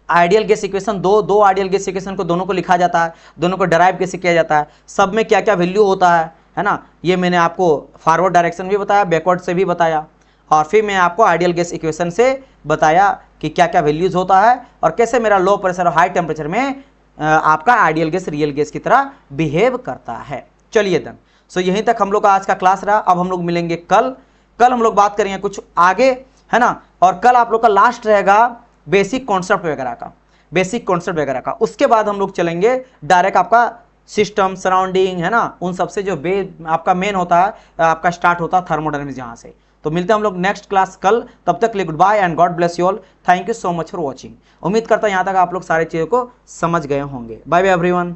[SPEAKER 1] आइडियल गैस इक्वेशन, दो आइडियल गैस इक्वेशन को दोनों को लिखा जाता है, दोनों को डराइव कैसे किया जाता है, सब में क्या क्या वैल्यू होता है ना। ये मैंने आपको फॉरवर्ड डायरेक्शन भी बताया, बैकवर्ड से भी बताया, और फिर मैं आपको आइडियल गैस इक्वेशन से बताया कि क्या क्या वैल्यूज होता है और कैसे मेरा लो प्रेशर और हाई टेम्परेचर में आपका आइडियल गैस रियल गैस की तरह बिहेव करता है। चलिए देन, सो यहीं तक हम लोग का आज का क्लास रहा। अब हम लोग मिलेंगे कल हम लोग बात करेंगे कुछ आगे, है ना, और कल आप लोग का लास्ट रहेगा बेसिक कॉन्सेप्ट वगैरह का, बेसिक कॉन्सेप्ट वगैरह का। उसके बाद हम लोग चलेंगे डायरेक्ट आपका सिस्टम सराउंडिंग, है ना, उन सबसे जो आपका मेन होता है, आपका स्टार्ट होता है थर्मोडायनामिक्स यहाँ से। तो मिलते हैं हम लोग नेक्स्ट क्लास कल, तब तक के लिए good bye and god bless you all. Thank you so much for watching. उम्मीद करता हूँ यहाँ तक आप लोग सारी चीज़ों को समझ गए होंगे। Bye bye everyone.